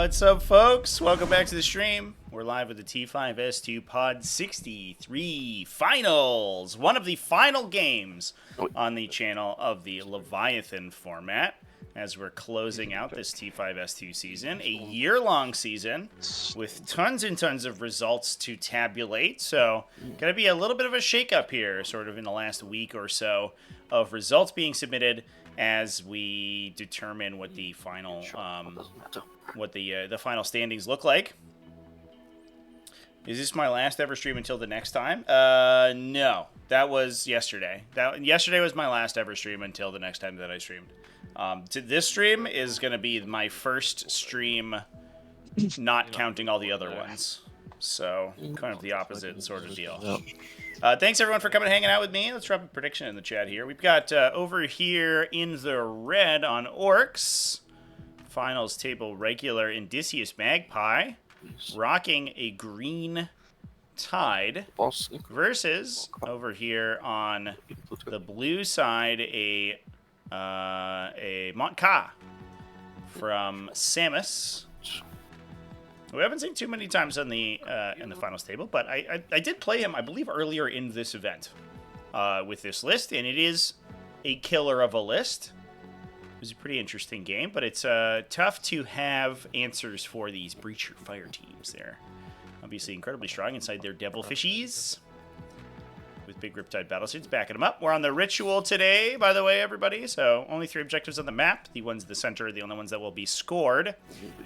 What's up, folks? Welcome back to the stream. We're live with the T5S2 Pod 63 Finals. One of the final games on the channel of the Leviathan format as we're closing out this T5S2 season. A year-long season with tons and tons of results to tabulate. So, gonna be a little bit of a shakeup here, sort of in the last week or so, of results being submitted as we determine what the final the final standings look like. Is this my last ever stream until the next time? No, that was yesterday. Yesterday was my last ever stream until the next time that I streamed. This stream is going to be my first stream, not counting all the other ones. So, kind of the opposite sort of deal. Thanks, everyone, for coming and hanging out with me. Let's drop a prediction in the chat here. We've got over here in the red on Orks, finals table regular Indicius Magpie, rocking a green Tide, versus over here on the blue side a Montka from Samus. We haven't seen too many times on the in the finals table, but I did play him, I believe, earlier in this event with this list, and it is a killer of a list. It was a pretty interesting game, but it's tough to have answers for these Breacher Fire teams there. Obviously incredibly strong inside their Devil Fishies, with big Riptide Battlesuits backing them up. We're on the Ritual today, by the way, everybody. So only 3 objectives on the map. The ones in the center are the only ones that will be scored.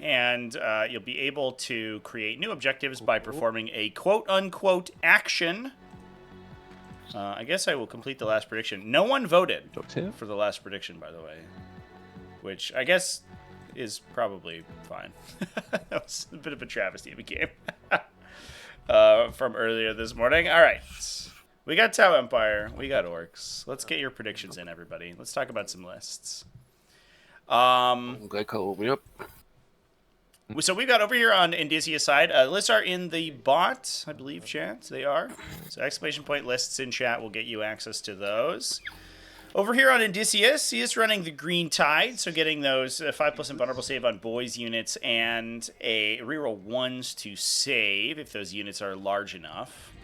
And you'll be able to create new objectives by performing a quote-unquote action. I guess I will complete the last prediction. No one voted for the last prediction, by the way. Which I guess is probably fine. That was a bit of a travesty of a game from earlier this morning. All right. We got Tau Empire. We got Orks. Let's get your predictions in, everybody. Let's talk about some lists. So we've got over here on Indicius side. Lists are in the bot, I believe, chat. They are. So exclamation point lists in chat will get you access to those. Over here on Indicius, he is running the Green Tide, so getting those 5+ invulnerable save on boys units and a reroll 1s to save if those units are large enough.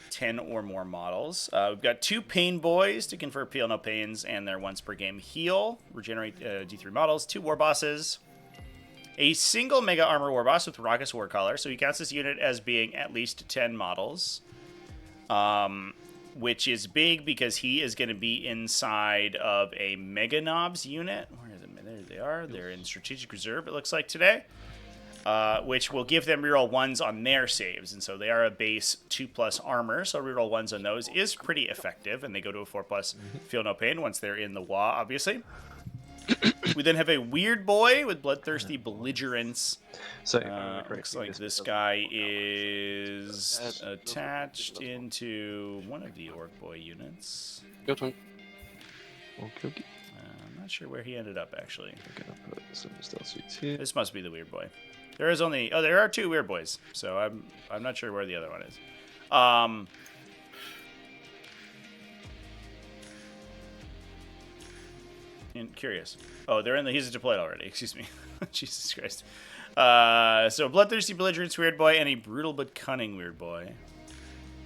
10 or more models. We've got 2 Pain Boys to convert Peel No Pains and their once per game heal. Regenerate D3 models. 2 War Bosses. A single Mega Armor War Boss with Raucous War Color. So he counts this unit as being at least 10 models. Which is big because he is going to be inside of a Mega Knobs unit. Where are they? There they are. They're in Strategic Reserve, it looks like, today. Which will give them reroll 1s on their saves. And so they are a base 2+ armor, so reroll 1s on those is pretty effective, and they go to a 4+ Feel No Pain once they're in the WA, obviously. We then have a Weird Boy with Bloodthirsty Belligerence. So looks like this guy is attached into one of the Orc Boy units. Your turn. I'm not sure where he ended up, actually. I'm gonna put some stealth suits here. This must be the Weird Boy. There is only... Oh, there are 2 Weird Boys, so I'm not sure where the other one is. Curious. Oh, they're in the... He's deployed already. Excuse me. Jesus Christ. So, Bloodthirsty Belligerence Weird Boy and a Brutal but Cunning Weird Boy.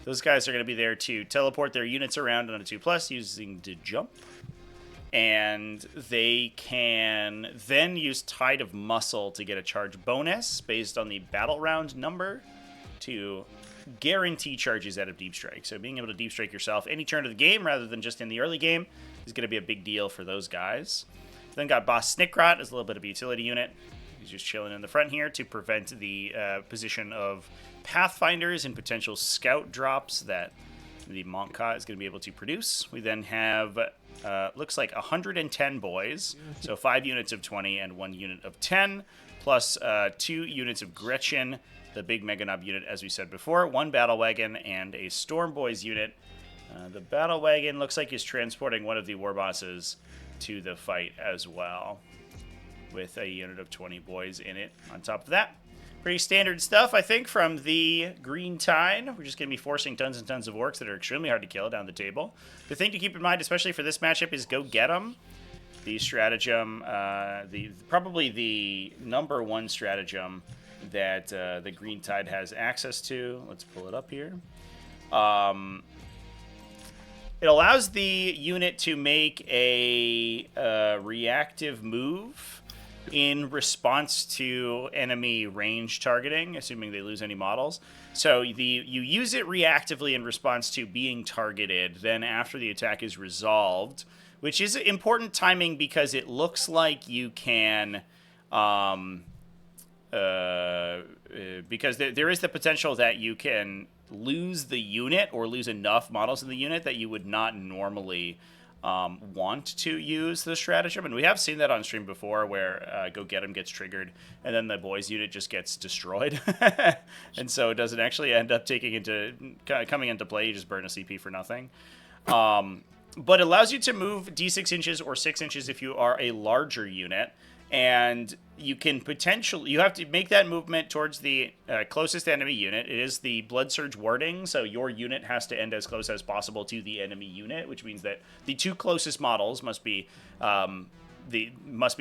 Those guys are going to be there to teleport their units around on a 2+ using the jump. And they can then use Tide of Muscle to get a charge bonus based on the battle round number to guarantee charges out of Deep Strike. So being able to Deep Strike yourself any turn of the game rather than just in the early game is going to be a big deal for those guys. Then got Boss Snickrot as a little bit of a utility unit. He's just chilling in the front here to prevent the position of Pathfinders and potential scout drops that the Montka is going to be able to produce. We then have... looks like 110 boys, so 5 units of 20 and 1 unit of 10, plus 2 units of Gretchen, the big Mega Knob unit, as we said before, 1 Battle Wagon, and a Storm Boys unit. The Battle Wagon looks like is transporting one of the War Bosses to the fight as well, with a unit of 20 boys in it on top of that. Pretty standard stuff, I think, from the Green Tide. We're just going to be forcing tons and tons of Orcs that are extremely hard to kill down the table. The thing to keep in mind, especially for this matchup, is go get them. the stratagem, probably the number one stratagem that the Green Tide has access to. Let's pull it up here. It allows the unit to make a reactive move in response to enemy range targeting, assuming they lose any models. So you use it reactively in response to being targeted. Then after the attack is resolved, which is important timing because it looks like you can, because there is the potential that you can lose the unit or lose enough models in the unit that you would not normally want to use the stratagem. And we have seen that on stream before where Go Get 'Em gets triggered and then the boys unit just gets destroyed. And so it doesn't actually end up coming into play. You just burn a CP for nothing. But it allows you to move D6 inches or 6 inches if you are a larger unit. And you can you have to make that movement towards the closest enemy unit. It is the Blood Surge wording, so your unit has to end as close as possible to the enemy unit, which means that the two closest models must be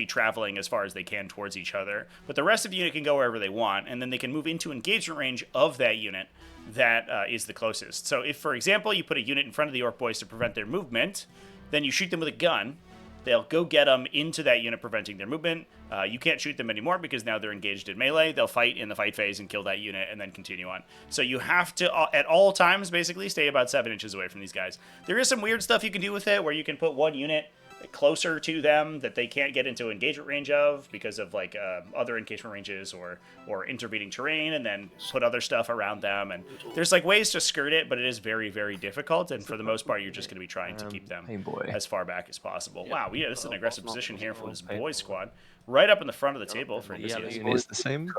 traveling as far as they can towards each other. But the rest of the unit can go wherever they want, and then they can move into engagement range of that unit that is the closest. So if, for example, you put a unit in front of the Orc boys to prevent their movement, then you shoot them with a gun. They'll go get them into that unit, preventing their movement. You can't shoot them anymore because now they're engaged in melee. They'll fight in the fight phase and kill that unit and then continue on. So you have to, at all times, basically, stay about 7 inches away from these guys. There is some weird stuff you can do with it where you can put one unit closer to them that they can't get into engagement range of because of like other engagement ranges or intervening terrain, and then put other stuff around them. And there's like ways to skirt it, but it is very, very difficult. And for the most part, you're just going to be trying to keep them as far back as possible. Wow, yeah, this is an aggressive position here for this boys squad, right up in the front of the table for Indicius. It's the same.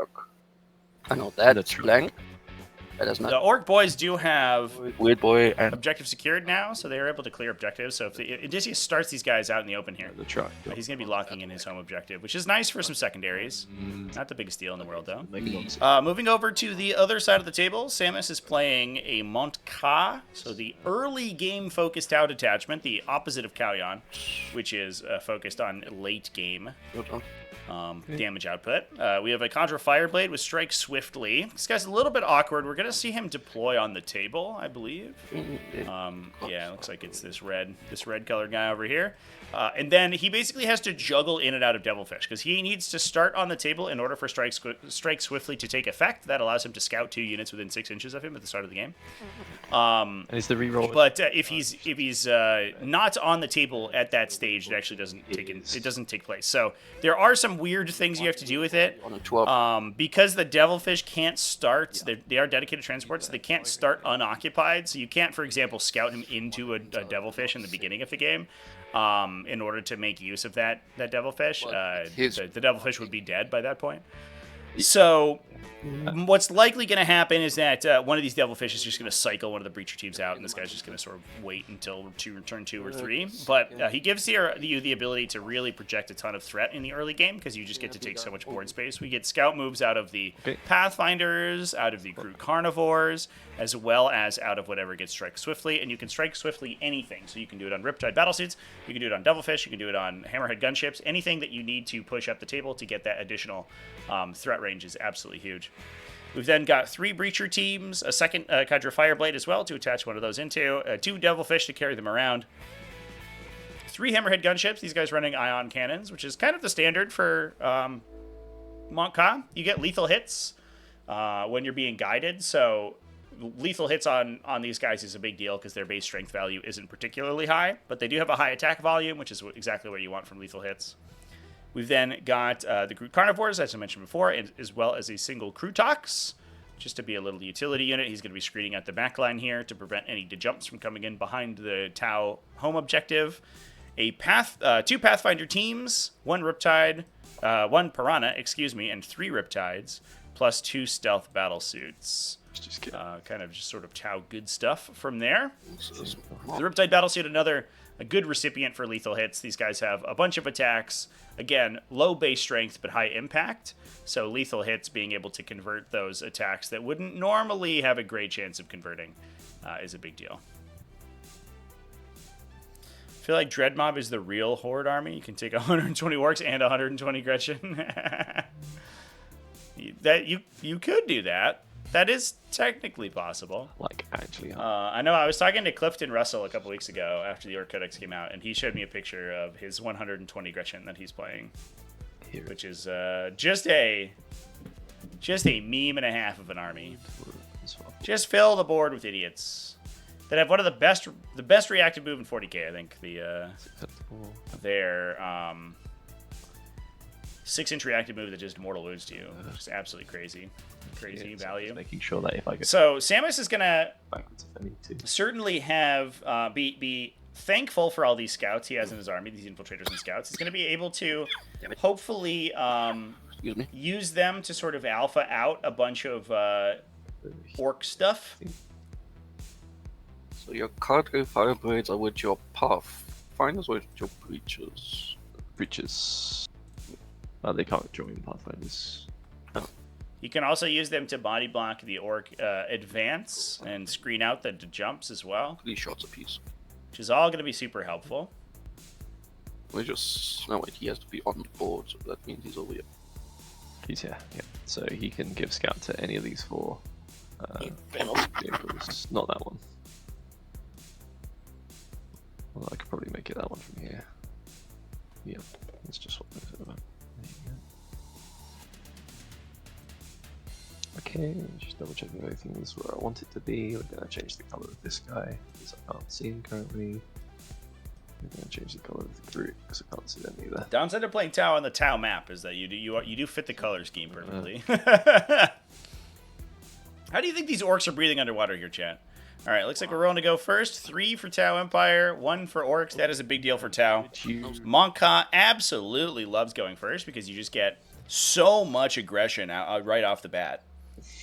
I know that's blank. That is not. The Orc boys do have Weird boy and objective secured now, so they are able to clear objectives. So if Indicius starts these guys out in the open here, The truck. he's going to be locking in his home objective, which is nice for some secondaries. Not the biggest deal in the world, though. Moving over to the other side of the table, Samus is playing a Mont-Ka, so the early game-focused Tau detachment, the opposite of Kauyon, which is focused on late game damage output. We have a Conjure Fireblade with Strike Swiftly. This guy's a little bit awkward. We're going to see him deploy on the table, I believe. Yeah, it looks like it's this red colored guy over here. And then he basically has to juggle in and out of Devilfish because he needs to start on the table in order for Strike Swiftly to take effect. That allows him to scout 2 units within 6 inches of him at the start of the game. And it's the reroll. But if he's not on the table at that stage, it actually doesn't take place. So there are some weird things you have to do with it. Because the Devilfish can't start, they are dedicated transports, so they can't start unoccupied. So you can't, for example, scout him into a Devilfish in the beginning of the game. In order to make use of that Devilfish. The Devilfish would be dead by that point. So what's likely going to happen is that one of these Devilfish is just going to cycle one of the Breacher teams out, and this guy's just going to sort of wait until turn 2 or 3. But he gives you the ability to really project a ton of threat in the early game because you just get to take so much board space. We get scout moves out of the Pathfinders, out of the Groot Carnivores, as well as out of whatever gets Strike Swiftly, and you can Strike Swiftly anything. So you can do it on Riptide Battlesuits, you can do it on Devilfish, you can do it on Hammerhead Gunships, anything that you need to push up the table to get that additional threat range is absolutely huge. We've then got 3 Breacher teams, a second Conjure Fireblade as well to attach one of those into, 2 Devilfish to carry them around, 3 Hammerhead Gunships, these guys running ion cannons, which is kind of the standard for Mont-Ka. You get lethal hits when you're being guided, so lethal hits on these guys is a big deal because their base strength value isn't particularly high, but they do have a high attack volume, which is exactly what you want from lethal hits. We've then got the Groot Carnivores, as I mentioned before, as well as a single Crutox, just to be a little utility unit. He's going to be screening out the back line here to prevent any jumps from coming in behind the Tau home objective. 2 Pathfinder teams, 1 Riptide, 1 Piranha, and 3 Riptides, plus 2 Stealth Battlesuits. Kind of just sort of Tau good stuff from there. The Riptide Battlesuit, a good recipient for lethal hits. These guys have a bunch of attacks. Again, low base strength, but high impact. So lethal hits, being able to convert those attacks that wouldn't normally have a great chance of converting is a big deal. feel like Dread Mob is the real Horde army. You can take 120 Orcs and 120 Gretchen. That you could do that. That is technically possible. Like, actually. I know I was talking to Clifton Russell a couple weeks ago after the Orc Codex came out, and he showed me a picture of his 120 Gretchen that he's playing, which is just a meme and a half of an army. Just fill the board with idiots that have one of the best reactive move in 40k. I think their 6-inch reactive move that just mortal wounds to you, which is absolutely crazy value. Making sure that if I get so Samus is gonna backwards if I need to. certainly have be thankful for all these scouts he has in his army, these infiltrators and scouts. He's gonna be able to hopefully use them to sort of alpha out a bunch of orc stuff. So your cargo fireblades are with your pathfinders or with your breaches? Breaches. They can't join pathfinders. You can also use them to body block the orc advance and screen out the jumps as well. 3 shots apiece. Which is all going to be super helpful. We just no wait, he has to be on the board, so that means he's over here. He's here, yeah. So he can give scout to any of these 4 vehicles. Not that one. Well, I could probably make it that one from here. Yep, let's just swap it over. There you go. Okay, just double checking everything is where I want it to be. We're gonna change the color of this guy because I can't see him currently. We're gonna change the color of the group because I can't see them either. Downside of playing Tau on the Tau map is that you do fit the color scheme perfectly. How do you think these orcs are breathing underwater here, chat? All right, looks like we're rolling to go first. 3 for Tau Empire, 1 for Orcs. That is a big deal for Tau. Monka absolutely loves going first because you just get so much aggression right off the bat.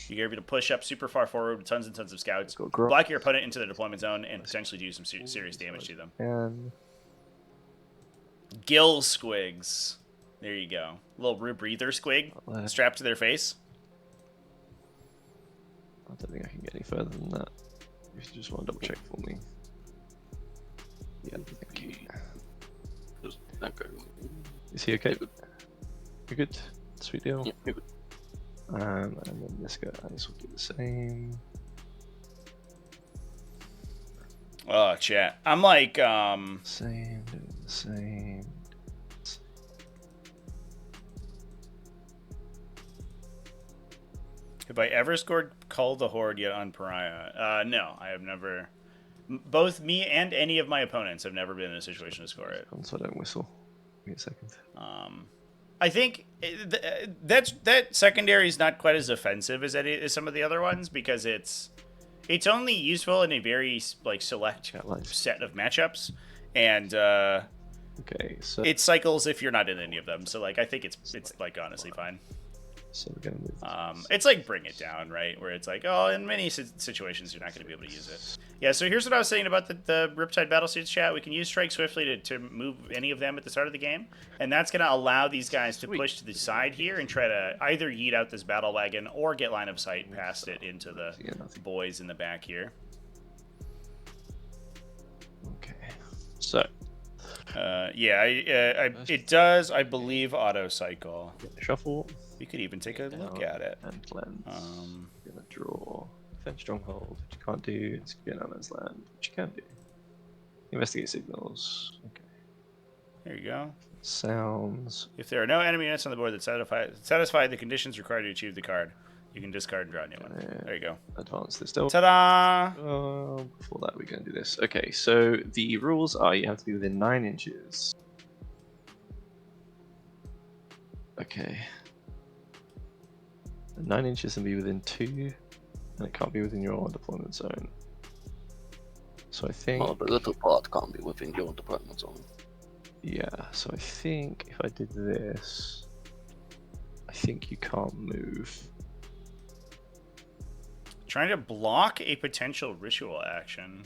You're able to push up super far forward with tons and tons of scouts, block your opponent into the deployment zone, and potentially do some serious damage to them. And Gill squigs. There you go. Little breather squig strapped to their face. I don't think I can get any further than that. If you just want to double check for me. Yeah, thank you. Is he okay? You're good? Sweet deal. Yeah, you're good. And then this guy will do the same. Oh, chat. I'm like, Same, doing the same. Have I ever scored Cull the Horde yet on Pariah? No, I have never. Both me and any of my opponents have never been in a situation to score it. So I don't whistle. Give me a second. I think that secondary is not quite as offensive as some of the other ones because it's only useful in a very select set of matchups, and okay, so it cycles if you're not in any of them. So I think it's honestly fine. So we're gonna move. It's like Bring It Down, right? Where it's like, oh, in many situations you're not going to be able to use it. Yeah. So here's what I was saying about the Riptide Battlesuits, chat. We can use Strike Swiftly to move any of them at the start of the game, and that's going to allow these guys to push to the side here and try to either yeet out this battle wagon or get line of sight past it into the boys in the back here. Okay. So. Yeah, it does, I believe, auto cycle. Shuffle. We could even take a look at it. And cleanse. Gonna draw defense stronghold, which you can't do. It's gonna be no man's land, which you can do. Investigate signals. Okay. There you go. Sounds. If there are no enemy units on the board that satisfy the conditions required to achieve the card, you can discard and draw a new one. There you go. Advance this still. Ta-da! Before that, we're going to do this. Okay, so the rules are you have to be within 9 inches. Okay. 9 inches and be within 2, and it can't be within your deployment zone. So I think. Well, the little part can't be within your deployment zone. Yeah, so I think if I did this, I think you can't move. Trying to block a potential ritual action.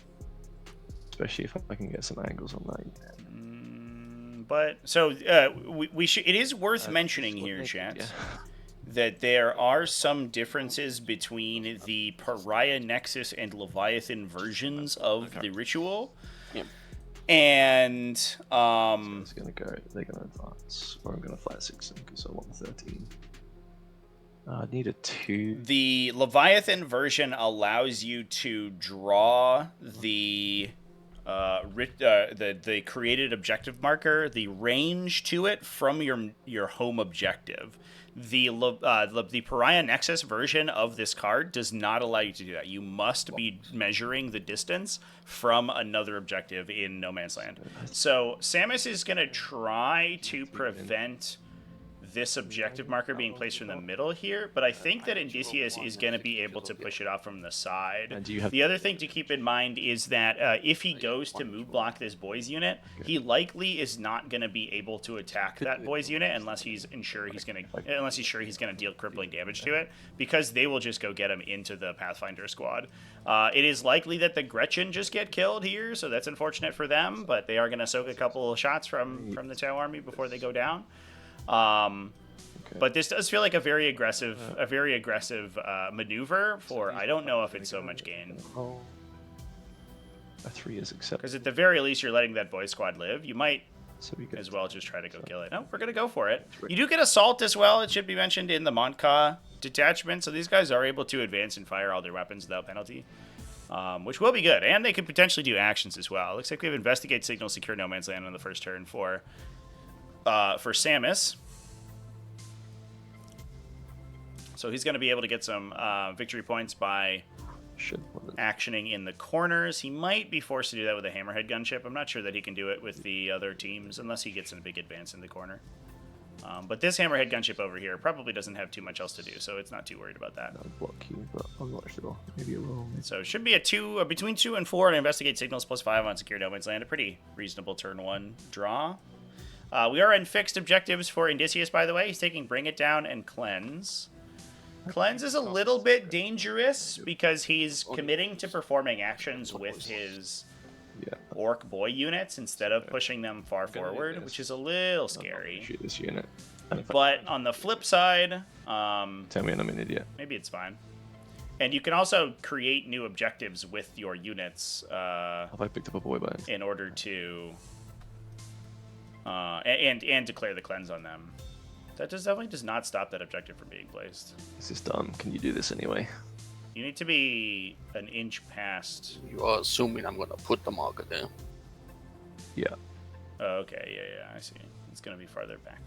Especially if I can get some angles on that. But so we should. It is worth mentioning here, chat, that there are some differences between the Pariah Nexus and Leviathan versions of the ritual. Yeah. And It's gonna go. They're gonna advance, or I'm gonna flat 6 them because I want 13. I need a 2. the Leviathan version allows you to draw the the created objective marker, the range to it from your home objective. The Pariah Nexus version of this card does not allow you to do that. You must be measuring the distance from another objective in No Man's Land. So Samus is going to try to prevent this objective marker being placed from the middle here, but I think that Indicius is going to be able to push it off from the side. The other thing to keep in mind is that if he goes to move block this boys unit, he likely is not going to be able to attack that boys unit unless he's sure he's going to deal crippling damage to it, because they will just go get him into the Pathfinder squad. It is likely that the Gretchen just get killed here, so that's unfortunate for them, but they are going to soak a couple of shots from the Tau army before they go down. But this does feel like a very aggressive maneuver for, I don't know if it's so much gain. A 3 is accepted. Because at the very least, you're letting that boy squad live. You might as well just try to go kill it. No, we're going to go for it. You do get assault as well. It should be mentioned in the Montka detachment. So these guys are able to advance and fire all their weapons without penalty, which will be good. And they could potentially do actions as well. Looks like we have Investigate, Signal, Secure No Man's Land on the first turn for Samus. So he's going to be able to get some victory points by actioning in the corners. He might be forced to do that with a Hammerhead gunship. I'm not sure that he can do it with the other teams unless he gets in a big advance in the corner. But this Hammerhead gunship over here probably doesn't have too much else to do, so it's not too worried about that. I'll block you, but I'm not sure. Maybe it will. So it should be between 2 and 4 to Investigate Signals +5 on Secure No Man's Land. A pretty reasonable turn 1 draw. We are in fixed objectives for Indicius, by the way. He's taking Bring It Down and Cleanse. Cleanse is a little bit dangerous because he's committing to performing actions with his Orc boy units instead of pushing them far forward, which is a little scary. Shoot this unit. But on the flip side, tell me I'm an idiot. Maybe it's fine. And you can also create new objectives with your units. Have I picked up a boy by in order to and declare the cleanse on them. That definitely does not stop that objective from being placed. Is this dumb? Can you do this anyway? You need to be an inch past. You are assuming I'm gonna put the marker there. Yeah. Oh, okay, yeah, I see. It's gonna be farther back.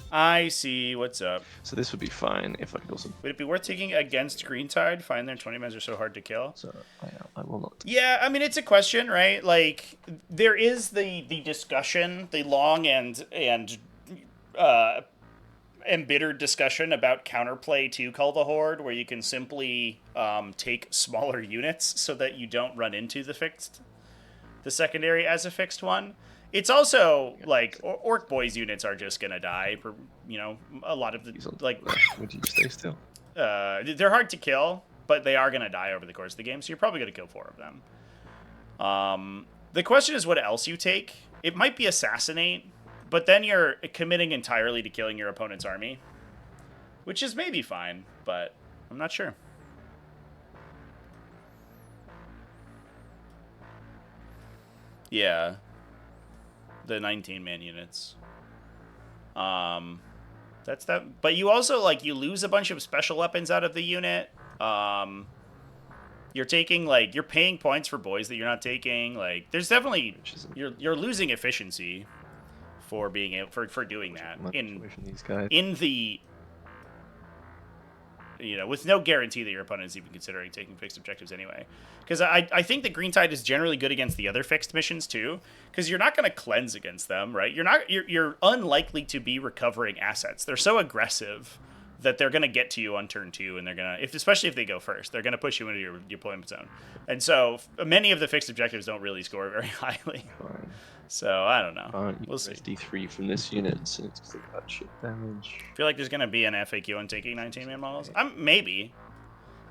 I see. What's up? So this would be fine if I could also. Would it be worth taking against Green Tide? Find their 20 men are so hard to kill. So I will not. Yeah, I mean it's a question, right? Like there is the discussion, the long and embittered discussion about counterplay to Cull the Horde, where you can simply take smaller units so that you don't run into the secondary as a fixed one. It's also like Orc boys units are just gonna die. A lot of the Would you stay still? They're hard to kill, but they are gonna die over the course of the game. So you're probably gonna kill 4 of them. The question is what else you take. It might be Assassinate, but then you're committing entirely to killing your opponent's army, which is maybe fine, but I'm not sure. Yeah. The 19-man units. That's that. But you also, you lose a bunch of special weapons out of the unit. You're taking, you're paying points for boys that you're not taking. There's definitely, you're losing efficiency for being able, for doing that. In the, with no guarantee that your opponent is even considering taking fixed objectives anyway. Because I think that Green Tide is generally good against the other fixed missions too, because you're not going to cleanse against them, right? You're unlikely to be recovering assets. They're so aggressive that they're going to get to you on turn 2, and they're going to, especially if they go first, they're going to push you into your deployment zone. And so many of the fixed objectives don't really score very highly. Fine. So I don't know. Fine. We'll see. D3 from this unit since it's got shit damage. I feel like there's going to be an FAQ on taking 19-man models. Maybe.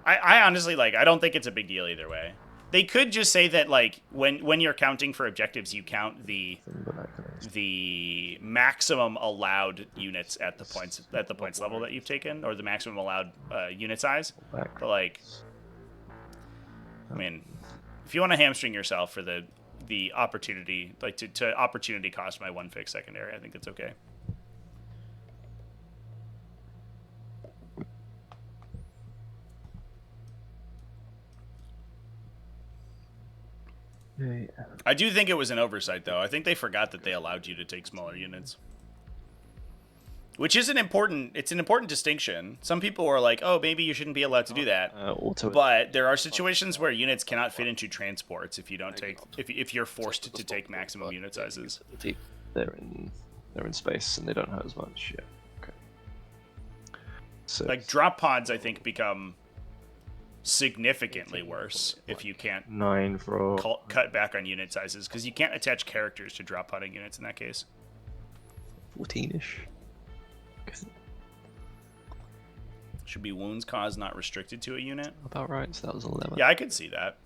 I honestly, I don't think it's a big deal either way. They could just say that, when you're counting for objectives, you count the maximum allowed units at the points level that you've taken, or the maximum allowed unit size. But, I mean, if you want to hamstring yourself for the the opportunity, like to opportunity cost my 1 fixed secondary. I think that's okay. Yeah. I do think it was an oversight, though. I think they forgot that they allowed you to take smaller units. Which is an important distinction. Some people are like, oh, maybe you shouldn't be allowed to do that. But there are situations where units cannot fit into transports if you don't take, if you're forced to take maximum unit sizes. They're in space and they don't have as much. Yeah. Okay. So like drop pods, I think, become significantly worse if you can't 9 for cut back on unit sizes, because you can't attach characters to drop podding units in that case. 14-ish. Should be wounds caused not restricted to a unit. About right, so that was 11. Yeah, I could see that.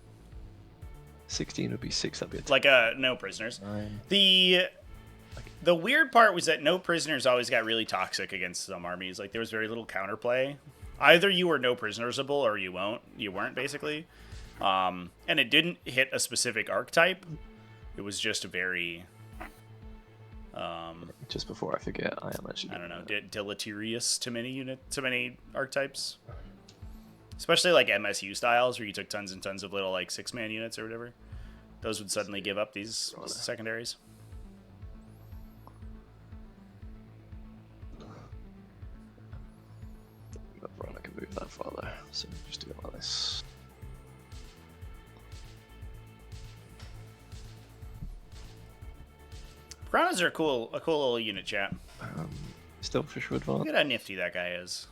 16 would be 6, that'd be a 10. Like no prisoners. 9. The weird part was that no prisoners always got really toxic against some armies. Like there was very little counterplay. Either you were no prisonersable or you weren't basically. And it didn't hit a specific archetype. It was just a very just before I forget, I am actually, I don't know, deleterious to many archetypes. Especially like MSU styles where you took tons and tons of little like 6-man units or whatever. Those would suddenly give up these secondaries. Right, I can move that farther, so just do it like this. Piranhas are a cool little unit, chat. Still fish for advance. Look at how nifty that guy is.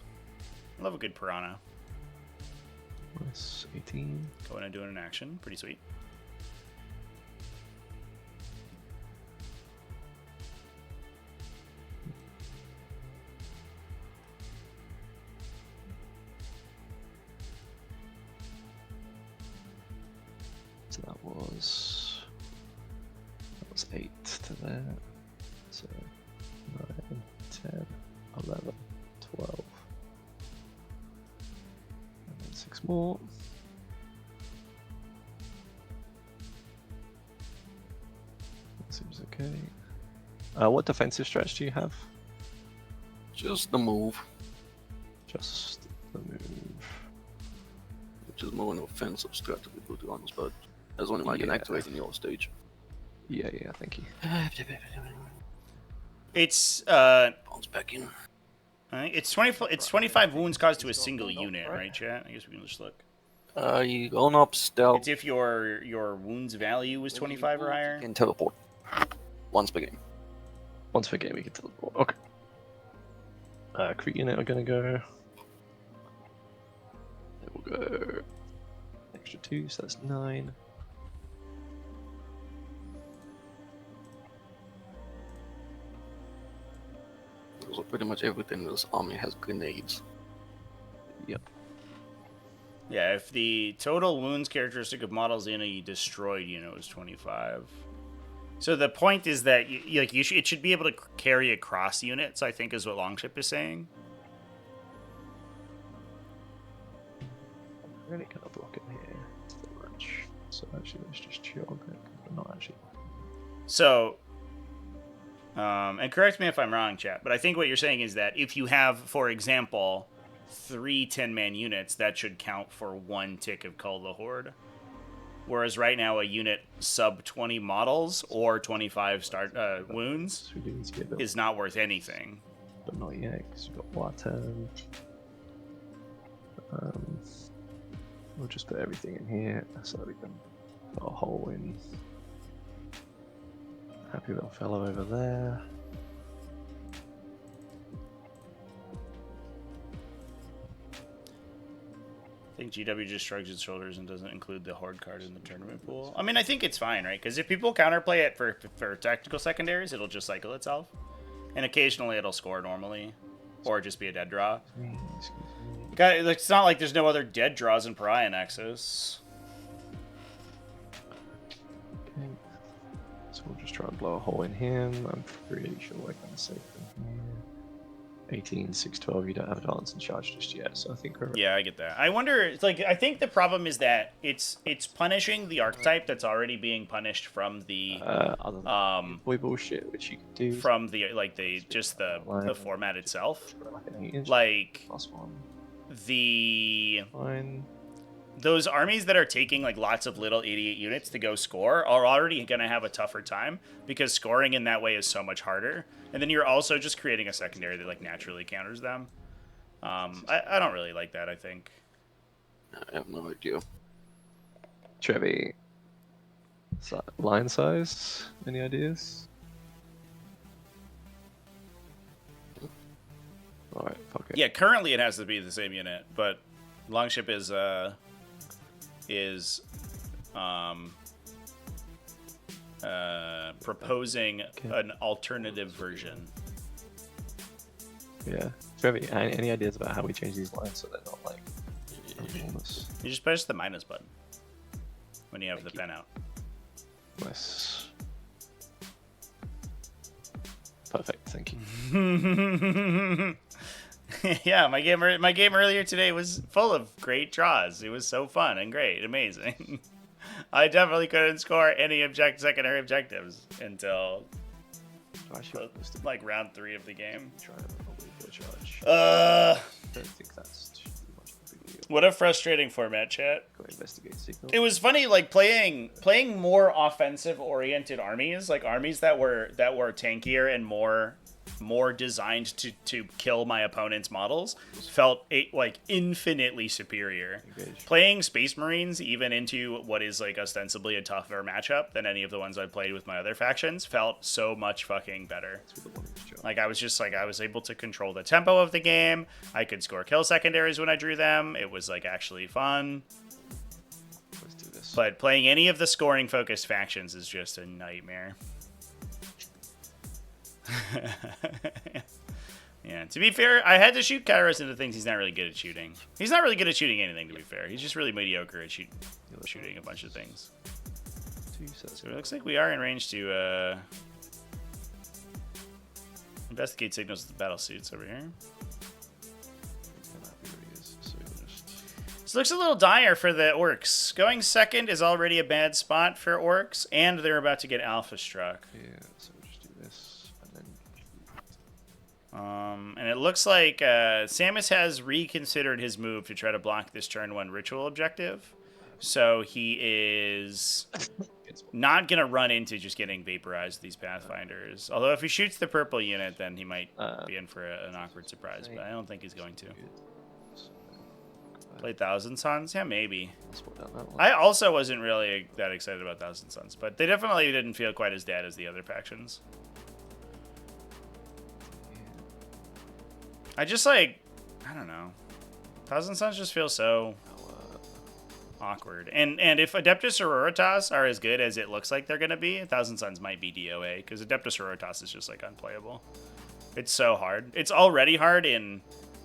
I love a good piranha. Nice, 18. Going and doing an action, pretty sweet. So that was 8 to that. So 9, 10, 11, 12. And then 6 more. That seems okay. What defensive strategy do you have? Just the move, Just the move. which is more an offensive strategy, to be honest, but as only I can Yeah. activate in your stage. Yeah, thank you. It's Bounce back in. it's 25 wounds caused to a single unit, right, chat? I guess we can just look. You going up stealth. It's if your wounds value was 25 or higher. You can teleport once per game. Once per game, we can teleport. Okay. Crit unit are gonna go. They will go extra 2, so that's 9. So pretty much everything in this army has grenades. Yep. Yeah, if the total wounds characteristic of models in a destroyed unit was 25. So the point is that it should be able to carry across units, I think is what Longship is saying. I'm really gonna block it here. It's the lunch. So actually, let's just chill a bit. But not actually. So, and correct me if I'm wrong, chat, but I think what you're saying is that if you have, for example, 3 10-man units, that should count for 1 tick of Cull the Horde. Whereas right now, a unit sub 20 models or 25 wounds So we do need to get a bit, is not worth anything. but not yet because we've got water. We'll just put everything in here so that we can put a hole in. Happy little fellow over there. I think GW just shrugs its shoulders and doesn't include the Horde card in the tournament pool. I mean, I think it's fine, right? Because if people counterplay it for tactical secondaries, it'll just cycle itself. And occasionally it'll score normally. Or just be a dead draw. Excuse me. It's not like there's no other dead draws in Pariah Nexus. Okay. So we'll just try and blow a hole in him. I'm pretty sure we're going to save him here. 18, 6, 12. You don't have advance and charge just yet, so I think we're Yeah, I get that. I wonder, it's like, I think the problem is that it's punishing the archetype that's already being punished from the other than boy bullshit, which you can do from the just the format itself. like an 8-inch Like +1. the Fine. those armies that are taking like lots of little idiot units to go score are already going to have a tougher time because scoring in that way is so much harder. And then you're also just creating a secondary that like naturally counters them. I don't really like that, I think. I have no idea. Trevi. Line size? Any ideas? Alright, fuck it. Yeah, currently it has to be the same unit, but Longship is proposing an alternative version. Yeah. Trevi, any ideas about how we change these lines so they're not like enormous? You just push the minus button when you have the pen out. Nice. Perfect, thank you. Yeah, my game earlier today was full of great draws. It was so fun and great, amazing. I definitely couldn't score any secondary objectives until like round 3 of the game. Try to probably go charge. Uh, I don't think that's too much of a big deal. What a frustrating format, chat. Go investigate signal. It was funny, like playing more offensive-oriented armies, like armies that were tankier and more designed to kill my opponent's models, felt like infinitely superior. Engage. Playing Space Marines even into what is like ostensibly a tougher matchup than any of the ones I played with my other factions felt so much fucking better. Like I was able to control the tempo of the game. I could score kill secondaries when I drew them. It was like actually fun. Let's do this. But playing any of the scoring focused factions is just a nightmare. Yeah, to be fair, I had to shoot Kairos into things he's not really good at shooting. He's not really good at shooting anything, to be fair. He's just really mediocre at shooting a bunch of things. So it looks like we are in range to investigate signals of the battle suits over here. This looks a little dire for the Orks. Going second is already a bad spot for Orks, and they're about to get alpha struck. Yeah, so we'll just do this, and then... And it looks like Samus has reconsidered his move to try to block this turn 1 ritual objective. So he is not going to run into just getting vaporized these Pathfinders. Although if he shoots the purple unit, then he might be in for an awkward surprise. But I don't think he's going to. Play Thousand Suns? Yeah, maybe. I also wasn't really that excited about Thousand Suns, but they definitely didn't feel quite as dead as the other factions. I just like, I don't know. Thousand Suns just feel so awkward. And if Adeptus Sororitas are as good as it looks like they're going to be, Thousand Suns might be DOA, because Adeptus Sororitas is just like unplayable. It's so hard. It's already hard in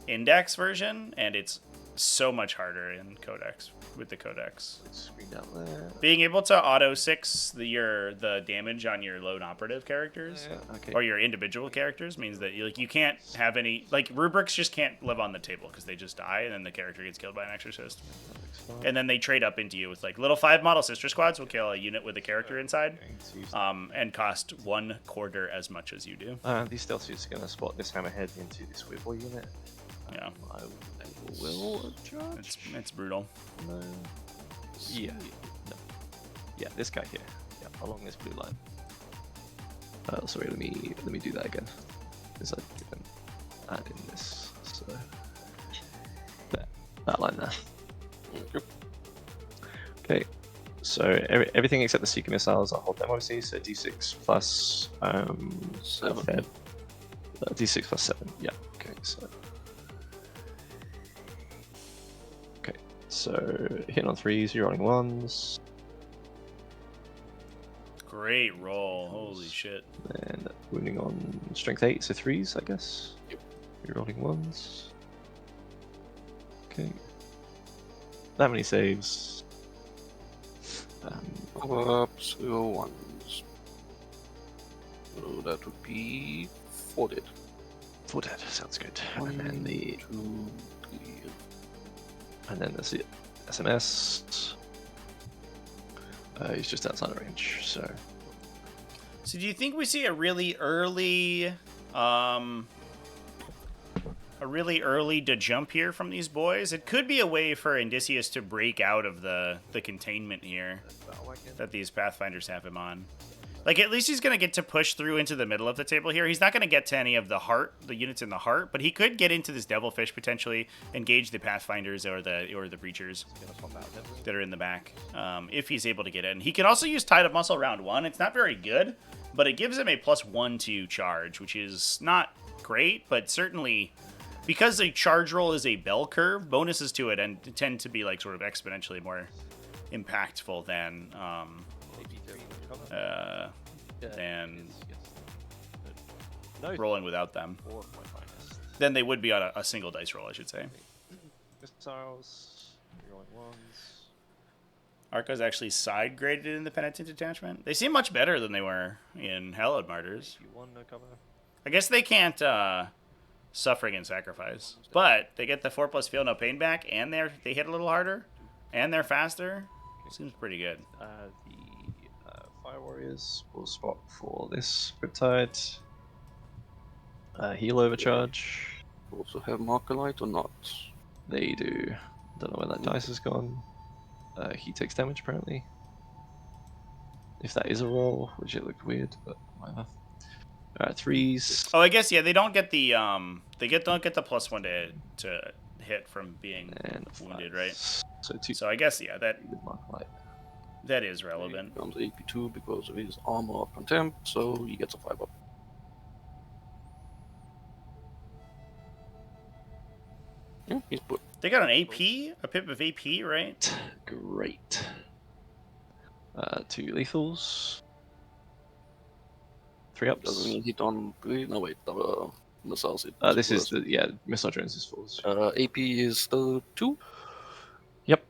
Index version, and it's so much harder in Codex with the Codex. Screen down there. Being able to auto 6 the damage on your lone operative characters or your individual characters means that you can't have any rubrics just can't live on the table because they just die and then the character gets killed by an exorcist. And then they trade up into you with like little 5 model sister squads will kill a unit with a character inside and cost 1/4 as much as you do. These stealth suits are going to spot this hammerhead into this Whipple unit. Yeah. I will judge. It's brutal. No. Yeah. No. Yeah, this guy here. Yeah, along this blue line. Sorry, let me do that again. Because I didn't add in this. So there, that line there. Okay. So everything except the Seeker missiles, I'll hold them obviously. So D6 plus 7. D6 plus 7. Yeah. Okay. So hitting on 3s, you're rolling 1s. Great roll, holy shit. And wounding on strength 8, so 3s, I guess. Yep. You're rolling 1s. Okay. That many saves. Ups, 1s. So that would be 4 dead. 4 dead, sounds good. One, And then the 2, 3. and then there's the SMS. He's just outside of range, so So do you think we see a really early to jump here from these boys? It could be a way for Indicius to break out of the containment here that these Pathfinders have him on. Like, at least he's going to get to push through into the middle of the table here. He's not going to get to any of the units in the heart, but he could get into this Devilfish potentially, engage the Pathfinders or the Breachers that are in the back, if he's able to get in. He can also use Tied Up Muscle round 1. It's not very good, but it gives him a +1 to charge, which is not great, but certainly, because a charge roll is a bell curve, bonuses to it and tend to be like sort of exponentially more impactful than rolling without them. Than they would be on a single dice roll, I should say. missiles, rolling ones. Arco's actually side graded in the Penitent Detachment. They seem much better than they were in Hallowed Martyrs. No cover. I guess they can't Suffering and Sacrifice, but they get the 4+ Feel No Pain back, and they hit a little harder, and they're faster. Seems pretty good. The Fire Warriors will spot for this Riptide. Heal Overcharge. Also have Marker Light or not? They do. Don't know where that dice has gone. He takes damage apparently. If that is a roll, which it looked weird, but whatever. 3s. Oh, I guess yeah. They don't get the don't get the +1 to hit from being And wounded, 5s. right? So 2 So I guess yeah, with Mark Light. that is relevant. Comes AP2 because of his armor of contempt, so he gets a 5 up. Yeah, he's put. They got an AP, a pip of AP, right? Great. 2 lethals. 3 ups. Doesn't he hit on 3? No, wait, missiles hit. This is the missile drones is 4s. AP is the 2, Yep.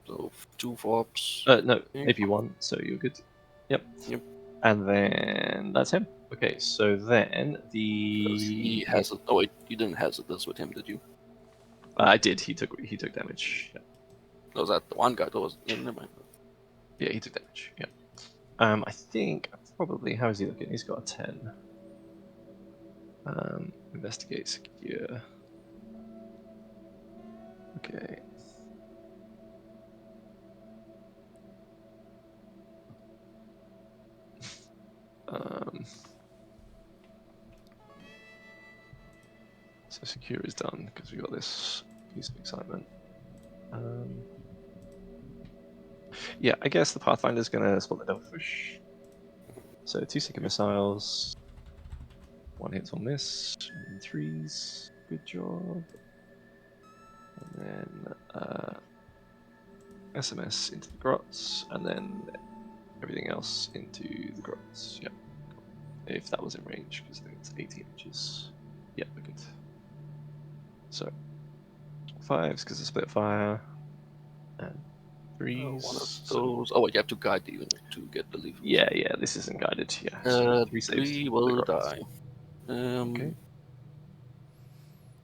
so 2 4-ups. No, Yeah. AP1, so you're good. Yep. Yep. And then that's him. Okay, so then Because he has it. Oh wait, you didn't hazard this with him, did you? I did. He took damage. Yeah. Was that the one guy that was in? Never mind. Yeah, he took damage. Yeah. I think probably. How is he looking? He's got a 10. Investigate, secure. Okay. So secure is done because we got this piece of excitement. Yeah, I guess the Pathfinder's gonna spot the Devilfish. So 2 second missiles. 1 hits on this. And 3s. Good job. And then SMS into the grots, and then everything else into the grots. Yep. If that was in range, because I think it's 18 inches. Yep, we're good. So 5s because of split fire, and 3s. One of those. Oh wait, you have to guide the unit to get the leaf. Yeah, this isn't guided. Yeah. So 3 saves. 3 will the grots. die. Okay.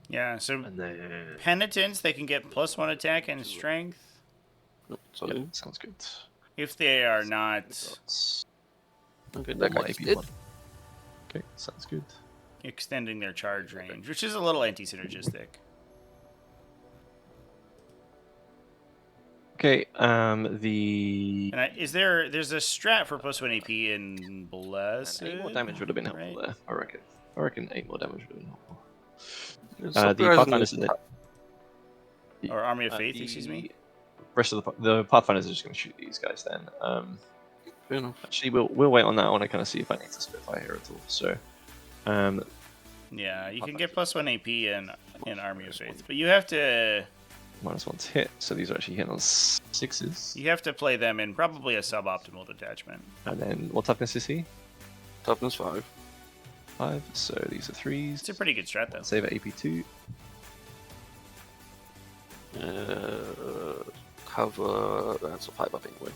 Yeah. So And then Penitents, they can get +1 attack and strength Sorry. yep, sounds good. if they are not Grots. Okay, One that more guy is AP dead. one. Okay, sounds good. extending their charge range, which is a little anti-synergistic. Okay, And there's a strat for +1 AP in Blessed? 8 more damage would have been helpful right? there, I reckon. I reckon 8 more damage would have been helpful. It's The surprisingly Pathfinders in the Or Army of Faith, the excuse me. rest of the Pathfinders are just going to shoot these guys then. fair enough. Actually, we'll wait on that. I want to kind of see if I need to Spitfire here at all. So, Yeah, you can get +1 AP in Army of Faith, but you have to -1's hit, so these are actually hitting on 6s. you have to play them in probably a suboptimal detachment. And then what toughness is he? Toughness 5. 5. So these are 3s. It's a pretty good strat though. Save at AP2. Cover. That's a 5 up anyway.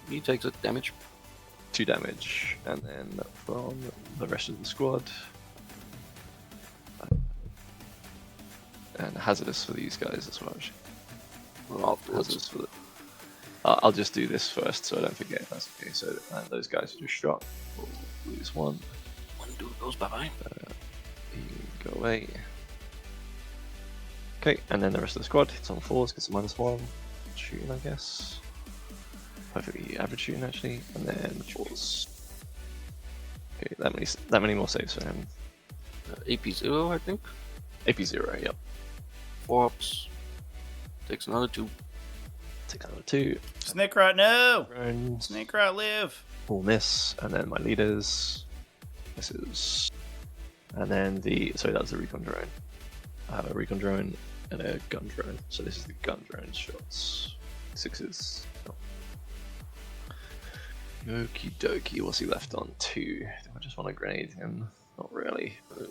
He takes it damage. 2 damage, and then from the rest of the squad, And hazardous for these guys as well. Actually. Well, afterwards. Hazardous for the... I'll just do this first so I don't forget if that's okay. So those guys are just shot. We'll lose one. One dude goes bye-bye. You go away. Okay, and then the rest of the squad hits on 4s, gets a -1. Shooting, I guess. Perfectly average shooting, actually. And then 4s. Okay, that many more saves for him. AP 0, I think. AP 0, yep. 4 ups. Takes another 2. Take another 2. Snake Rot, no! Drones. Snake Rot, live! All miss, and then my leaders. This is. And then sorry, that was the recon drone. I have a recon drone and a gun drone. So this is the gun drone shots. 6s. Oh. Okie dokie, what's he left on? 2. Do I just want to grenade him? Not really. Do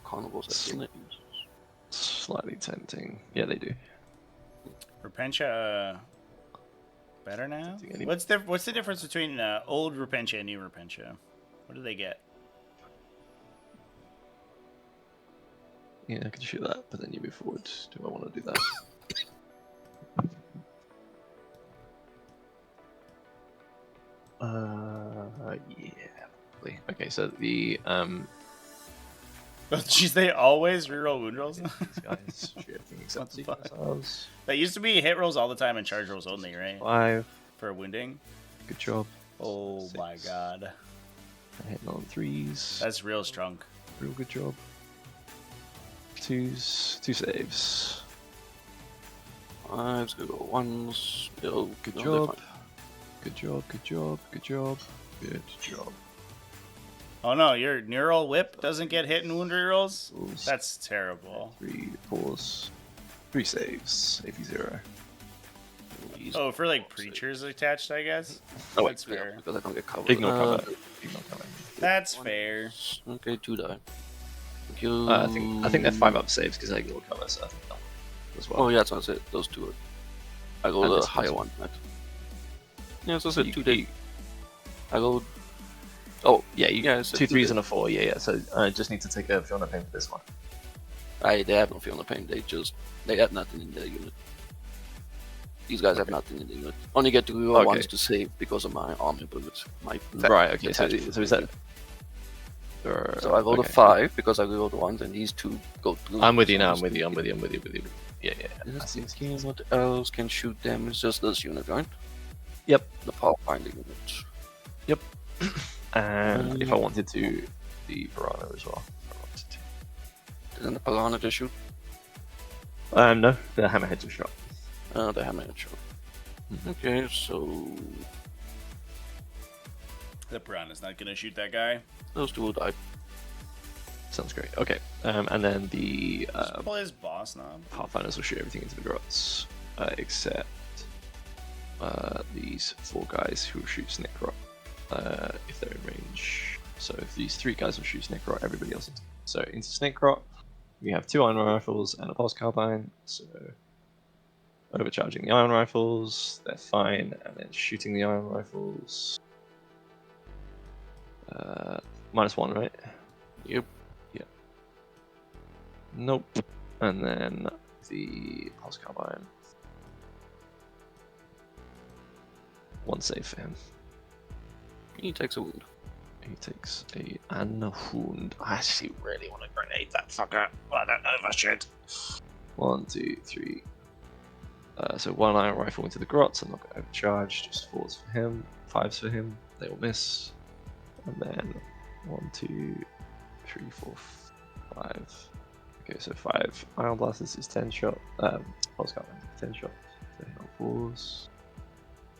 carnivals have grenades? Slightly tempting. Yeah, they do. Repentia better now? What's the difference between old Repentia and new Repentia? What do they get? Yeah, I can shoot that, but then you move forward. Do I want to do that? Yeah, probably. Okay, so the Jeez, they always reroll wound rolls. these guys shoot everything except the missiles. That used to be hit rolls all the time and charge rolls only, right? 5. For wounding. Good job. Oh 6. my god, I'm hitting on 3s. that's real strong. Real good job. 2s. 2 saves. 5's gonna go 1s. Yo, Good no, job. they're fine. Good job. Good job. Good job. Good job. Oh no, your neural whip doesn't get hit in wound rerolls? Rolls. That's terrible. 3 pulls. 3 saves. AP 0. Jeez. Oh, for like preachers attached, I guess? Oh, wait, That's yeah, fair. because I don't get covered. Ignore cover. Ignore cover. That's fair. Okay, 2 die. Thank you. I think they're 5-up saves because I ignore cover, so I think that as well. Oh, yeah, that's what I said. Those 2 are. I go And the this higher one. one. Right? Yeah, so I said You- 2 day. I go. Oh, Yeah, you yeah, it's a 2 2 3s day. and a 4. Yeah, yeah. So I just need to take a Fiona pain for this one. They have no feeling of pain. They have nothing in their unit. These guys have nothing in the unit. Only get to reroll Okay. once to save because of my armor bullets. Right. Okay. So attachment. is that? So I rolled a 5 because I rerolled once, and these 2 go through. I'm with you now. I'm with you. I'm with you. I'm with you. With you. Yeah, yeah. I see. Thinking what else can shoot them? It's just this unit, right? Yep. The Pathfinder unit. And if I wanted to, the Piranha as well. If I wanted to. Isn't the Piranha just shoot? No, the hammerheads are shot. The hammer shot. Okay, so The piranha's not gonna shoot that guy. those 2 will die. Sounds great. Okay, and then the Just play his boss knob. Pathfinders will shoot everything into the grots, except these 4 guys who will shoot Snake Rot if they're in range. So if these 3 guys will shoot Snake Rot, everybody else into. So into Snake Rot, we have 2 iron rifles and a pulse carbine. So overcharging the iron rifles, they're fine, and then shooting the iron rifles. -1, right? Yep. Nope. And then the pulse carbine. 1 save for him. He takes a wound. He takes a wound. I actually really want to grenade that fucker. I don't know if I should. 1, 2, 3. So 1 iron rifle into the grots. I'm not going to overcharge. Just 4s for him. 5s for him. They will miss. And then 1, 2, 3, 4, 5. Okay, so 5 iron blasters is 10 shot. Pulse carbine 10 shots. So hit on 4s.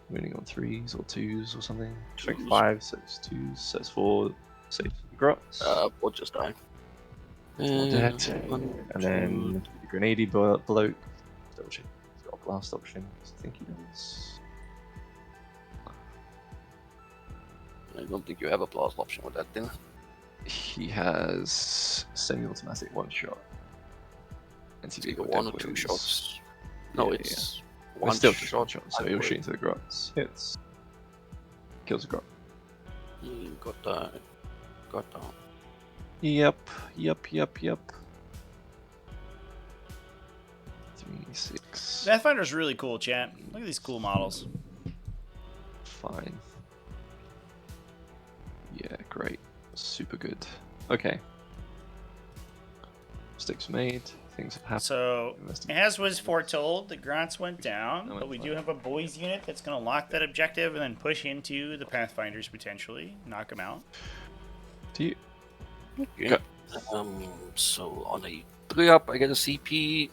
Winning on 3s or 2s or something. Strength 5, so it's 2s, so it's 4 saves for the grots. We'll just die. Dead. One, And then the grenade bloke. Double check. He's got a blast option. I think he does. I don't think you have a blast option with that thing. He has semi-automatic 1 shot. And It's either 1 or 2 shots. No, Yeah, it's Well, 1 still shot. shot, so he'll shoot into the grots. Hits. Kills the grot. He got down. Yep. 26. Pathfinder's really cool, chat. Look at these cool models. Fine. Yeah, great. Super good. Okay. Sticks made. Things have happened. So, as was foretold, the Grants went down, but we do have a boys unit that's going to lock that objective and then push into the Pathfinders potentially, knock them out. Do you? Okay. So on a 3-up, I get a CP.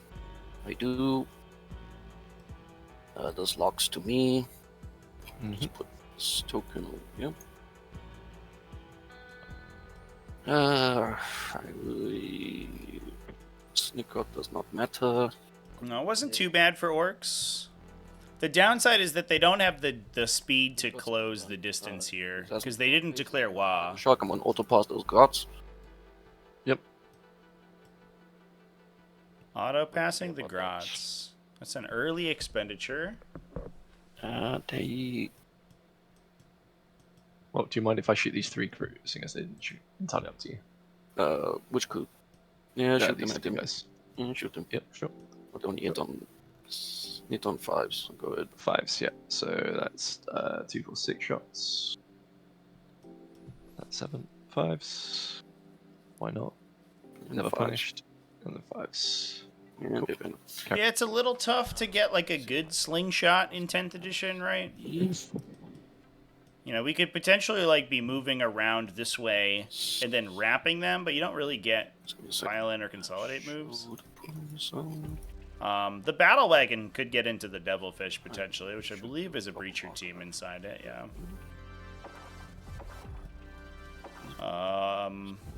I do. This locks to me. Just put this token over here. Snicker does not matter. No, it wasn't too bad for Orks. The downside is that they don't have the speed to close the distance here, because they didn't declare WA. Shock, I'm on auto pass those guards. Yep. Auto passing the Grots. That's an early expenditure. They. Well, do you mind if I shoot these 3 crews, seeing as they didn't shoot? Entirely up to you. Which crew? Yeah, shoot them these at 2 them. guys. Yeah, shoot them. Yep, sure. But only hit on 5s. Go ahead. 5s, yeah. So that's 2, 4, 6 shots. That's 7 5s. Why not? Never punished. And the 5s. Yeah, Cool. Yeah, it's a little tough to get like a good slingshot in 10th edition, right? You know, we could potentially like be moving around this way and then wrapping them, but you don't really get violent or consolidate moves. The battle wagon could get into the devilfish potentially, which I believe is a breacher team inside it. Yeah.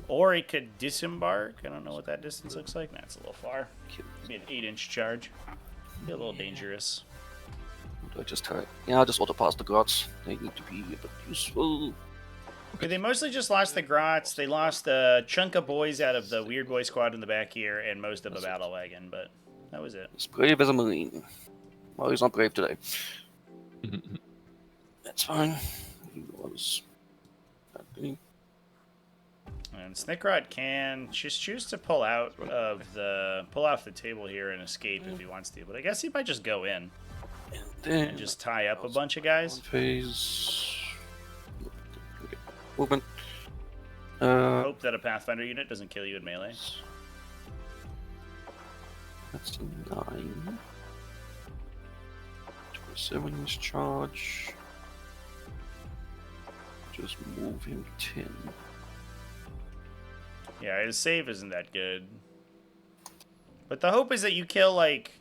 Or it could disembark. I don't know what that distance looks like. That's a little far. Be an 8-inch charge. Be a little dangerous. Do I just try? Yeah, I'll just auto pass the guards. They need to be a bit useful. Okay, they mostly just lost the Grots. They lost a chunk of boys out of the Weird Boy squad in the back here, and most of a battle wagon, but that was it. As brave as a Marine. Well, he's not brave today. That's fine. He was happening. And Snickrot can just choose to pull out of the off the table here and escape if he wants to, but I guess he might just go in And then and just tie up a bunch of guys. Phase. Okay. Movement. Hope that a Pathfinder unit doesn't kill you in melee. That's a 9. 27-inch charge. Just move him 10. Yeah, his save isn't that good. But the hope is that you kill, like,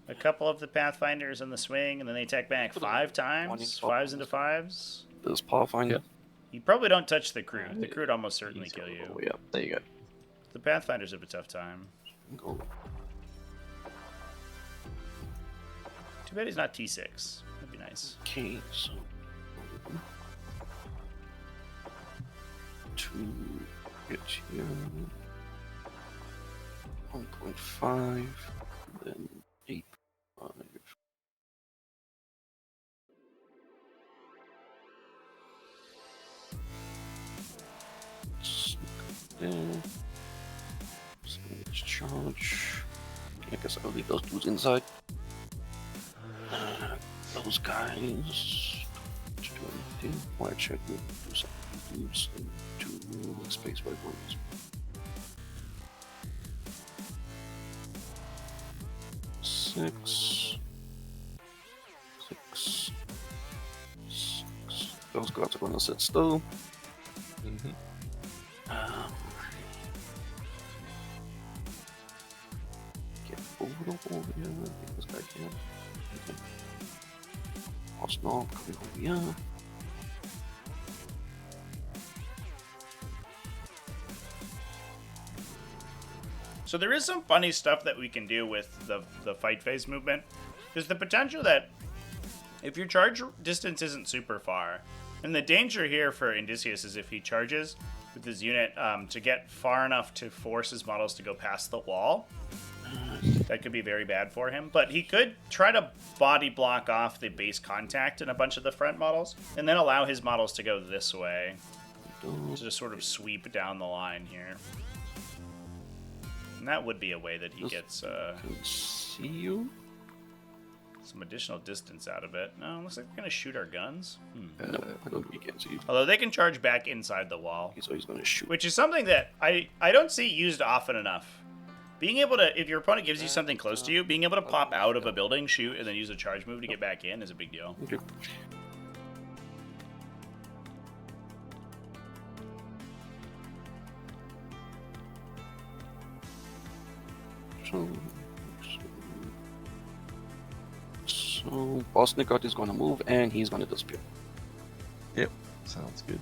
a couple of the Pathfinders in the swing, and then they attack back 5 times. 5s into 5s. This Pathfinder. Yep. You probably don't touch the crew. The crew would almost certainly kill you. Oh, yeah, there you go. The Pathfinders have a tough time. Go. Too bad he's not T6. That'd be nice. Okay, so 2 get here. 1.5, then 8.5. There. So let's charge. I guess I'll leave those dudes inside. Those guys. Do anything. Why check will do something. Dudes and 2 space rifles. 6. 6. 6. Those guards are gonna sit still. Get over here. Get this guy here. Okay. Snob coming over here. So there is some funny stuff that we can do with the fight phase movement. There's the potential that if your charge distance isn't super far, and the danger here for Indicius is if he charges with his unit to get far enough to force his models to go past the wall. That could be very bad for him. But he could try to body block off the base contact in a bunch of the front models, and then allow his models to go this way. To just sort of sweep down the line here. And that would be a way that he Just gets can see you. some additional distance out of it. No, looks like we're going to shoot our guns. No, I don't think he can see you. Although they can charge back inside the wall, So he's gonna shoot. which is something that I don't see used often enough. Being able to, if your opponent gives you something close to you, being able to pop out of a building, shoot, and then use a charge move to get back in is a big deal. Okay. So Boss Nickard is gonna move and he's gonna disappear. Yep, sounds good.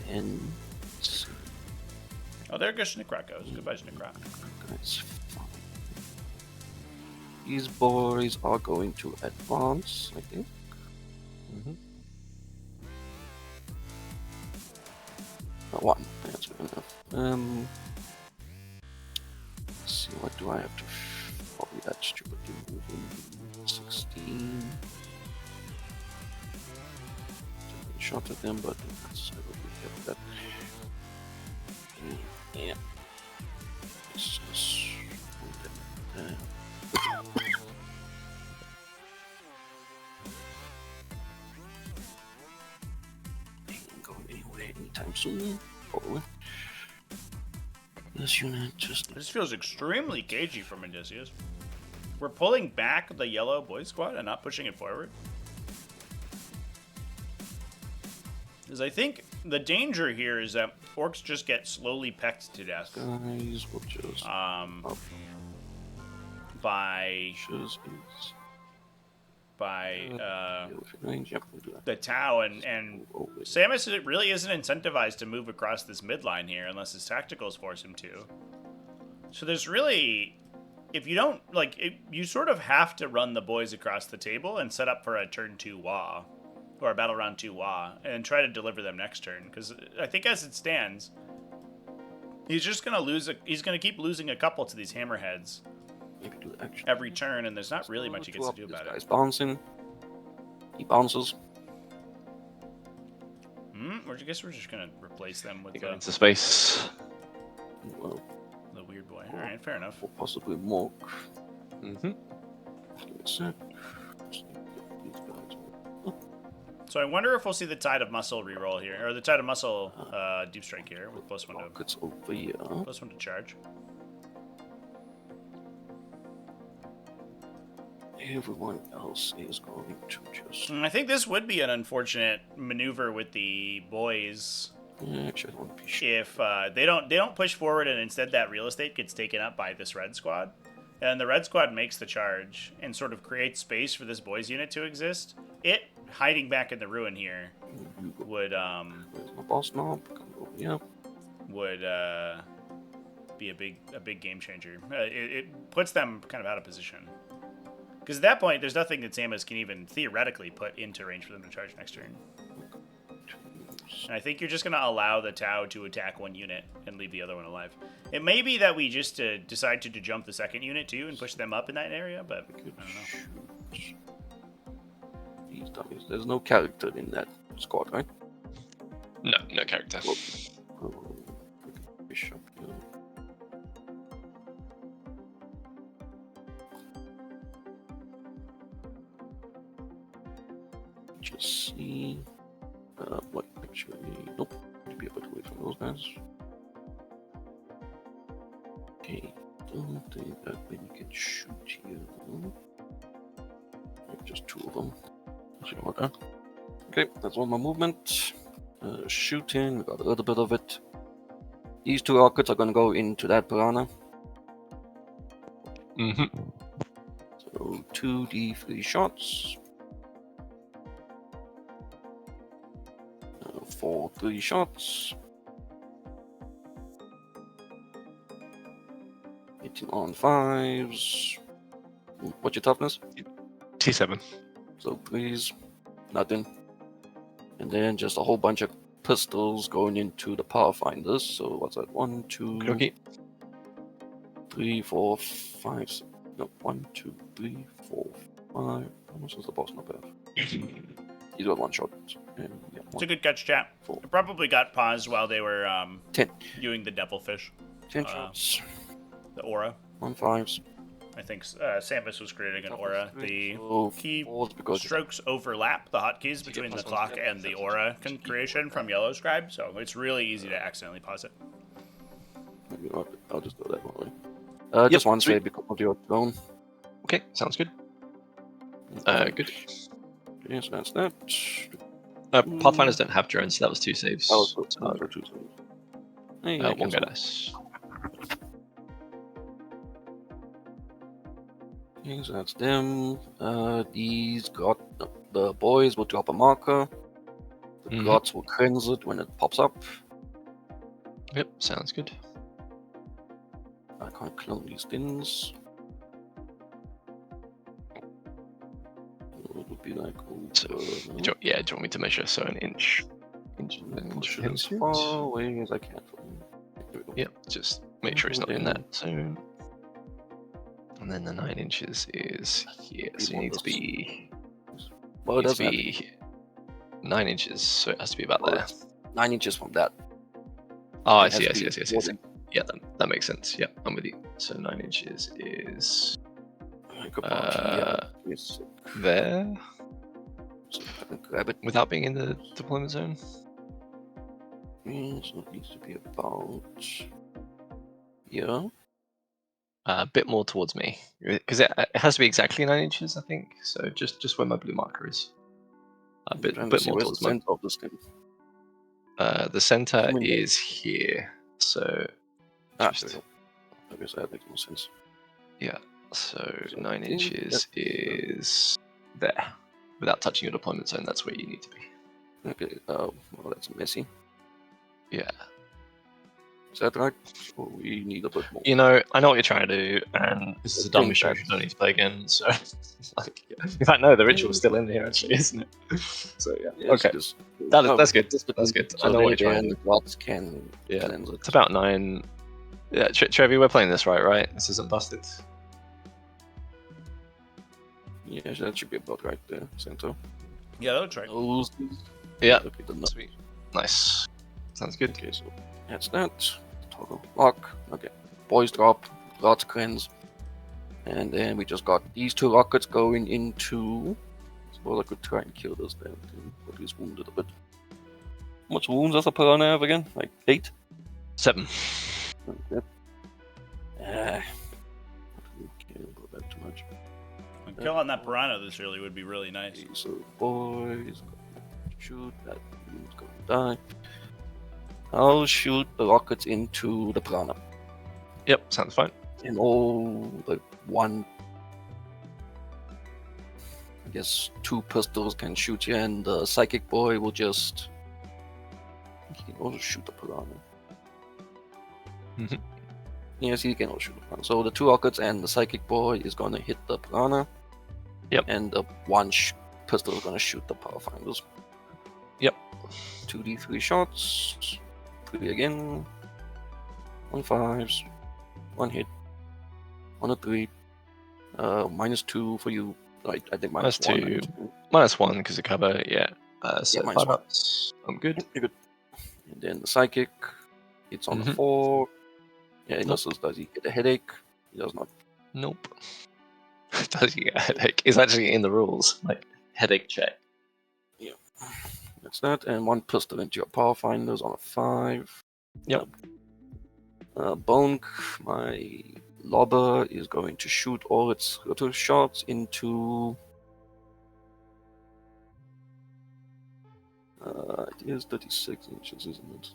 And Oh, there goes Schnickrock goes. Goodbye, Schnickrock. guys, these boys are going to advance, I think. Mm-hmm. One. That's good enough. Let's see, what do I have to? Probably that stupid move in 16. Shot at them, but that's I will get that. Yeah. It's just ain't going anywhere anytime soon. Probably. This unit just This feels extremely cagey from Indicius. We're pulling back the yellow boy squad and not pushing it forward. Because I think the danger here is that orcs just get slowly pecked to death. guys will just By just range. Yep, we'll do that. the Tau and Samus really isn't incentivized to move across this midline here unless his tacticals force him to. So there's really, if you don't you sort of have to run the boys across the table and set up for a turn 2 Wah or a battle round 2 Wah and try to deliver them next turn, because I think as it stands, he's just gonna he's gonna keep losing a couple to these hammerheads Maybe do the action. every turn, and there's not really much he gets to do about This guy's it. bouncing. He bounces. I guess we're just gonna replace them with They go into space. Well, the weird boy. All right, fair enough. or possibly more. Mm-hmm. Give me a sec. Just these guys. So I wonder if we'll see the Tide of Muscle reroll here, or the Tide of Muscle deep strike here with +1 to Rockets over here. +1 to charge. Everyone else is going to just. I think this would be an unfortunate maneuver with the boys Actually, I want to be sure. if they don't push forward, and instead that real estate gets taken up by this red squad, and the red squad makes the charge and sort of creates space for this boys unit to exist. It hiding back in the ruin here would Where's my boss knob? Come over here. would be a big game changer. It puts them kind of out of position. Because at that point, there's nothing that Samus can even theoretically put into range for them to charge next turn. And I think you're just going to allow the Tau to attack one unit and leave the other one alive. It may be that we just decide to jump the second unit too and push them up in that area, but I don't know. Shoot. These dummies. There's no character in that squad, right? No character. Oh, Bishop, yeah. Just see. What actually? Nope. To be able to wait for those guys. Okay. Don't think that we can shoot you. Just two of them. Sorry about that. Okay, that's all my movement. Shooting, we got a little bit of it. These two rockets are gonna go into that piranha. Mm-hmm. So 2d3 shots. For 3 shots. Hitting on 5s. What's your toughness? T7. So please, nothing. And then just a whole bunch of pistols going into the power finders. So what's that? 1, 2, Okay. 3, 4, 5. No, 1, 2, 3, 4, 5. How much does the boss not have? He's got one shot. And, yeah, It's a good catch, chat. Four. It probably got paused while they were 10. doing the devilfish, 10 shots. the aura. 1 5s. I think Samus was creating an aura. The So key fours because strokes overlap the hotkeys between the clock and the aura creation from Yellow Scribe, so it's really easy to accidentally pause it. maybe not. I'll just go that one way. Just one save because of your zone. Okay, sounds good. Good. Yes, that's that. Pathfinders don't have drones, so that was 2 saves. That was So, for 2 saves. Hey, I one guess go so. dice. Okay, so that's them. These got the boys will drop a marker. The gods will cleanse it when it pops up. Yep, sounds good. I can't clone these things. It would be like So, do you want me to measure? So an inch. Inch push it and as inches. far away as I can. There we go. Yep, just make sure it's not in that zone. And then the 9 inches is here, so you need to be. Well, it needs to doesn't be 9 inches, so it has to be about Well, there. 9 inches from that. Oh, I It see. has to be Yeah, that makes sense. Yeah, I'm with you. So 9 inches is I could probably, yes, there, so I can grab it. without being in the deployment zone. So it needs to be about here. A bit more towards me, because it has to be exactly 9 inches, I think. So just where my blue marker is. A I'm bit trying to more see where's the towards my. center of this thing. The center Come in there. is here. So Ah, just there we go. I guess that makes more sense. yeah. So So 9 I think inches is there, without touching your deployment zone. That's where you need to be. Okay, well, that's messy. Yeah. Is that right? Or we need a bit more? You know, I know what you're trying to do, and this is a dumb think mission which that's- we don't need to play again. So, like, in fact, no, the ritual's still in here, actually, isn't it? So yeah, Yes, okay, this- that's good. That's good. I So know what you're there, trying to the do. gods can Yeah, cleanse it. it's about 9. Yeah, Trevi, we're playing this right? This isn't busted. Yeah, that should be about right there, center. Yeah, that looks right. Those. Yeah, Okay, the nut. sweet, nice. Sounds good. Okay, so that's that. Toggle lock. Okay, boys drop, gods cleanse, and then we just got these 2 rockets going into. Suppose I could try and kill this damn thing, but he's wounded a bit. How much wounds does a piranha have again? Like 8? 7. Okay. I can't go back too much. Killing that piranha this early would be really nice. Okay, so boys, shoot, that dude's gonna die. I'll shoot the rockets into the piranha. Yep, sounds fine. And all the one, I guess 2 pistols can shoot you, and the psychic boy will just. He can also shoot the piranha. Mhm. Yes, he can also shoot the piranha. So the 2 rockets and the psychic boy is gonna hit the piranha. Yep. And the one pistol is gonna shoot the power finders. Yep. 2d3 shots. 3 again. 1 5s. 1 hit. 1 3. -2 for you. Right, I think Minus -1. 2. -1 because of cover. Yeah. So minus 5 1. ups. I'm good. You're good. And then the psychic. It's on the 4. Yeah, he Nope. misses. Does he get a headache? He does not. Nope. Does he get a headache? It's actually in the rules, like headache check. That's that. And 1 pistol into your power finders on a 5. Yep. Bonk, my lobber, is going to shoot all its little shots into. It is 36 inches, isn't it?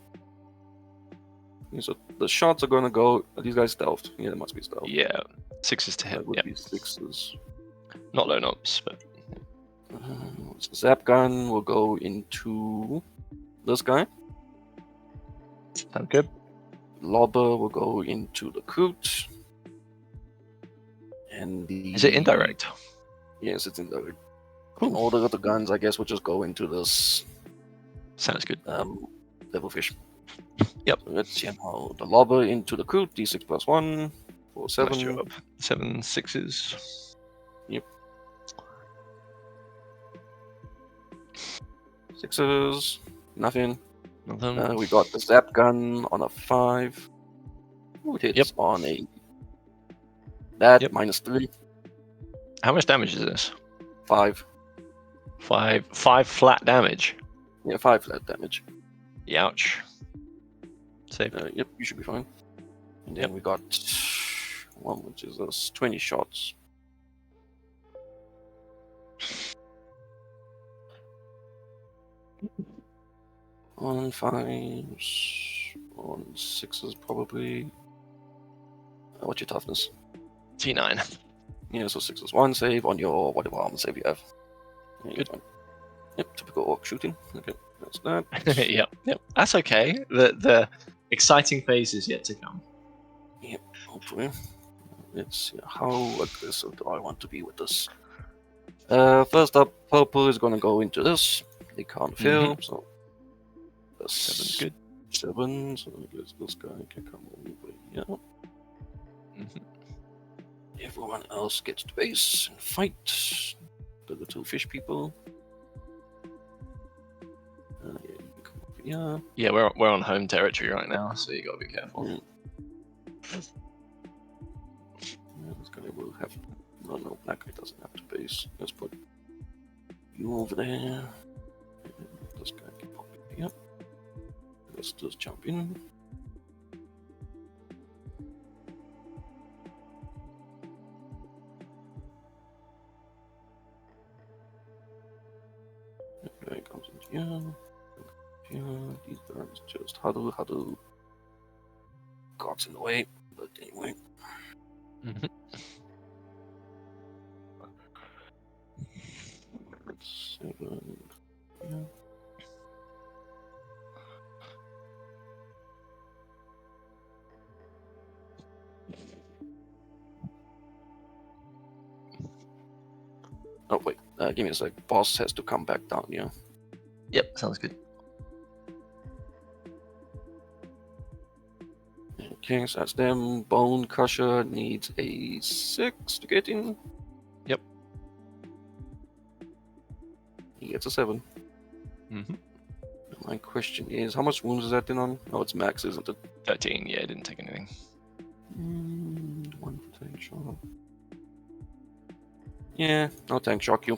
Okay, so the shots are gonna go. Are these guys stealthed? Yeah, they must be stealthed. Yeah. 6s to hit. That would Yep. be 6s. Not low knobs, but Zap gun will go into this guy. sound good. Lobber will go into the Kroot. And the. Is it indirect? Yes, it's indirect. And all the other guns, I guess, will just go into this Sounds good. devilfish. Yep. So let's see how the lobber into the Kroot. D6 plus 1 for 7. Nice job. 7 6s. Yep. 6s, nothing. Nothing. We got the zap gun on a 5. Ooh, it hits on a... That, Yep. -3. How much damage is this? 5. 5 flat damage. Yeah, 5 flat damage. Ouch. Save. Yep, you should be fine. And then Yep. we got one, which is us 20 shots. On 5s, on 6s probably. What's your toughness? T9. Yeah, so 6s. 1 save on your whatever armor save you have. Yeah, Good. fine. Yep, typical orc shooting. Okay, that's that. Yep. That's okay. The exciting phase is yet to come. Yep, hopefully. Let's see, how aggressive do I want to be with this? First up, purple is gonna go into this. They can't fail, so that's 7's good. 7, so I guess this guy can come over here. Mhm. Everyone else gets to base and fight. The little fish people. Yeah, you can come over here. Yeah, we're on home territory right now, so you gotta be careful. Yeah, this guy will have. No, black guy doesn't have to base. Let's put you over there. This guy can pop in here. Let's just jump in. That guy comes in here. Here. These guys just huddle. God's in the way, but anyway. Mhm. 7. Yeah. Oh wait, give me a sec. Boss has to come back down here. Yep, sounds good. Okay, so that's them. Bone Crusher needs a 6 to get in. Yep. He gets a 7. Mhm. My question is, how much wounds is that in on? Oh, it's max, isn't it? 13. Yeah, didn't take anything. 1 tank shock. Yeah, I'll tank shock you.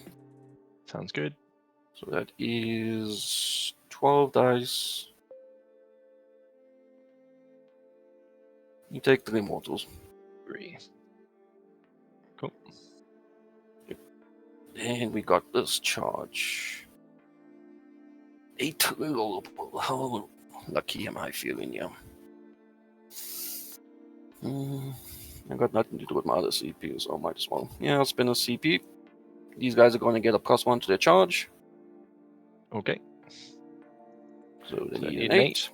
Sounds good. So that is 12 dice. You take 3 mortals. 3. Cool. And we got this charge. 8 rollable. How lucky am I feeling, yeah? I got nothing to do with my other CP, so I might as well. Yeah, I'll spin a CP. These guys are going to get a +1 to their charge. Okay. So they So need need an an 8.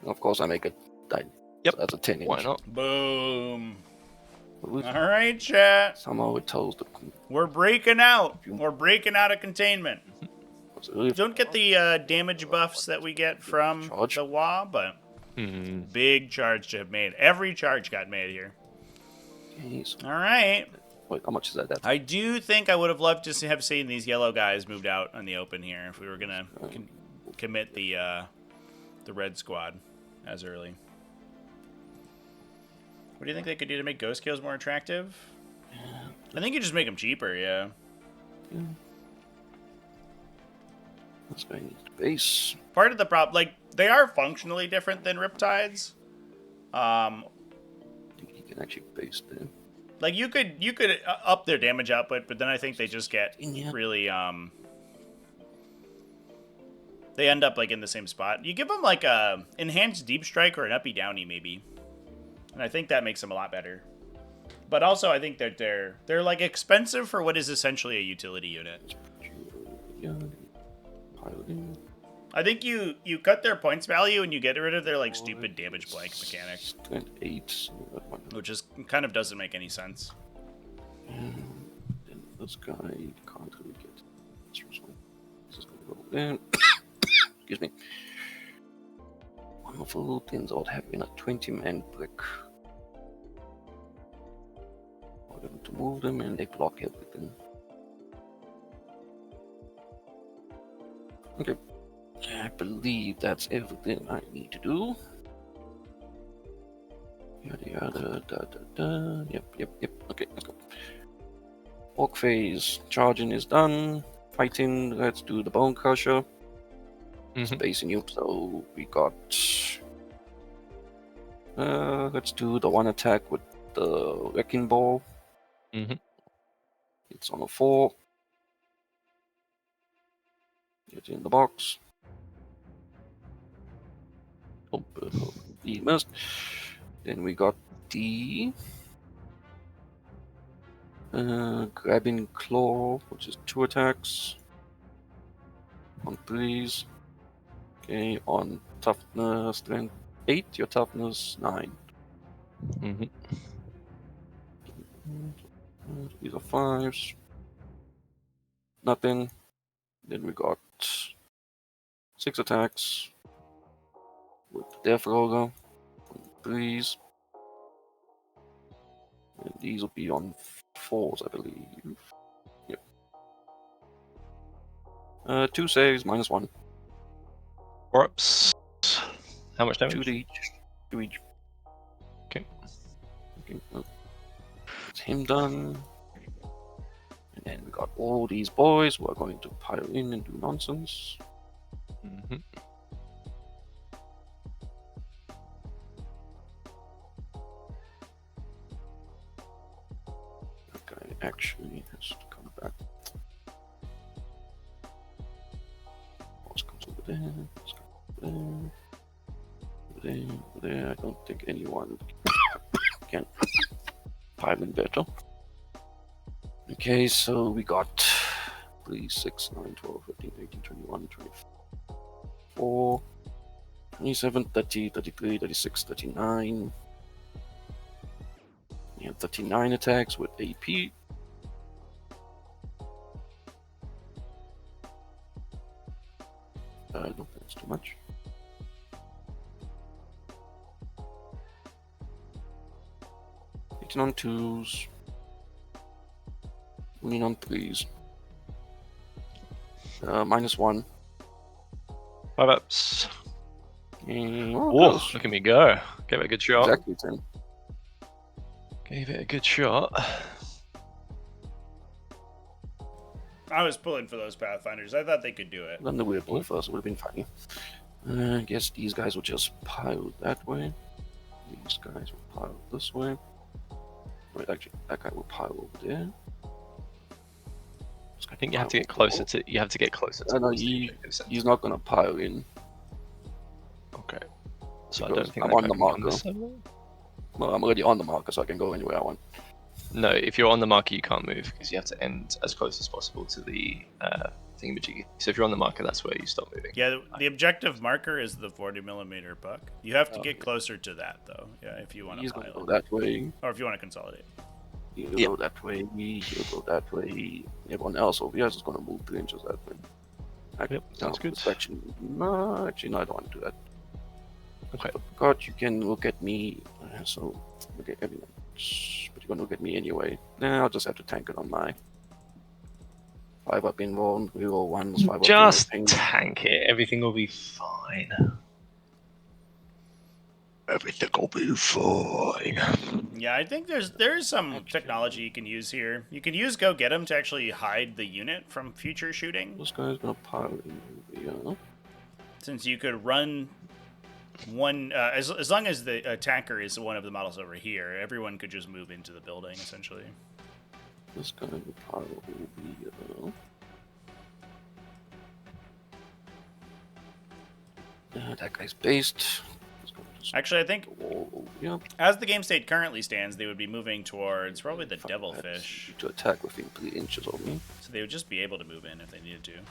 Of course, I make it. Yep. So that's a 10 inch. Why not? Boom. All All right, chat. Somehow it tells the. We're breaking out. We're breaking out of containment. Don't get the damage buffs that we get from Charge. the WA, but Hmm. big charge to have made. Every charge got made here. Okay, so, All right. wait, how much is that? I do think I would have loved to have seen these yellow guys moved out on the open here if we were gonna commit the red squad as early. What do you think they could do to make ghost kills more attractive? I think you just make them cheaper, yeah. Yeah. This guy needs to base. Part of the problem, like, they are functionally different than Riptides. I think he can actually base there. Like, you could up their damage output, but then I think they just get Yeah. really, they end up, like, in the same spot. You give them, like, a enhanced deep strike or an uppy downy, maybe. And I think that makes them a lot better. But also, I think that they're like, expensive for what is essentially a utility unit. Yeah. Piloting. I think you cut their points value and you get rid of their, like, stupid damage blank mechanic. And 8. So that one. Which is kind of doesn't make any sense. And then this guy can't really get. This is gonna go in. Excuse me. Wonderful things out having a 20-man brick. For them to move them and they block everything. Okay. I believe that's everything I need to do. Yada yada da da da. Yep. Okay, let's go. Orc phase. Charging is done. Fighting. Let's do the Bone Crusher. Spacing you. So we got. Let's do the one attack with the Wrecking Ball. It's on a 4. Get in the box. Oh, he missed. Then we got the Grabbing Claw, which is 2 attacks. On 3s. Okay, on toughness, strength 8, your toughness 9. These are 5s. Nothing. Then we got 6 attacks with Death Roller on 3s. And these will be on 4s, I believe. Yep. 2 saves, -1. Orks. How much 2 damage? to each. 2 each. Okay. That's him done. And then we got all these boys who are going to pile in and do nonsense. That guy actually has to come back. Let's come over there. Let's go over there. Over there. I don't think anyone can pile in better. Okay, so we got 3, 6, 9, 12, 13, 18, 21, 24, 27, 30, 33, 36, 39. We have 39 attacks with AP. No, that's too much. On 2s, winning on 3s. -1. 5 ups. Oh, Whoa, close. look at me go. Gave it a good shot. Exactly 10. Gave it a good shot. I was pulling for those Pathfinders. I thought they could do it. Done the weird boy first, it would have been funny. I guess these guys will just pile that way. These guys will pile this way. Wait, actually, that guy will pile over there. I think you have to get closer to. You have to get closer to. No, he's not gonna pile in. Okay. So I Because don't think I'm that on guy the can come marker. this way. Well, I'm already on the marker, so I can go anywhere I want. No, if you're on the marker, you can't move because you have to end as close as possible to the thingamajiggy. So if you're on the marker, that's where you stop moving. Yeah, the objective marker is the 40mm buck. You have to get closer to that, though. Yeah, if you want He's to gonna pile go that way. or if you want to consolidate. He'll go that way. He'll go that way. Everyone else over here is just gonna move 3 inches that way. Yep, sounds good. Actually, no, I don't want to do that. Okay. God, you can look at me. So look at everyone. But you're gonna look at me anyway. Nah, I'll just have to tank it on my 5 up involved. We roll 1s, 5 up. Just tank it. Everything will be fine. Everything will be fine. Yeah, I think there's some technology you can use here. You can use Go Get 'em to actually hide the unit from future shooting. This guy's gonna pile in over here. Since you could run one, as long as the tanker is one of the models over here, everyone could just move into the building, essentially. This guy will pile over here. That guy's based. Actually, I think Yeah. as the game state currently stands, they would be moving towards probably the Devilfish. To attack within 3 inches of me. So they would just be able to move in if they needed to.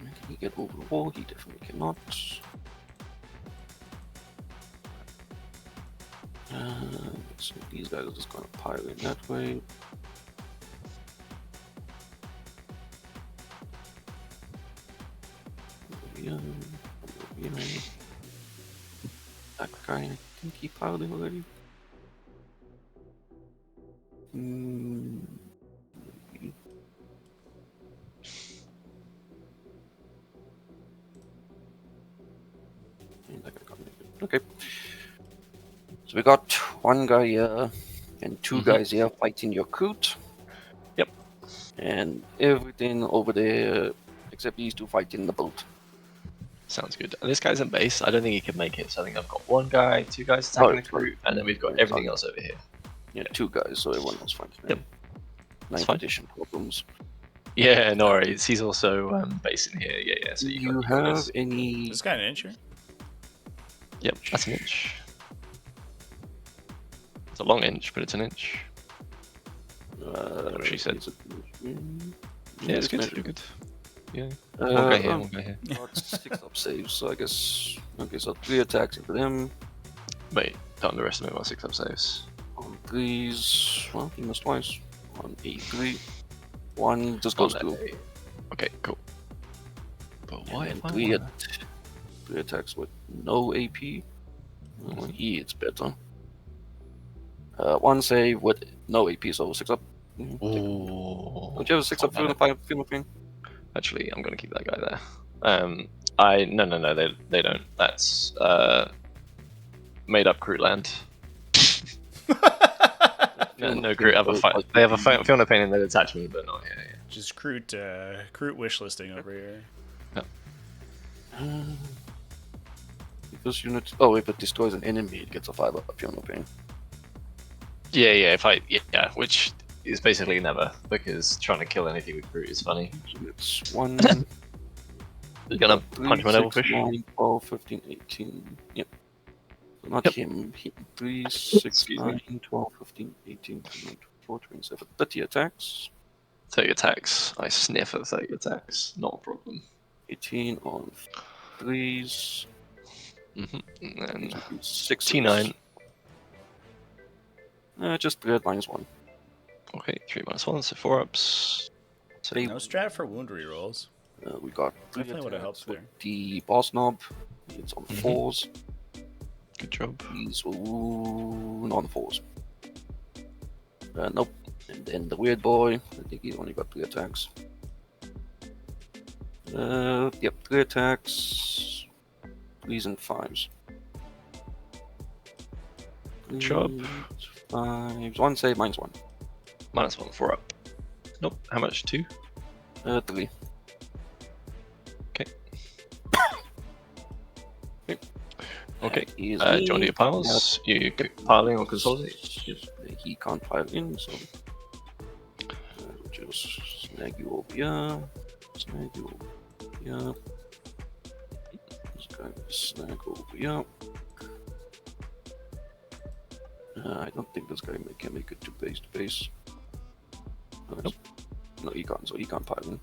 Can he get over the wall? He definitely cannot. So these guys are just gonna pile in that way. Yeah. That guy, I think he piled in already. Mm, okay. So we got one guy here and two guys here fighting your Kroot. Yep. And everything over there except these two fighting the boat. Sounds good. And this guy's in base. I don't think he can make it. So I think I've got one guy, two guys attacking the Kroot, and then we've got everything else over here. Yeah, two guys, so everyone else fighting. Yep. Ninth edition problems. Yeah, no worries. He's also based in here. Yeah, yeah. So Do you you got have this. any? This guy an inch here? Yep, that's an inch. It's a long inch, but it's an inch. What she said. Yeah, it's good. You're good. Yeah. One guy here, one guy here. Got 6 up saves, so I guess. Okay, so 3 attacks into them. Wait, don't underestimate my 6 up saves. On 3s, well, he missed twice. On A3. 1 just goes through. Okay, cool. But why And if I 3 wanna... 3 attacks with no AP. Well, he hits better. 1 save with no AP, so 6 up. Ooh. Don't you have a 6 up Oh, for the film thing? Actually, I'm gonna keep that guy there. No, they don't. That's made up Kroot land. No Kroot have a fight. They have a Fiona Pain in their attachment, but not here. Yeah. Just Kroot wish listing over here. This unit. Oh, if it destroys an enemy, it gets a 5 up Fiona Pain. Yeah. Which is basically never, because trying to kill anything with Kroot is funny. It's 1. You're gonna punch my devil fish. 9, 12, 15, 18. Yep. So not him. 3, 6, 9, 12, 15, 18, 24, 27, 30 attacks. 30 attacks. I sniff at 30 attacks. Not a problem. 18 on 3s. And then 6 T9. Just 3 minus 1. Okay, 3 minus 1, so 4 ups. So No strat for wound rerolls. We got 3 Definitely would have helped with there. the boss knob. It's on 4s. good job. These not on 4s. Nope. And then the weird boy. I think he's only got 3 attacks. Yep, 3 attacks. 3s and 5s. Good job. 5s. 1 save, minus 1. Minus 1, 4 up. Nope, how much? 2? 3. Okay. Okay. Do you He's want to do your piles? You piling or consolidate? Yes. He can't pile in, so just snag you over here. Snag you over here. This guy snag over here. I don't think this guy can make it to base. Nope. No, he can't. So he can't pile in.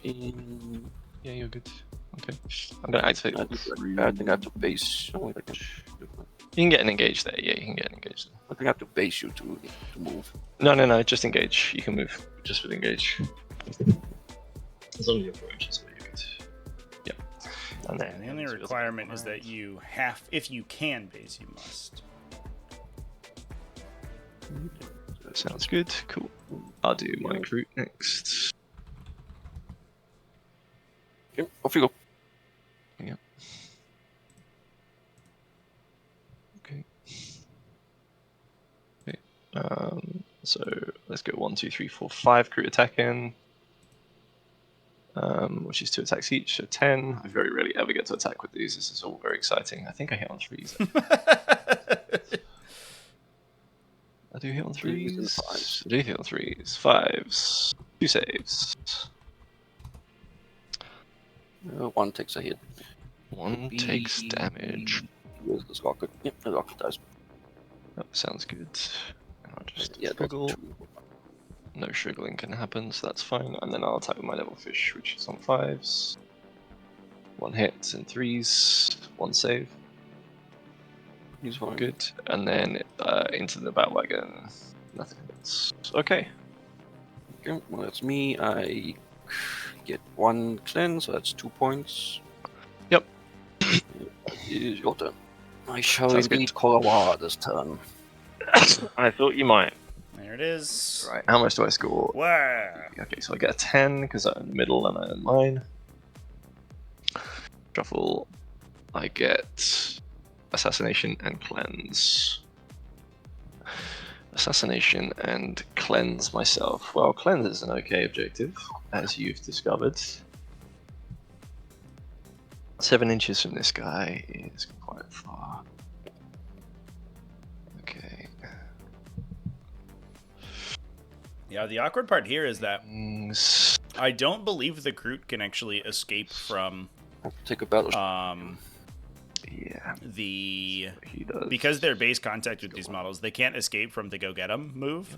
In. Yeah, you're good. Okay. I'm gonna activate. I think I have to base. Oh, wait, I can. You can get an engage there. Yeah, you can get an engage there. I think I have to base you to move. No. Just engage. You can move just with engage. As long as your approach is very good. Yep. And then And the only requirement is that you have, if you can base, you must. sounds good. Cool. I'll do my Kroot next. Okay, off you go. Yep. Okay. So let's go 1, 2, 3, 4, 5 Kroot attacking. Which is 2 attacks each, so 10. I very rarely ever get to attack with these. This is all very exciting. I think I hit on 3s. I do hit on 3s. I do hit on 3s. 5s. 2 saves. 1 takes a hit. 1 takes damage. Where's this rocket? Yep, the rocket dies. That sounds good. And I'll just Yeah, that's shriggle. 2. No shriggling can happen, so that's fine. And then I'll attack with my devilfish, which is on 5s. 1 hit and 3s. 1 save. He's fine. Good. And then into the Batwagon. Nothing else. Okay. Okay, well that's me. I get 1 cleanse, so that's 2 points. Yep. It is your turn. I shall Sounds indeed good. call a war this turn. I thought you might. There it is. Right, how much do I score? Wow. Okay, so I get a 10 because I'm in the middle and I own mine. Shuffle. I get Assassination and Cleanse. Assassination and Cleanse myself. Well, Cleanse is an okay objective, as you've discovered. 7 inches from this guy is quite far. Okay. Yeah, the awkward part here is that Things- I don't believe the Groot can actually escape from Take a battle. Yeah, the... he does. Because they're base contact with these models, they can't escape from the go get 'em move.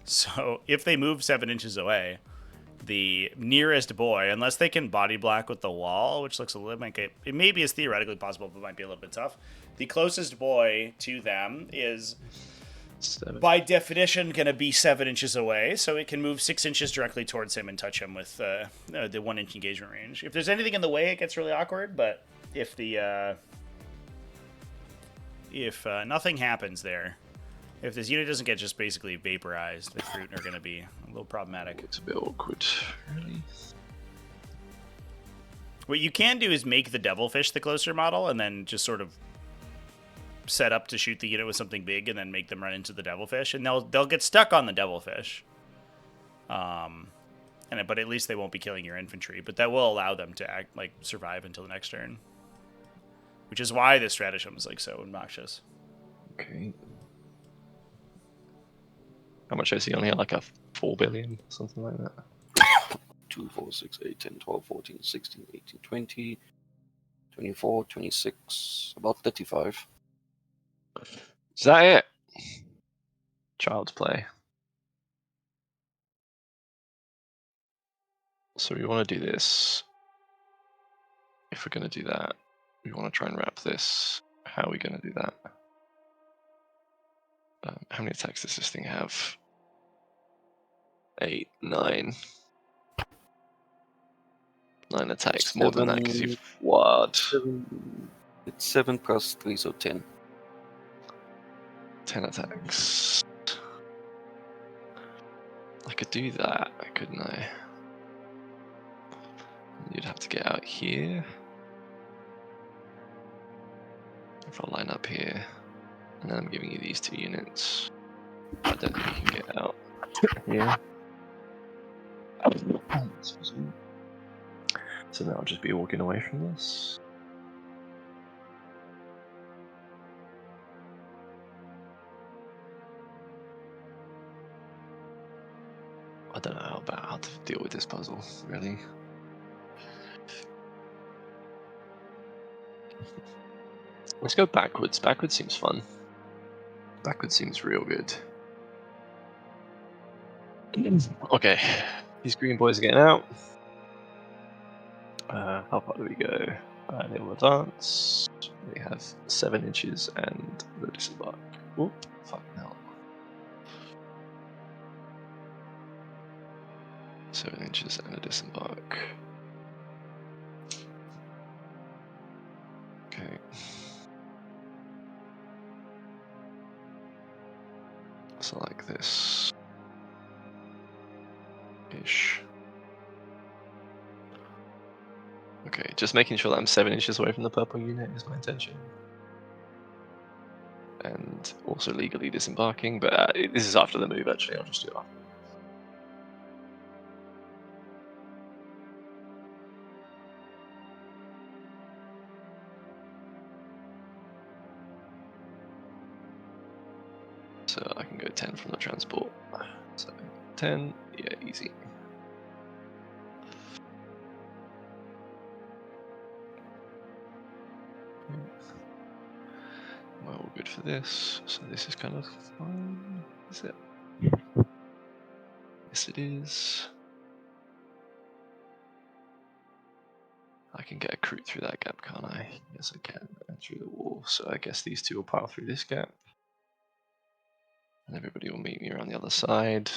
So if they move 7 inches away, the nearest boy, unless they can body block with the wall, which looks a little bit... It maybe is theoretically possible, but might be a little bit tough. The closest boy to them is... 7. by definition, going to be 7 inches away, so it can move 6 inches directly towards him and touch him with the 1 inch engagement range. If there's anything in the way, it gets really awkward, but if the if nothing happens there, if this unit doesn't get just basically vaporized, the Fruit are going to be a little problematic. It's a bit awkward, really. What you can do is make the Devilfish the closer model, and then just sort of set up to shoot the unit with something big, and then make them run into the Devilfish, and they'll get stuck on the Devilfish. But at least they won't be killing your infantry. But that will allow them to survive until the next turn, which is why this stratagem is so obnoxious. Okay. How much I see only like a 4 billion, something like that. 2, 4, 6, 8, 10, 12, 14, 16, 18, 20, 24, 26, about 35. Is that it? Child's play. So we want to do this. If we're going to do that, we want to try and wrap this. How are we going to do that? How many attacks does this thing have? 8, 9. 9 attacks. More than that because you've... What? It's 7 plus 3, so 10. 10 attacks. I could do that, couldn't I? You'd have to get out here. If I line up here, and then I'm giving you these 2 units, I don't think you can get out here. Excuse me. So now I'll just be walking away from this. I don't know about how to deal with this puzzle, really. Let's go backwards. Backwards seems fun. Backwards seems real good. Okay, these green boys are getting out. How far do we go? They will advance. They have 7 inches and the disembark. Oh, fuck hell. 7 inches and a disembark. Okay. So like this. Ish. Okay, just making sure that I'm 7 inches away from the purple unit is my intention. And also legally disembarking, but this is after the move actually, I'll just do it after. So I can go 10 from the transport. So 10, yeah, easy. We're all good for this, so this is kind of fine, is it? Yes it is. I can get a Groot through that gap, can't I? Yes I can, and through the wall, so I guess these 2 will pile through this gap. And everybody will meet me around the other side.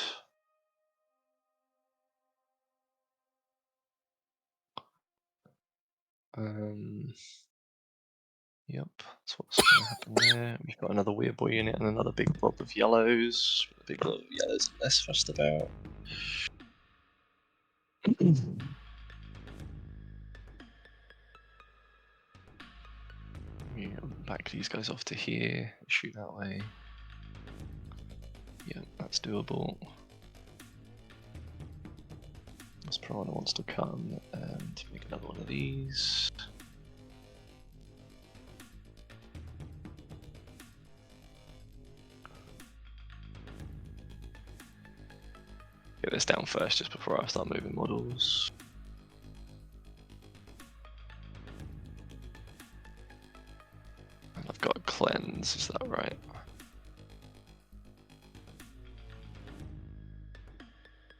Yep, that's what's going to happen there. We've got another weird boy unit and another big blob of yellows. A big blob of yellows I'm less fussed about. Yeah, back these guys off to here. Shoot that way. Yeah, that's doable. This piranha wants to come and make another one of these. Get this down first just before I start moving models. And I've got a cleanse, is that right?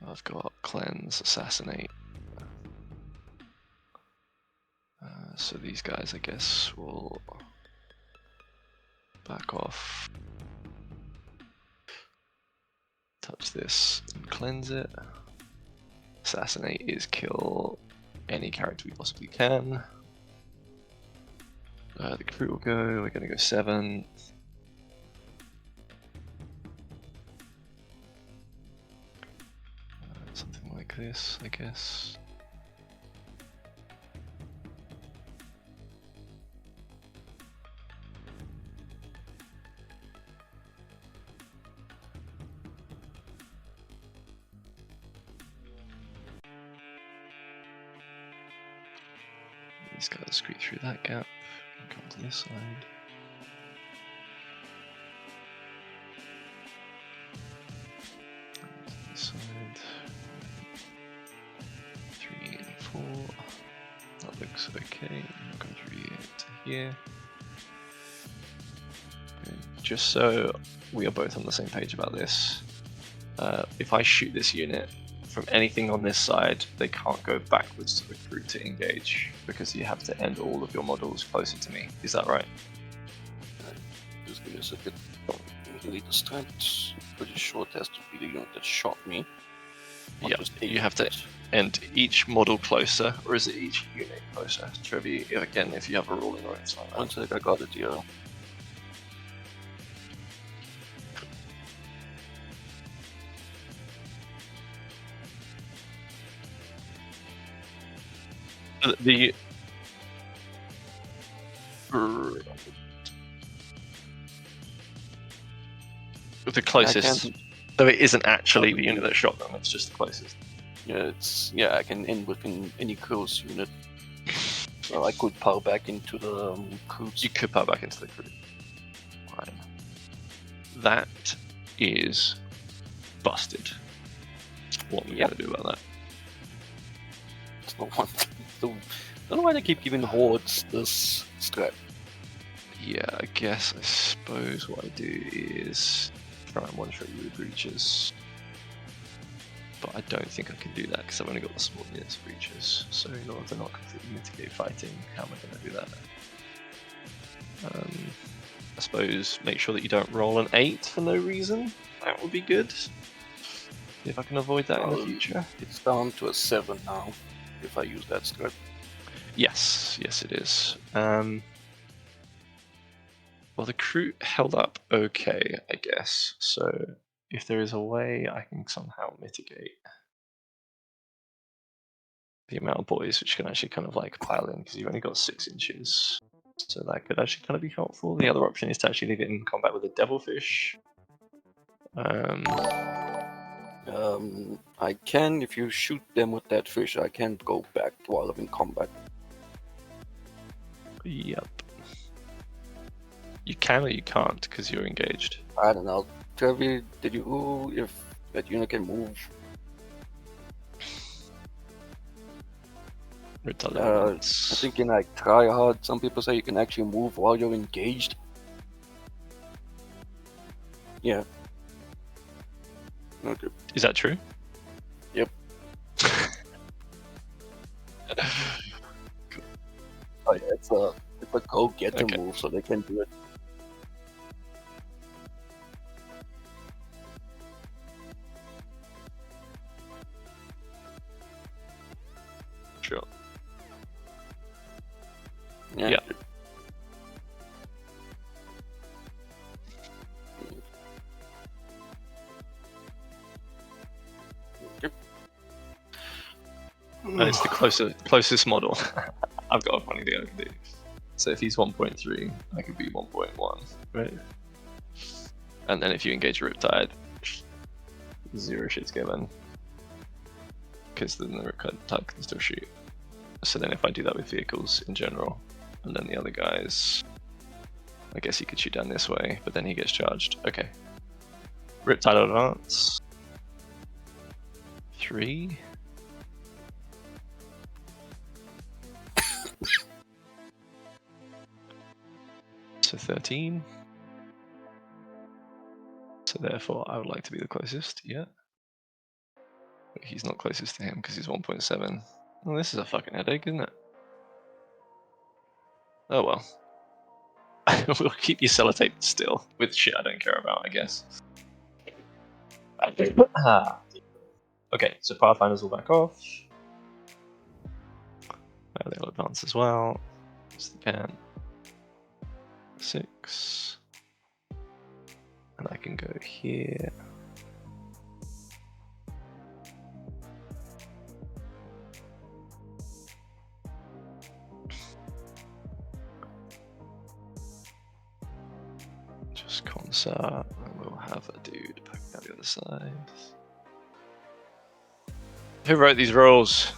I've got cleanse, assassinate. So these guys, I guess, will back off. Touch this and cleanse it. Assassinate is kill any character we possibly can. The crew will go, we're going to go 7th. Something like this, I guess. These guys squeak through that gap and come to this side. This side. 3 and 4. That looks okay. I'll come through here to here. Okay. Just so we are both on the same page about this, if I shoot this unit from anything on this side, they can't go backwards to the crew to engage because you have to end all of your models closer to me. Is that right? Just give me a second. Really distract. Pretty sure it has to be the unit that shot me. Yeah, you have to end each model closer, or is it each unit closer? Trevi, again, if you have a ruling or anything like that. One sec, I got it, yeah. The closest, though it isn't actually the unit that shot them, it's just the closest. Yeah, I can end within any close unit. So I could power back into the crews. You could power back into the crew. Right. That is busted. What are we gonna do about that? It's not one. I don't know why they keep giving hordes this strat. Yeah, I guess I suppose what I do is try and one-shot you with breaches. But I don't think I can do that because I've only got the small units of breaches. So in order to not completely mitigate fighting, how am I going to do that? I suppose make sure that you don't roll an 8 for no reason. That would be good. See if I can avoid that in the future. It's down to a 7 now, if I use that strat. Yes, it is. Well, the crew held up okay, I guess. So if there is a way I can somehow mitigate the amount of boys which can actually kind of like pile in, because you've only got 6 inches. So that could actually kind of be helpful. The other option is to actually leave it in combat with a devilfish. I can, if you shoot them with that fish, I can't go back while I'm in combat. Yep. You can or you can't because you're engaged. I don't know. Trevi, did you, if that unit can move? I think in like try hard, some people say you can actually move while you're engaged. Yeah. Okay. Is that true? Yep. Oh yeah, it's a go-getter move, so they can do it. Sure. Yeah. And it's the closest model. I've got a funny thing I can do. So if he's 1.3, I could be 1.1, right? And then if you engage a Riptide, 0 shit's given. Because then the Riptide can still shoot. So then if I do that with vehicles in general, and then the other guys, I guess he could shoot down this way, but then he gets charged. Okay. Riptide advance. 3. So 13. So therefore I would like to be the closest, yeah. But he's not closest to him because he's 1.7. Well, this is a fucking headache, isn't it? Oh well. We'll keep you sellotaped still, with shit I don't care about, I guess. Okay, so Pathfinders will back off. They'll advance as well. Yes, they can. 6. And I can go here. Just Consa, and we'll have a dude back down the other side. Who wrote these rules?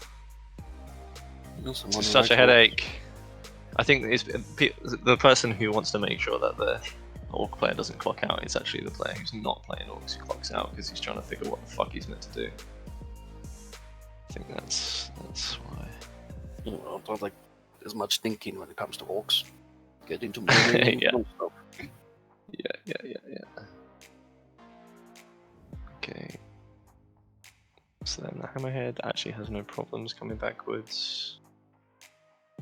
It's such a headache. I think it's the person who wants to make sure that the Orc player doesn't clock out is actually the player who's not playing Orcs who clocks out because he's trying to figure what the fuck he's meant to do. I think that's why. You know, don't like as much thinking when it comes to Orcs. Get into melee. Yeah. Yeah. Okay. So then the Hammerhead actually has no problems coming backwards.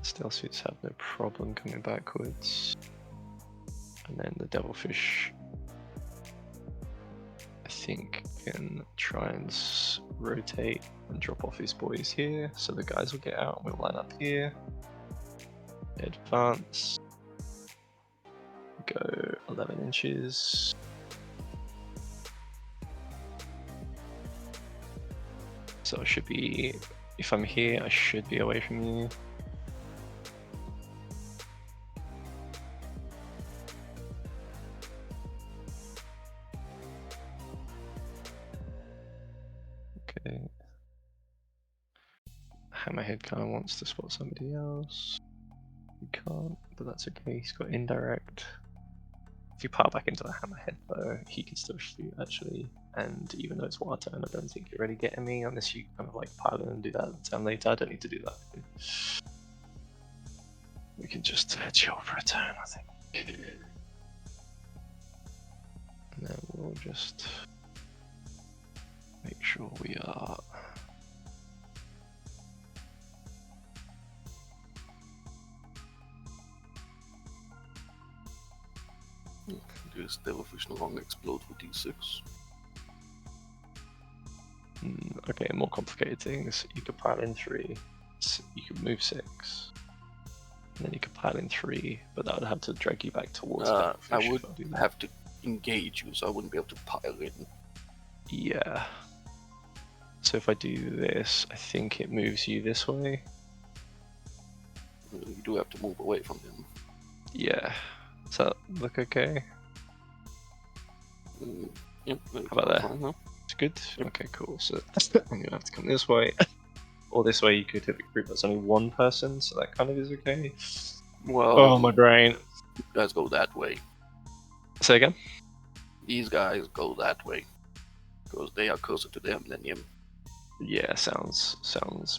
Stealth suits have no problem coming backwards. And then the Devilfish, I think, can try and rotate and drop off his boys here. So the guys will get out and we'll line up here. Advance. Go 11 inches. So I should be, if I'm here, I should be away from you. Okay. Hammerhead kind of wants to spot somebody else. He can't, but that's okay. He's got indirect. If you power back into the Hammerhead though, he can still shoot actually. And even though it's water, and I don't think you're really getting me unless you kind of like pile in and do that a turn later. I don't need to do that. We can just chill for a turn, I think. And then we'll just make sure we are. This Devilfish no longer explode with D6. Okay, more complicated things. You could pile in 3, you could move 6, and then you could pile in 3, but that would have to drag you back towards I Devilfish would if do that. have to engage you, so I wouldn't be able to pile in. Yeah. So if I do this, I think it moves you this way. You do have to move away from him. Yeah. Does that look okay? Yep. How about that? Fine, huh? It's good? Okay, cool. So I'm going to have to come this way. Or this way, you could hit a group that's only one person, so that kind of is okay. Well, Oh, my brain. you guys go that way. Say again? These guys go that way. Because they are closer to them than him. Yeah, sounds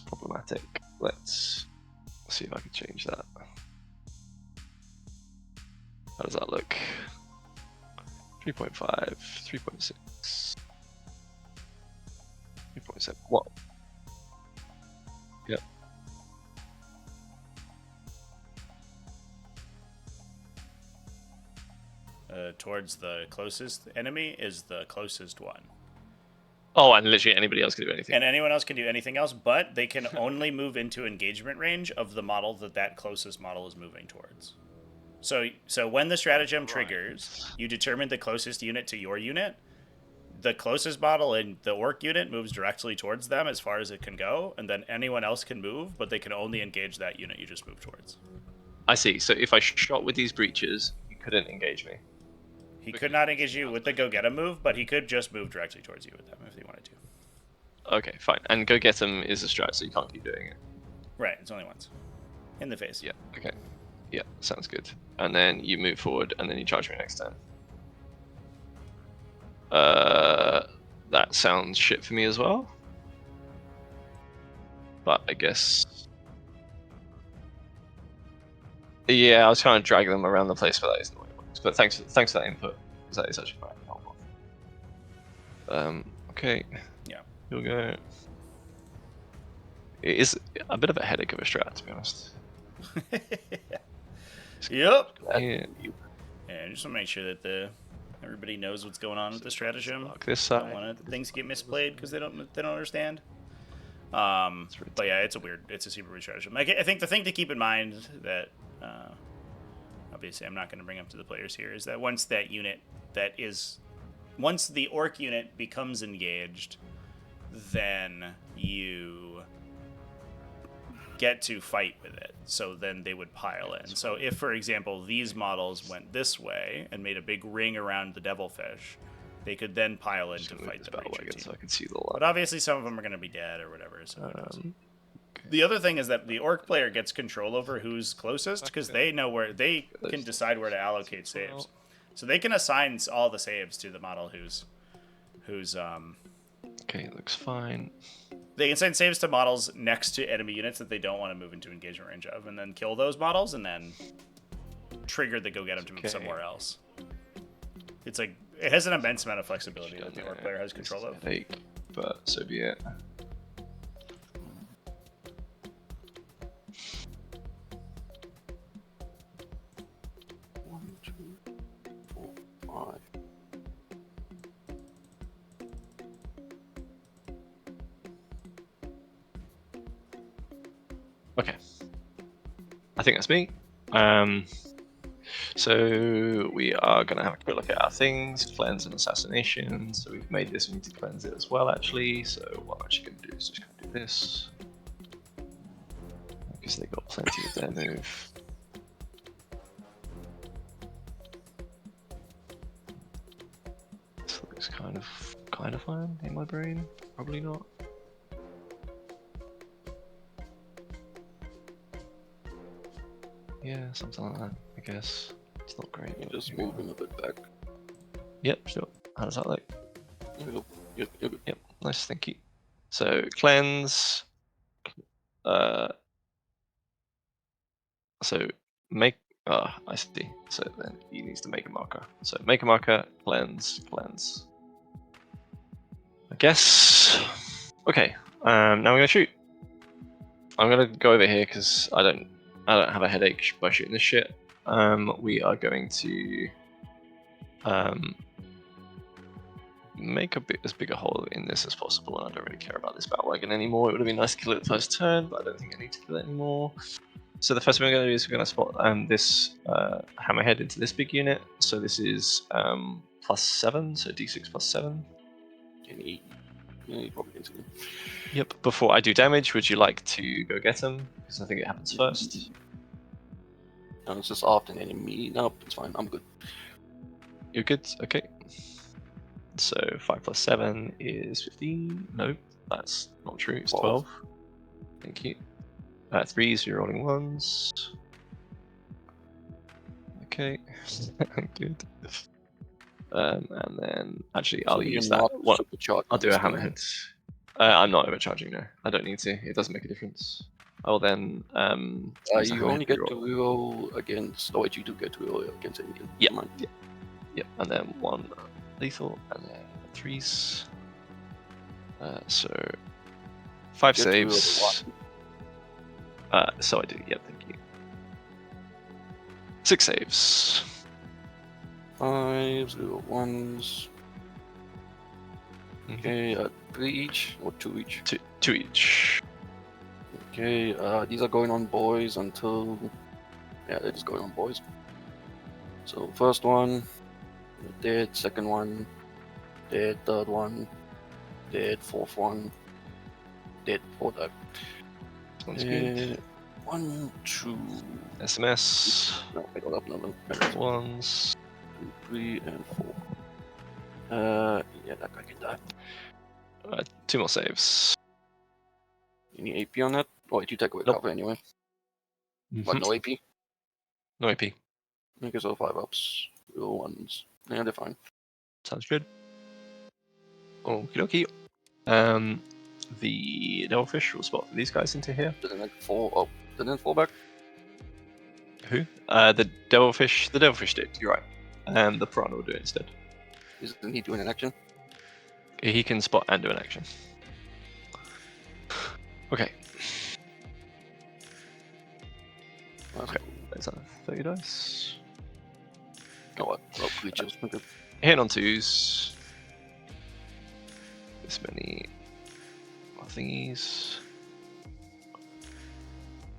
problematic. Let's see if I can change that. How does that look? 3.5, 3.6, 3.7. What? Yep. Towards the closest enemy is the closest one. Oh, and literally anybody else can do anything. And anyone else can do anything else, but they can only move into engagement range of the model that closest model is moving towards. So when the stratagem triggers, you determine the closest unit to your unit. the closest model in the orc unit moves directly towards them as far as it can go, and then anyone else can move, but they can only engage that unit you just moved towards. I see. So if I shot with these breaches, he couldn't engage me. He could not engage you with the go get 'em move, but he could just move directly towards you with them if he wanted to. Okay, fine. And go get him is a strat, so you can't keep doing it. Right, it's only once. In the face. Yeah. Okay. Yeah, sounds good. And then you move forward, and then you charge me next turn. That sounds shit for me as well. But I guess. Yeah, I was trying to drag them around the place, but that isn't the way it works. But thanks for that input, because that is actually quite helpful. Okay. Yeah. Here we go. It is a bit of a headache of a strat, to be honest. Yep. Yeah. Yeah, just want to make sure that everybody knows what's going on with the stratagem. Fuck this Don't side. want things get misplayed because they don't understand. But yeah, it's a super weird stratagem. I think the thing to keep in mind that obviously I'm not going to bring up to the players here is that once the orc unit becomes engaged, then you get to fight with it. So then they would pile in. So if, for example, these models went this way and made a big ring around the devilfish, they could then pile in to fight the breacher team. So I can see the But line. obviously some of them are going to be dead or whatever. So who knows? Okay. The other thing is that the orc player gets control over who's closest because they know where they can decide where to allocate saves. So they can assign all the saves to the model who's Okay, looks fine. they can send saves to models next to enemy units that they don't want to move into engagement range of, and then kill those models, and then trigger the go get them to move somewhere else. It's like it has an immense amount of flexibility that the orc player has control of. Headache, but so be it. One, two, four, five. Okay. I think that's me. So we are going to have a quick look at our things, cleanse and assassination. So we've made this, we need to cleanse it as well actually. So what I'm actually going to do is just going to do this. Because they got plenty of their move. This looks kind of fine in my brain. Probably not. Yeah, something like that, I guess. It's not great. You just move him a bit back. Yep, sure. How does that look? You're good. Yep, nice, thank you. So, cleanse. So, make. I see. So then he needs to make a marker. So, make a marker, cleanse, cleanse. I guess. Okay, now we're going to shoot. I'm going to go over here because I don't have a headache by shooting this shit. We are going to make as big a hole in this as possible, and I don't really care about this battle wagon anymore. It would have been nice to kill it the first turn, but I don't think I need to kill it anymore. So the first thing we're going to do is we're going to spot this hammerhead into this big unit. So this is +7, so d6 +7. You probably need to. Yep. Before I do damage, would you like to go get him? Because I think it happens first. No, it's just often enemy. Nope, it's fine. I'm good. You're good? Okay. So 5 + 7 is 15. No, that's not true. It's 12. Thank you. 3s, you're rolling 1s. Okay. Good. And then, actually, I'll use that. I'll do a hammerhead. I'm not overcharging, no. I don't need to. It doesn't make a difference. I will then. You only get to reroll against. Oh, wait, you do get to reroll against any. Yeah. Yep. And then 1 lethal, and then 3s. So 5 saves. So I do. Yep. Thank you. 6 saves. 5s, 1s. Okay, 3 each or 2 each? 2 each. Okay, these are going on boys until. Yeah, they're just going on boys. So, first one, dead. Second one, Dead third one. Dead fourth one. Dead fourth one. Sounds good. 1, 2. SMS. No, I got up. No. 1s. 2, 3, and 4. Yeah, that guy can die. 2 more saves. Any AP on that? Oh, wait, you take away Nope. cover anyway. What, no AP? No AP. I guess all 5-ups. Real ones. Yeah, they're fine. Sounds good. Okie dokie. The Devilfish will spot these guys into here. Didn't like 4 up. Didn't 4 back? Who? The Devilfish. The Devilfish did. You're right. And the Piranha will do it instead. Isn't he doing an action? He can spot and do an action. Okay. Okay. There's that 30 dice. Oh, what? Oh, creatures. Okay. Hit on 2s. This many thingies.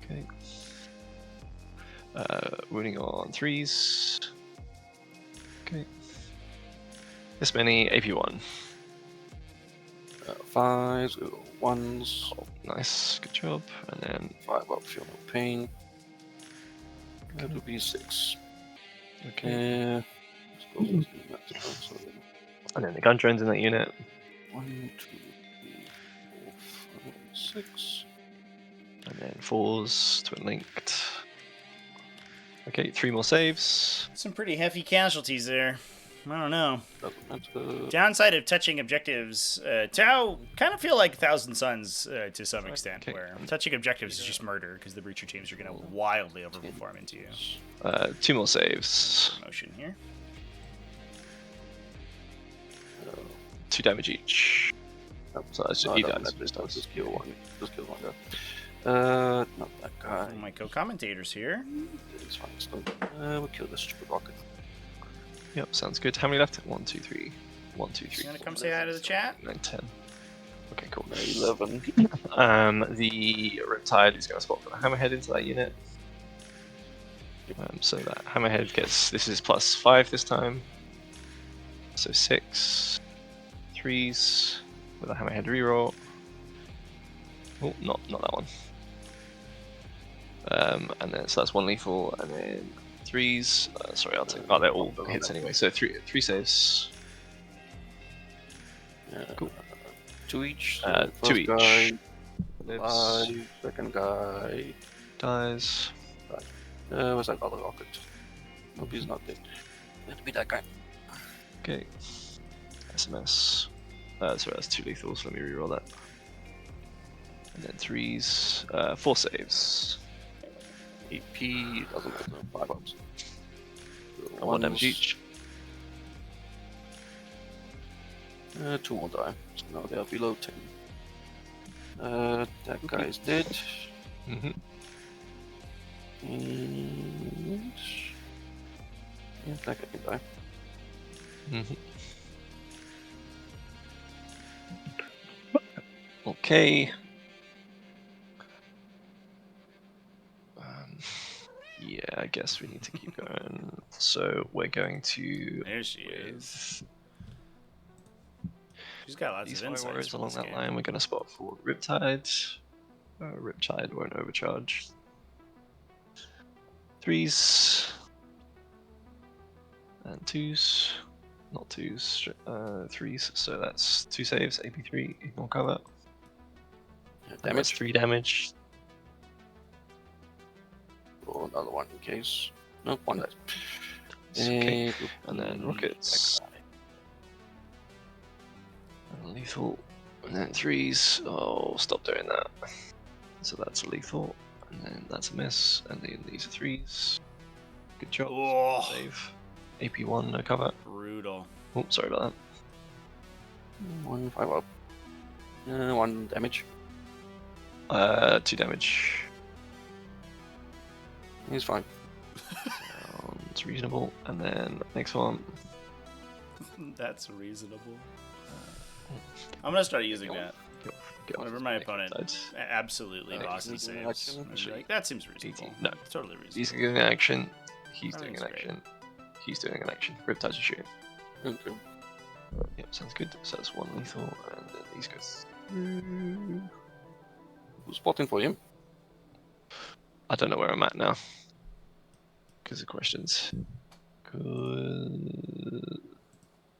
Okay. Wounding on 3s. Okay. This many AP1. 5s, 1s. Oh, nice, good job. And then 5 up, feel no pain. That would be 6. okay. And And then the gun drones in that unit. 1, 2, 3, 4, 5, 6. And then 4s, twin linked. Okay, 3 more saves. Some pretty hefty casualties there. I don't know. Doesn't matter. Downside of touching objectives, Tau kind of feel like Thousand Suns to some extent, Okay. where touching objectives is just murder because the breacher teams are going to wildly overperform into you. 2 more saves. Motion here. 2 damage each. Oh, So that's just no, he doesn't dies. matter. Just kill one. Just kill one guy. Not that guy. My co-commentators here. It's fine. Still. We'll kill this stupid rocket. Yep, sounds good. How many left? 1, 2, 3. 1, 2, 3. You want to come say hi to the chat? 9, 10. Okay, cool. 11. The Riptide is going to spot the Hammerhead into that unit. So that Hammerhead gets, this is +5 this time. So 6. 3s with a Hammerhead reroll. Oh, not that one. And then, so that's 1 lethal, and then 3s. Sorry, I'll take. Oh, they're all hits anyway. So 3 saves. Cool. 2 each. 2 each. Guy, Lives. 5, second guy. Dies. Where's that other rocket? Nope, he's not dead. Let's be that guy. Okay. SMS. Sorry, that's 2 lethal, so let me reroll that. And then 3s. 4 saves. AP doesn't matter. 5 ups. And 1 damage each. 2 more die. So now they are below 10. That guy is dead. Mm-hmm. And... yeah, that guy can die. Mm-hmm. Okay. Yeah, I guess we need to keep going. So we're going to. There she is. She's got lots These of 5 insights warriors from along this that game. line. We're going to spot for Riptide. Riptide won't overcharge. 3s. And 2s. Not 2s, 3s. So that's 2 saves, AP3, ignore cover. Damage. 3 damage. Or another one in case. No, 1 dies. Okay. And then rockets. And lethal. And then 3s. Oh, stop doing that. So that's a lethal. And then that's a miss. And then these are 3s. Good job. Oh, Save. AP1, no cover. brutal. Oh, sorry about 1 5 up. 1 damage. that. 2 damage. He's fine. It's reasonable. And then next one. That's reasonable. I'm gonna start using that. Get off Whenever his my neck opponent side. absolutely Alright, bosses he's doing saves, action. I'll be like, that seems reasonable. 18. No. It's totally reasonable. He's doing an action. He's I doing think an it's great. action. He's doing an action. Riptide's a shooting. Okay. Yep, sounds good. So that's 1 lethal, and then these go through. Who's spotting for you? I don't know where I'm at now. Because of questions.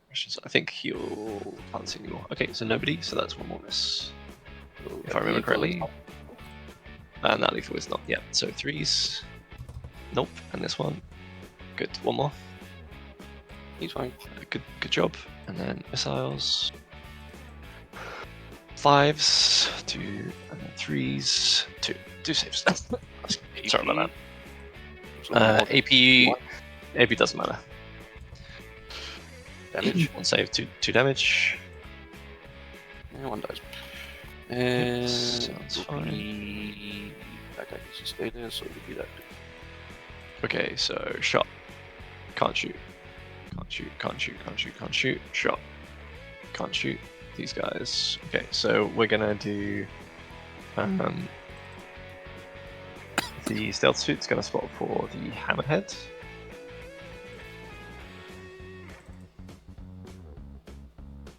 Questions. I think he'll can't see anymore. Okay, so nobody. So that's 1 more miss, if I remember correctly. And that lethal is not. Yeah. So 3s. Nope. And this one. Good. 1 more. He's fine. Good job. And then missiles. 5s, 2, and then 3s, 2. 2 saves. Sorry about that. AP doesn't matter. Damage. 1 save, 2 damage. Yeah, 1 dies. And sounds fine. That guy needs to stay there, so it'll be that. Okay, so shot. Can't shoot. Can't shoot. Shot. Can't shoot. These guys. Okay, so we're gonna do the stealth suit's gonna spot for the hammerhead.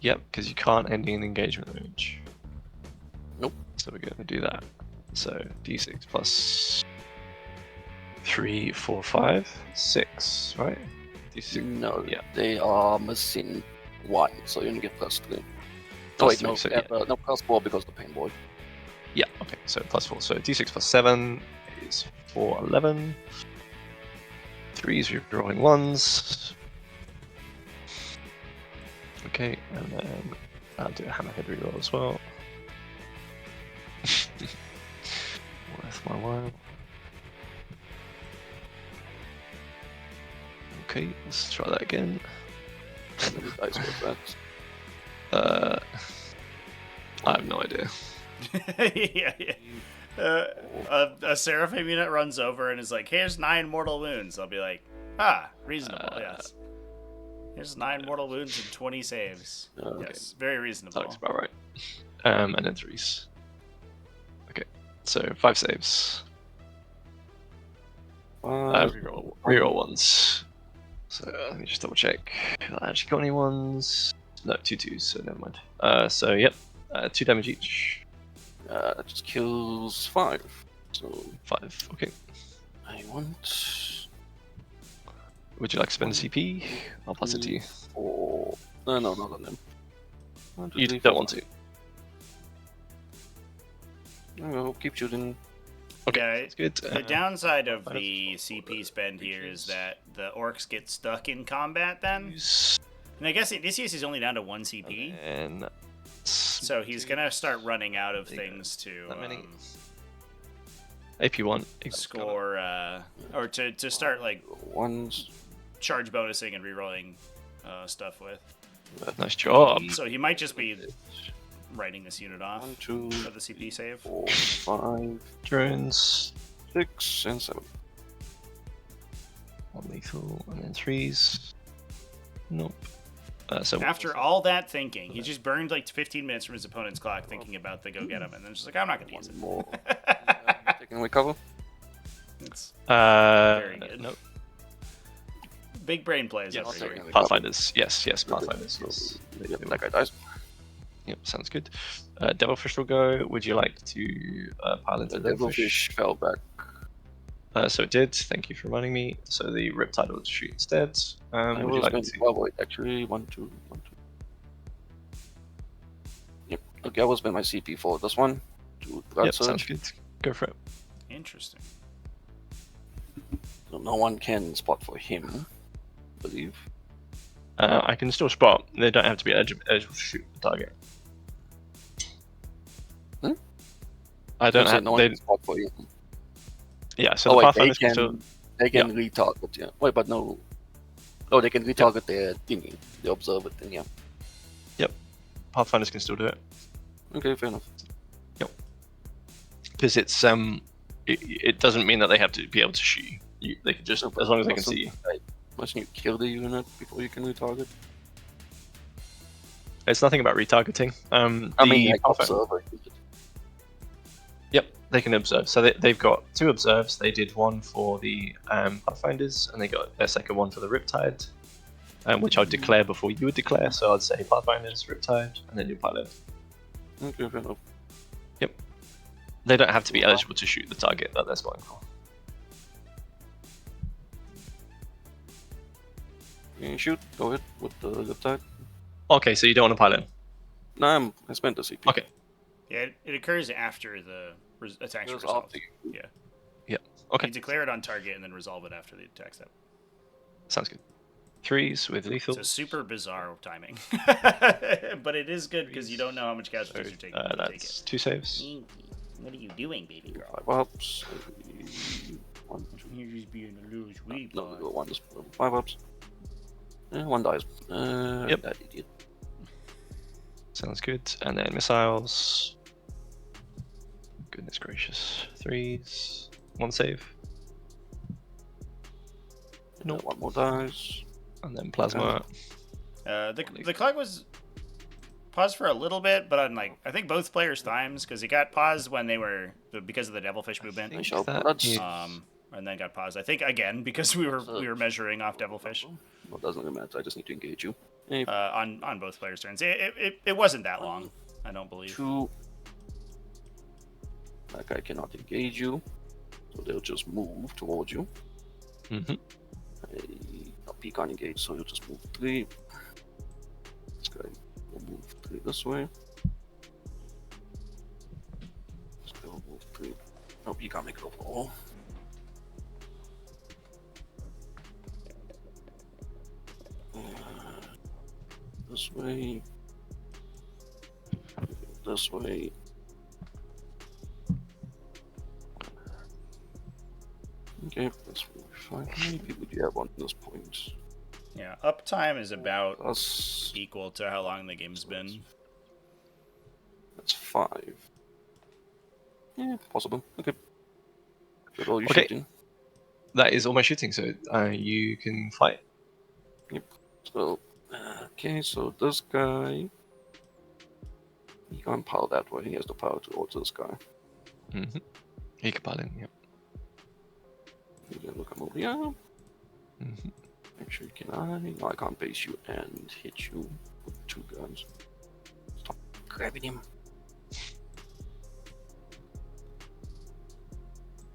Yep, because you can't end an engagement range. Nope. So we're gonna do that. So d6 plus 3, 4, 5, 6, right? D6. No, Yeah. they are missing 1, so you only get +3. Oh Plus wait, 3, no, so no, +4 because of the pain boy. Yeah, okay, so +4. So d6 plus 7 is 4, 11. 3s, you're drawing 1s. Okay, and then I'll do a hammerhead reroll as well. Worth my while. Okay, let's try that again. How many dice was that? I have no idea. yeah. A Seraphim unit runs over and is like, here's 9 mortal wounds. I'll be like, reasonable, yes. Here's 9 mortal wounds and 20 saves. Okay. Yes, very reasonable. That looks about right. And then 3s. Okay, so 5 saves. Reroll 1s. So let me just double check. Have I actually got any 1s? No, 2 2s, so never mind. So yep, 2 damage each. That just kills 5. So 5, okay. I want Would you like to spend a CP? I'll pass it to you. 4. No, not on them. 1, 2, You 3, don't 4, want to. I'll keep shooting. Okay, Yeah, that's good. The downside of the CP spend here is that the orcs get stuck in combat then. And I guess Indicius is only down to 1 CP. And So he's going to start running out of things to that many. AP1. score, or to start like Ones. charge bonusing and rerolling stuff with. Nice job. So he might just be writing this unit off 1, 2, for the CP save. 4, 5, Drones. 6, and 7. 1 lethal, and then 3s. Nope. So After all that thinking, he just burned like 15 minutes from his opponent's clock thinking about the go get him, and then just like, I'm not going to use it. More. Taking recover. It's very good. Nope. big brain plays. Yes, over sorry. here. Pathfinders. Yes, Pathfinders. Yes. That guy dies. Yep, sounds good. Devilfish will go. Would you like to pile into The devilfish fell back. So it did. Thank you for reminding me. So the Riptide will shoot instead. I Would you was like going to? to avoid actually 1, 2, 1, 2. Yep. Okay, I will spend my CP for this one. To Yep, sounds good. Go for it. Interesting. So no one can spot for him, I believe. I can still spot. They don't have to be eligible to shoot the target. I don't have. No one can spot for him. Yeah, so Oh the wait, Pathfinders can still. they can retarget. Yeah. Wait, but no. Oh, they can retarget their thingy, the observer thing. Yeah. Pathfinders can still do it Okay, fair enough. because it's It doesn't mean that they have to be able to shoot you. They can just as long as they can see you. Mustn't you kill the unit before you can retarget? It's nothing about retargeting. I mean, like observer. Yep, they can observe. So they've got 2 observes. They did 1 for the Pathfinders, and they got their second one for the Riptide. which I'll declare before you would declare. So I'd say Pathfinders, Riptide, and then you pilot. Okay, fair enough. Yep. They don't have to be eligible to shoot the target that they're spotting for. You shoot. Go ahead with the Riptide. Okay, so you don't want to pilot. Nah, I spent the CP. Okay. Yeah, it occurs after the attack's Goes resolved. after you. Yeah. Yeah. Okay. You declare it on target and then resolve it after the attack step. Sounds good. 3s with lethal. So super bizarre timing. But it is good because you don't know how much casualties you're taking. when you take That's 2 saves. it. What are you doing, baby girl? 5 ups. 1, 2. You're just being a little sweet No, boy. we go 1 5 ups. 1 dies. Yep. That idiot. Sounds good. And then missiles. Goodness gracious. 3s. 1 save. Nope. 1 more dies. And then plasma. The clock was paused for a little bit, but on I think both players' times because it got paused when they were because of the devilfish movement. think Shall that bloods. is- And then got paused. I think again because we were measuring off devilfish Well, doesn't really matter. I just need to engage you. on both players' turns. It wasn't that long, I don't believe. 2. That guy cannot engage you, so they'll just move towards you. Mm-hmm. He can't engage, so he'll just move 3. This guy will move 3 this way. This guy will move 3. Nope, he can't make it overall. This way. This way. Okay, that's fine. How many people do you have on this point? Yeah, uptime is about Plus, equal to how long the game's been. that's 5. Yeah, possible. Okay. Good, all you Okay. shooting. That is all my shooting, so you can fight. So, okay, so this guy, he can't power that way. He has the power towards this guy. Mm-hmm. He can pilot, yep. You can look him over here. Mm-hmm. Actually, can I? No, I can't base you and hit you with 2 guns. Stop grabbing him.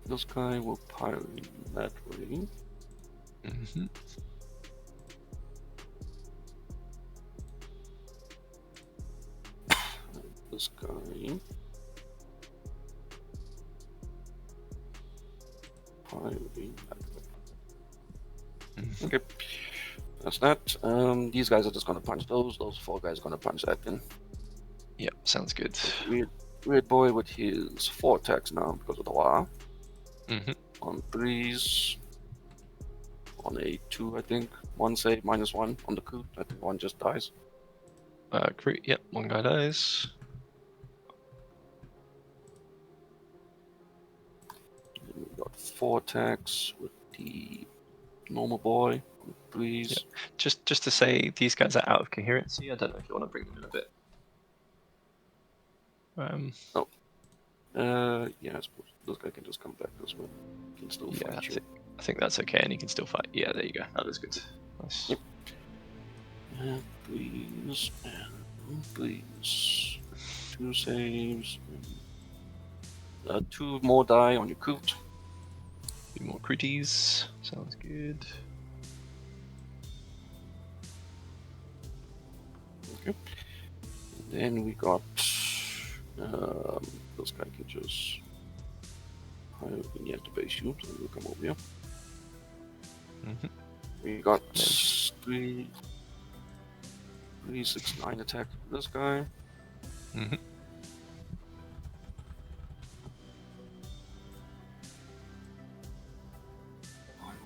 This guy will pilot that way. Mm-hmm. This guy. Piloting that way. Mm-hmm. Okay. That's that. These guys are just gonna punch those. Those 4 guys are gonna punch that then. Yep, sounds good. Weird boy with his 4 attacks now because of the law. Mm-hmm. On 3s. On a 2, I think. 1 save, -1 on the coup. I think 1 just dies. Yep, 1 guy dies. And we got 4 attacks with the normal boy on 3s. Yep. Just to say, these guys are out of coherency. I don't know if you want to bring them in a bit. Yeah, I suppose this guy can just come back this way. He can still Yeah, fight you. I think that's okay, and he can still fight. Yeah, there you go. That looks good. Nice. Yep. And please, and please. 2 saves. And, 2 more die on your coot. Few more critties. Sounds good. Okay. And then we got this guy can just we have to base you, so we'll come over here. Mm-hmm. We got 3, 6, 9 attack for this guy. Mm-hmm.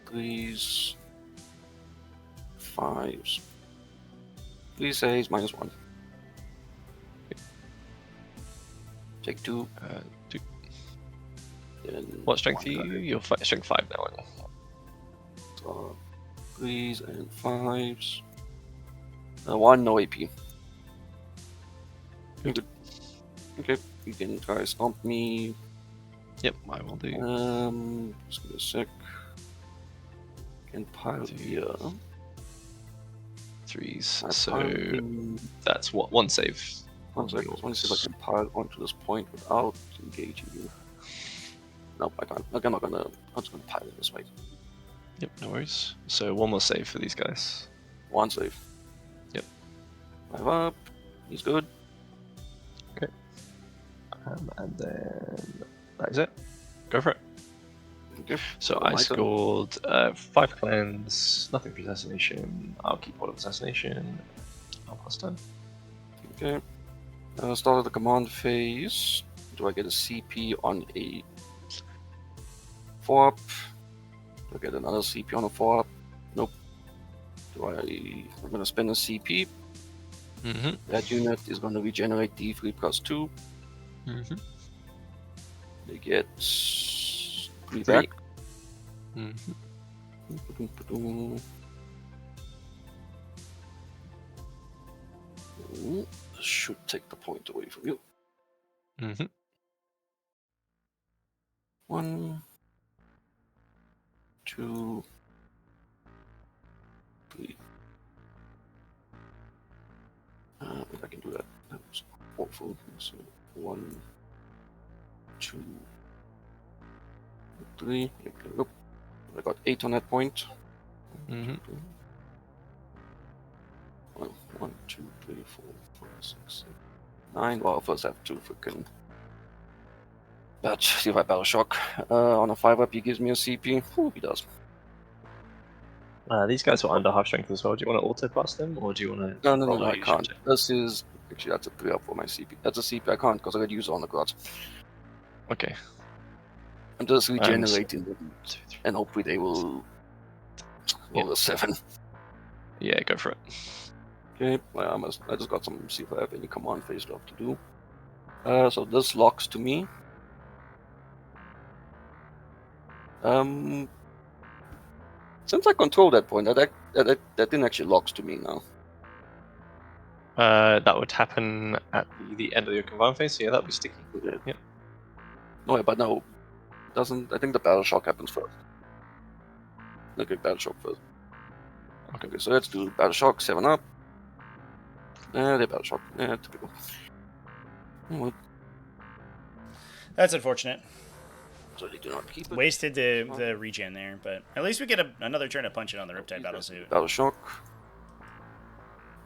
Please. 5s. Please say he's -1. Take 2. 2. Then What strength are 1 you? guy. You're strength 5 now, aren't you? So, 3s and 5s. 1, no AP. Good. Okay, you can try stomp me. Yep, I will do. Just give me a sec. Can pile here. 3s. I So can't- that's what, one save. One second, I want to see if I can pile onto this point without engaging you. Nope, I can't. Like, I'm just gonna pile it this way. Yep, no worries. So one more save for these guys. One save. Yep. 5 up. He's good. And then that is it. Go for it. Okay. So Oh, I my turn. scored 5 cleanse, nothing for assassination. I'll keep all of assassination. I'll pass turn. Okay. Start of the command phase. Do I get a CP on a 4-up? Do I get another CP on a 4-up? Nope. I'm gonna spend a CP. Mm-hmm. That unit is gonna regenerate D3 plus 2. Mm-hmm. They get 3 Three. back. Mm-hmm. Ooh, this should take the point away from you. Mm-hmm. 1, 2, 3. If I can do that, that was awful. So 1, 2, 3. Nope. I got 8 on that point. Mm-hmm. Well, 1, 2, 3, 4, 5, 6, 7, 9. Well, I'll first have to freaking see if I battle shock. On a 5-up, he gives me a CP. Ooh, he does. These guys are under half strength as well. Do you want to auto pass them, or do you want to? No, I can't. This is actually that's a 3-up for my CP. That's a CP I can't because I got use on the gods. Okay. I'm just regenerating them, and hopefully they will roll a 7. Yeah, go for it. Okay, well, I just got some. See if I have any command phase stuff to do. So this locks to me. Since I control that point, that didn't actually locks to me now. That would happen at the end of your combine phase. So yeah, that'll be sticky. Okay. Yep. No, but no, doesn't. I think the battle shock happens first. Okay, battle shock first. Okay, so let's do battle shock 7-up. The battle shock. Typical. Well, That's unfortunate. so they do not keep it. Wasted the regen there, but at least we get another turn to punch it on the Riptide Battlesuit. Battle shock.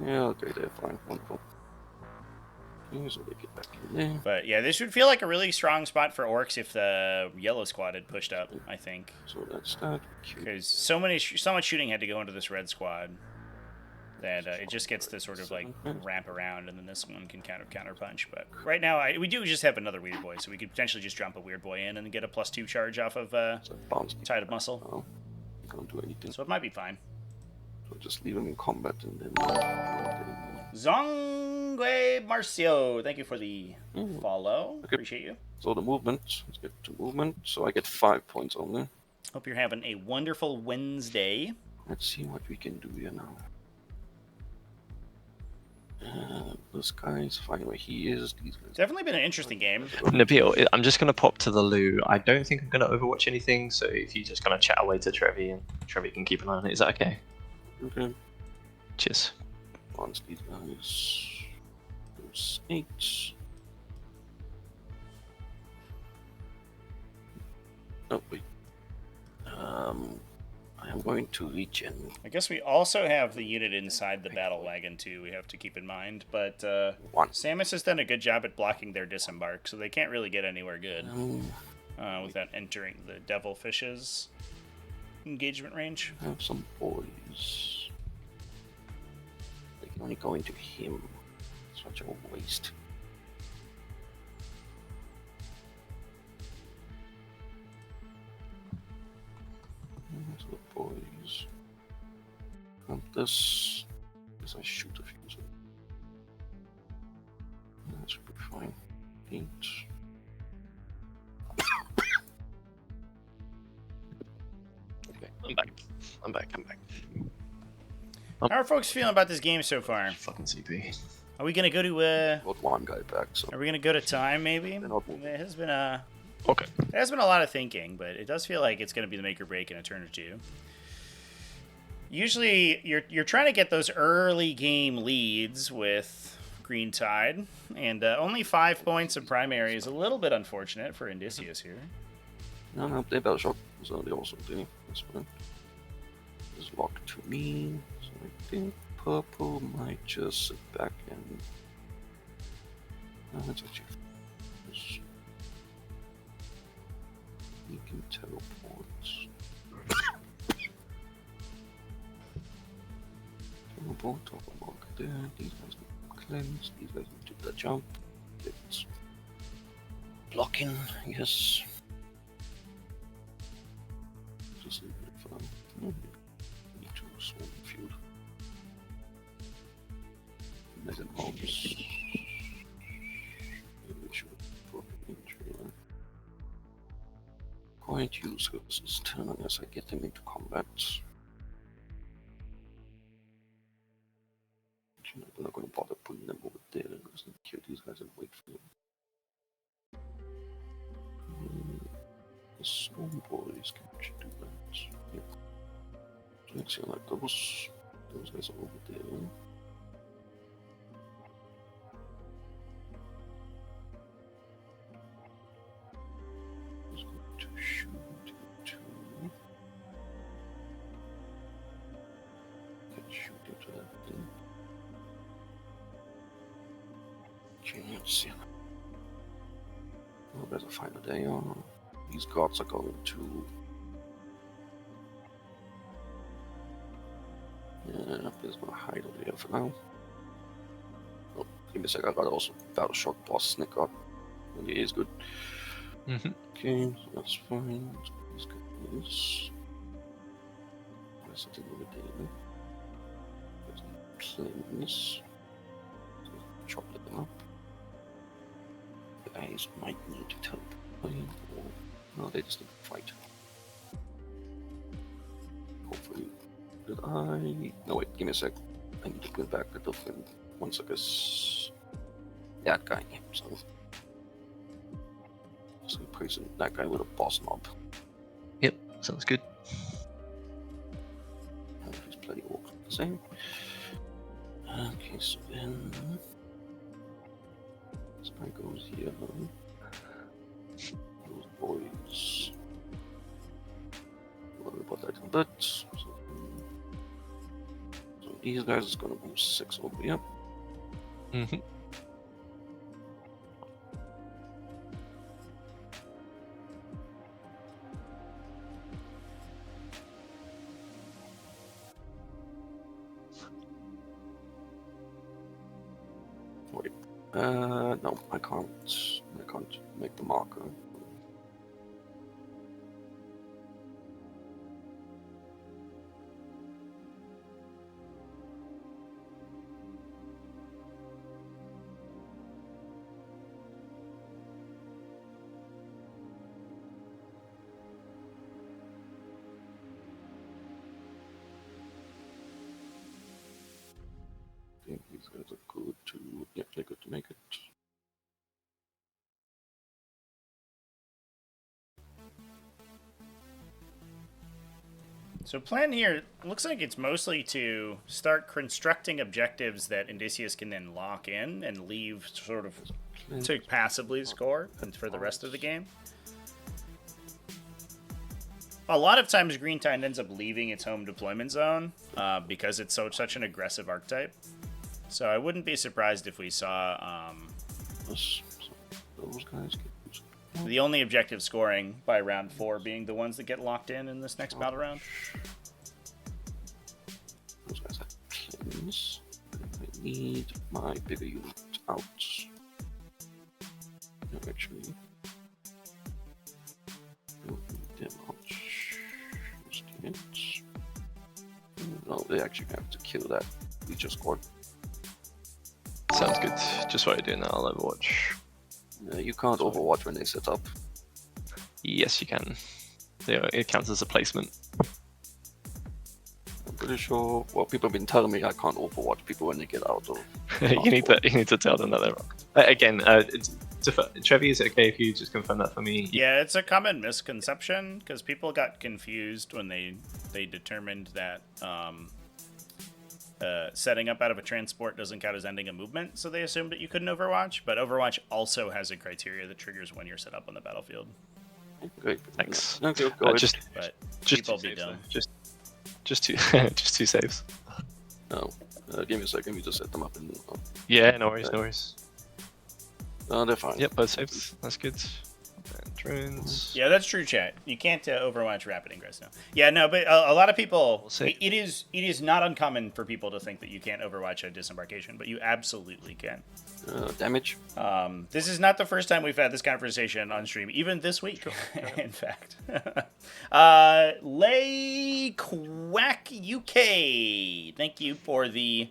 Yeah, okay, they're fine. Wonderful. Okay, so they get back in there. But yeah, this would feel like a really strong spot for Orcs if the yellow squad had pushed up, I think. So that's that. Because so much shooting had to go into this red squad that it just gets to sort of like ramp around, and then this one can kind of counter punch. But right now, we do just have another Weird Boy, so we could potentially just jump a Weird Boy in and get a +2 charge off of So bounce. Tide of Muscle. No, can't do anything. So it might be fine. So just leave him in combat and then. Zongwe Marcio, thank you for the follow. Okay. Appreciate you. So the movement. Let's get to movement. So I get 5 points only. Hope you're having a wonderful Wednesday. Let's see what we can do here now. This guy's fine where he is. These guys. Definitely been an interesting game. Nabil, I'm just going to pop to the loo. I don't think I'm going to overwatch anything, so if you just kind of chat away to Trevi, and Trevi can keep an eye on it, is that okay? Okay. Cheers. Once these guys. Those 8. Oh, wait. I am going to regen. I guess we also have the unit inside the battle wagon too, we have to keep in mind. But 1. Samus has done a good job at blocking their disembark, so they can't really get anywhere good without entering the Devilfish's engagement range. I have some boys. They can only go into him. Such a waste. So the boys. And this. Guess I shoot a few. So that should be fine. 8. Okay, I'm back. I'm back. How are folks feeling about this game so far? Fucking CP. Are we gonna go to Got one guy back, so Are we gonna go to time maybe? They're not moving. It has been a Okay. There has been a lot of thinking, but it does feel like it's going to be the make or break in a turn or two. Usually, you're trying to get those early game leads with Green Tide, and only 5 points of primary is a little bit unfortunate for Indicius here. No, they better shot, så det är också det. Is locked to me, so I think purple might just sit back and... No, that's actually... You can teleport. Teleport, top of mark there. These guys can cleanse, these guys can do the jump. It's blocking, yes. Just leave it for now. Need to swarm the field. Mega bombs. Maybe should put injury on. Going to use this turn unless I get them into combat. I'm not going to bother putting them over there. I'm just going to kill these guys and wait for them. The Storm Boys can actually do that. Yep. So actually, like those guys are over there. Just going to shoot into. Can shoot into that thing. Okay, let's see. Oh, there's a final day on. These gods are going to... Yeah, I'm just gonna hide over here for now. Oh, give me a sec, I got also Battle Shock Boss Sneak up. And it is good. Okay, so that's fine. Let's go with this. There's something over there. There's planes. So chop them up. The guys might need to teleport. No, they just need to fight. Hopefully. Did I? No, wait, give me a sec. I need to bring back the different ones, I guess. That guy, so. So replacing that guy with a boss mob. Yep, sounds good. And he's bloody orc the same. Okay, so then. This guy goes here. Those boys. Worry about that a little bit. So these guys is gonna move 6 over here. Wait. No, I can't make the marker. I think these guys are good to, yep, they're good to make it. So plan here looks like it's mostly to start constructing objectives that Indicius can then lock in and leave sort of to passively score for the rest of the game. A lot of times Green Tide ends up leaving its home deployment zone because it's such an aggressive archetype. So I wouldn't be surprised if we saw Those guys get the only objective scoring by round 4 being the ones that get locked in this next battle round. Those guys have planes. I need my bigger unit out. No, actually. Don't need them out. Just units. No, they actually have to kill that we just scored. Sounds good. Just what I do now, I'll Overwatch. You can't Overwatch when they set up. Yes, you can. It counts as a placement. I'm pretty sure. Well, people have been telling me I can't Overwatch people when they get out of. you need to tell them that they're wrong. Again, Trevi, is it okay if you just confirm that for me? Yeah, it's a common misconception because people got confused when they determined that setting up out of a transport doesn't count as ending a movement, so they assumed that you couldn't Overwatch. But Overwatch also has a criteria that triggers when you're set up on the battlefield. Great. Thanks. No, go ahead. But Just people two be saves, dumb. though. Just two, just two saves. No. Give me a second. We just set them up in. Yeah, no worries, no worries. No, they're fine. Yep, both saves. That's good. And drones. Yeah, that's true, chat. You can't Overwatch rapid ingress now. Yeah, no, but a lot of people. We'll see. It is not uncommon for people to think that you can't Overwatch a disembarkation, but you absolutely can. Damage. This is not the first time we've had this conversation on stream, even this week, in fact. Lay Quack UK, thank you for the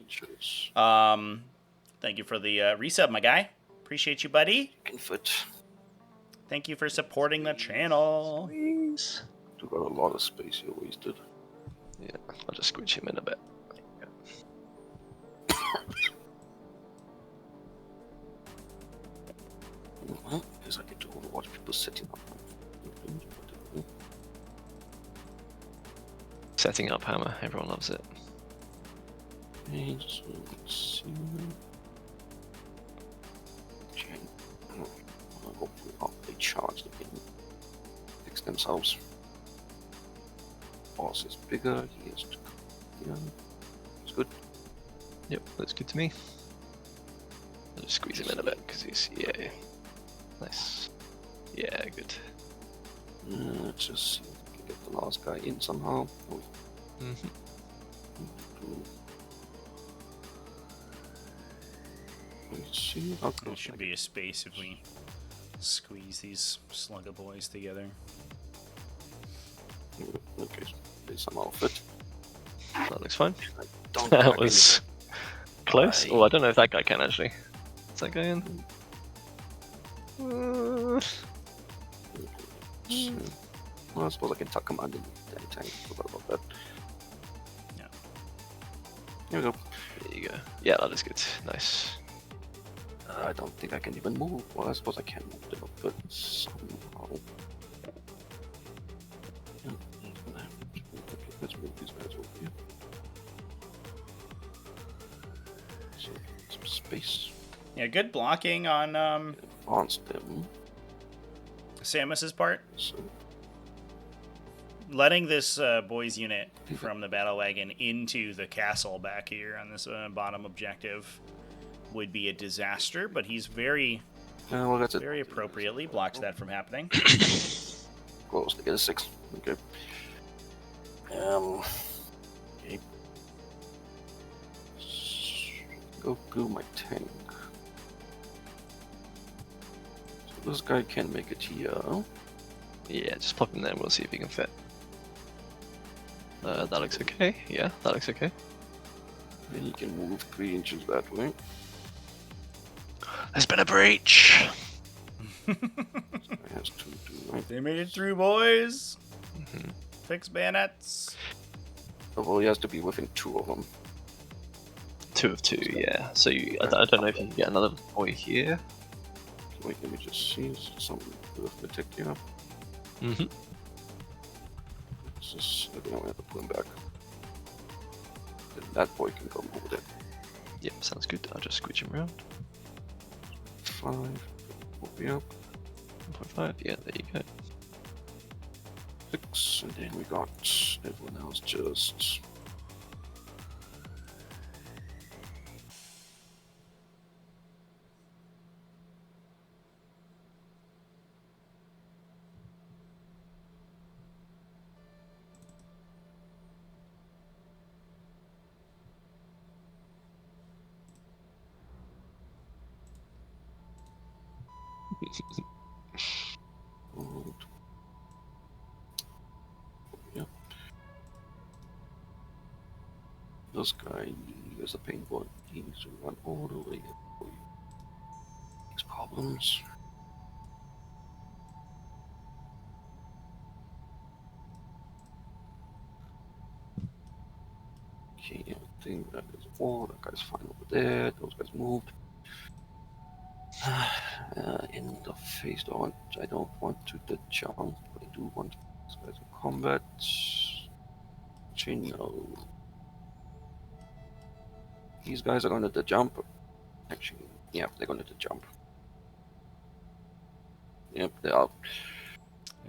resub, my guy. Appreciate you, buddy. Infant. Thank you for supporting the channel. Please. You got a lot of space you wasted. Yeah, I'll just squidge him in a bit. Well, because I get to watch people setting up. Setting up hammer, everyone loves it. Okay, so let's see. Okay. Hopefully they charge, they can fix themselves. Boss is bigger, he is to come here. It's good. Yep, looks good to me. I'll just squeeze him in a bit because he's nice. Yeah, good. Let's just see if we can get the last guy in somehow. Oh, Mm-hmm. let's see. How There close should be a space if we squeeze these slugger boys together. Okay, they somehow fit. That looks fine. I don't That think I was close. Aye. Oh, I don't know if that guy can actually. Is that guy in? Well, I suppose I can tuck him under the tank. Forgot about that. Yeah. Here we go. There you go. Yeah, that is good. Nice. I don't think I can even move. Well, I suppose I can move them, but somehow. Yeah, let's move these guys over here. So, some space. Yeah, good blocking on Advance them. Samus's part. So, Letting this boys unit from the battle wagon into the castle back here on this bottom objective would be a disaster, but he's very well, that's it. very appropriately blocked that from happening. Close to get a 6. Okay. Okay. Go my tank. So this guy can make it here. Yeah, just pop him there and we'll see if he can fit. That looks okay. Yeah, that looks okay. Then he can move 3 inches that way. There's been a breach! He has to do right. They made it through, boys. Mhm. Fix bayonets. Oh, well, he has to be within 2 of them. 2 of 2, yeah. So I don't know if you can get another boy here. Wait, let me just see some arithmetic here. Mm-hmm. It's just, I don't have to put him back. Then that boy can come over there. Yep, sounds good. I'll just squeeze him around. 5. Over here. 1.5, yeah, there you go. 6. And then we got everyone else just. Hold. Yep. This guy is a pain point. He needs to run all the way up. These problems. Okay, I think that is all. That guy's fine over there. Those guys moved. In the face. I don't want to the jump, but I do want these guys in combat. Actually, no. These guys are going to jump. Actually, yeah, they're going to jump. Yep, they are.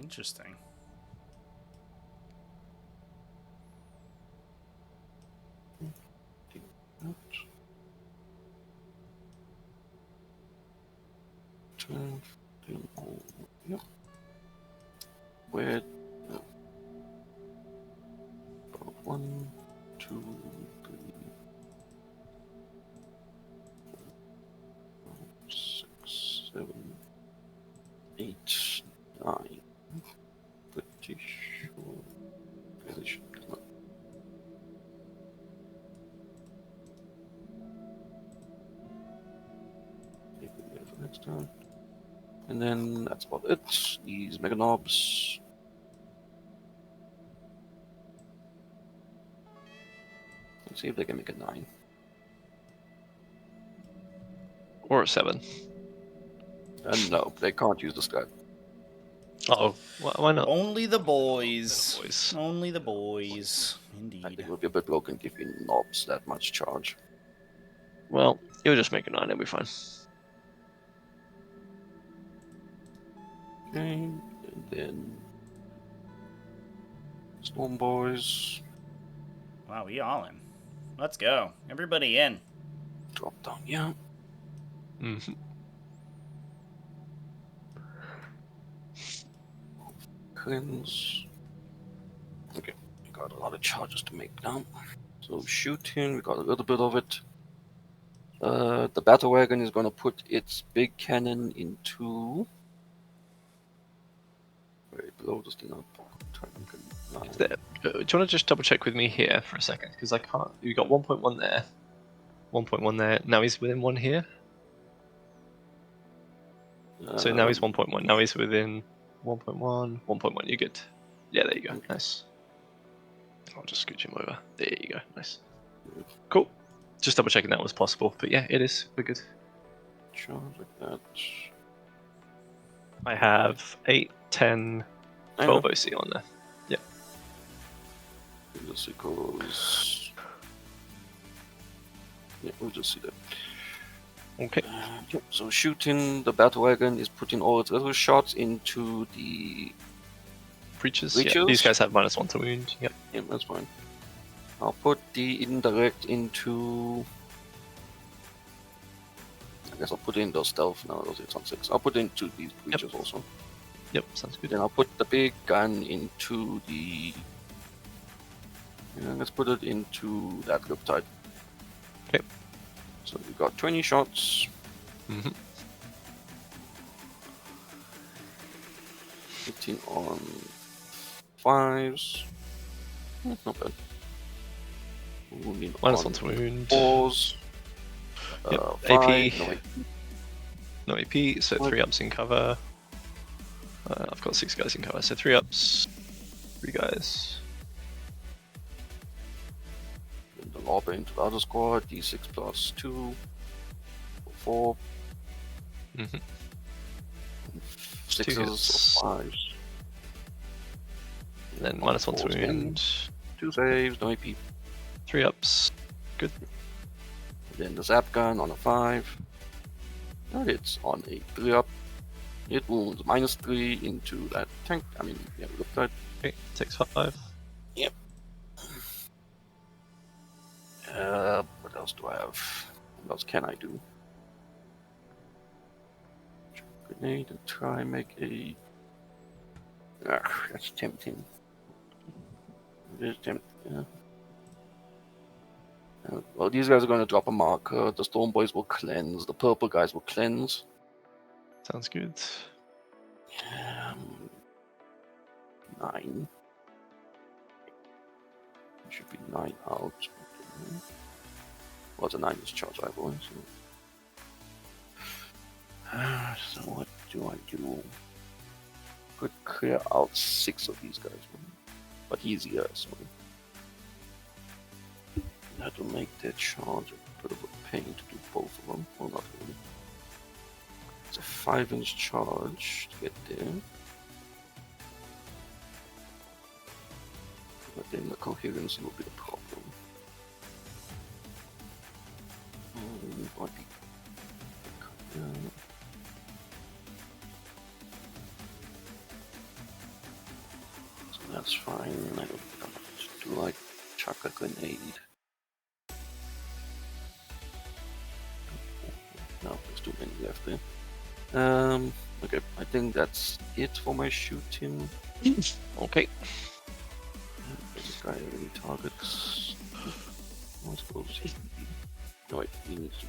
Interesting. Yep. Where? No. 1, 2, 3, 6, 7, 8, 9. Pretty sure. Really should not. Maybe we have next turn. And then that's about it. These mega knobs. Let's see if they can make a 9. Or a 7. And no, they can't use the sky. Oh, why not? Only the boys. The boys. Only the boys. I think Indeed. it would be a bit broken giving knobs that much charge. Well, you'll just make a 9, it'll be fine. Okay, and then Storm Boys Wow, we all in. Let's go. Everybody in. drop down. Yeah. Mm-hmm. Cleanse. Okay, we got a lot of charges to make now. So shooting, we got a little bit of it. The battle wagon is gonna put its big cannon into. Wait, blow this thing up. Try and make a 9. Is there, do you want to just double check with me here for a second? Because I can't. You got 1.1 there, 1.1 there. Now he's within 1 here. So now he's 1.1. Now he's within 1.1, 1.1. You're good. Yeah, there you go. Nice. I'll just scooch him over. There you go. Nice. Cool. Just double checking that was possible. But yeah, it is. We're good. Charge like that. I have 8, 10, 12 OC on there. Yep. This equals. Yeah, we'll just see that. Okay. Yep, so shooting, the battle wagon is putting all its little shots into the. Breaches. Yeah. Breaches? These guys have -1 to wound. Yep. Yeah, that's fine. I'll put the indirect into. I guess I'll put in those stealth now, those it's on 6. I'll put into these breaches also. Yep. Sounds good. Then I'll put the big gun into the. Yeah, let's put it into that riptide. Okay. So we got 20 shots. Mm-hmm. 18 on 5s. Not bad. Wounding -1 to wound. 4s. Yep. 5, AP. no, No AP, so 3 ups in cover. I've got 6 guys in cover, so 3 ups, 3 guys. Then the lobber into the other squad. D6 plus 2. 4. Mm-hmm. 6s hits. or 5s. Then -1 to Fours again. wound. 2 saves, no AP. 3 ups. Good. Then the zap gun on a 5. And it's on a 3 up. It wounds -3 into that tank. I mean, yeah, look that. Okay, takes 5. What else do I have? What else can I do? Grenade and try and make a. That's tempting. It is tempting. Yeah. Well, these guys are going to drop a marker. The Storm Boys will cleanse. The purple guys will cleanse. Sounds good. 9. Should be 9 out. Well, the 9 is charge rifle. So what do I do? Could clear out 6 of these guys, but easier. So that will make that charge a bit of a pain to do both of them. Well, not really. It's a 5-inch charge to get there. But then the coherence will be the problem. Body. So that's fine. I don't have to like chuck a grenade. No, there's too many left there. Okay, I think that's it for my shooting. Okay. This guy already targets. I suppose he. No, wait, he needs to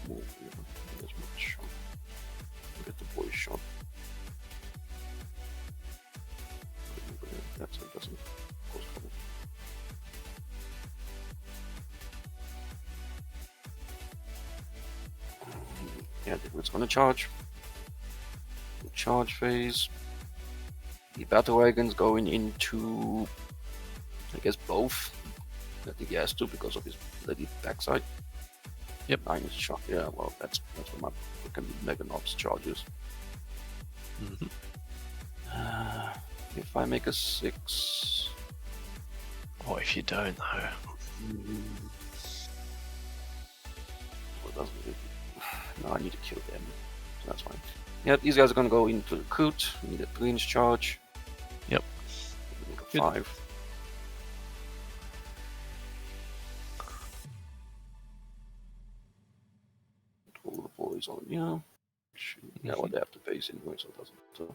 move here. As much. Get the boy shot. That's it, doesn't cause trouble. Yeah, it's gonna charge. Charge phase. The battle wagon's going into, I guess, both. I think he has to because of his bloody backside. Yep. 9 shot. Yeah, well, that's what my freaking Mega Knobs charges. Mm-hmm. If I make a 6. What if you don't, though? Well, doesn't it? No, I need to kill them. So that's fine. Yeah, these guys are gonna go into the coot. We need a 3-inch charge. Yep. Make a Good. 5. All the boys on, yeah. Yeah, well, they have to base anyway, so it doesn't matter.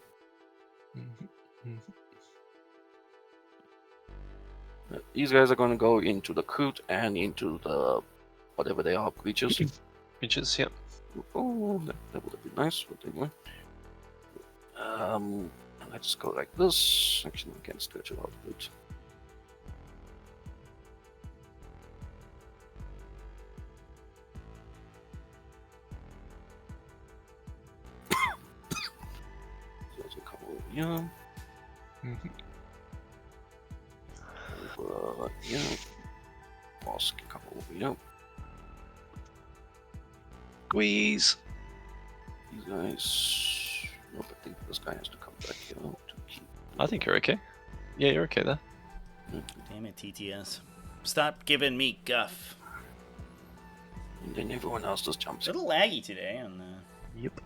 These guys are going to go into the coot and into the whatever they are, creatures. Creatures, yep. Oh, that would have been nice, but anyway. I just go like this. Actually, I can stretch it out a bit. So there's a couple over here. Over here. Boss can come over here. Squeeze. These guys. Nope, I think this guy has to come back here to keep. I think you're okay. Yeah, you're okay there. Damn it, TTS. Stop giving me guff. And then everyone else just jumps A in. little laggy today on Yep.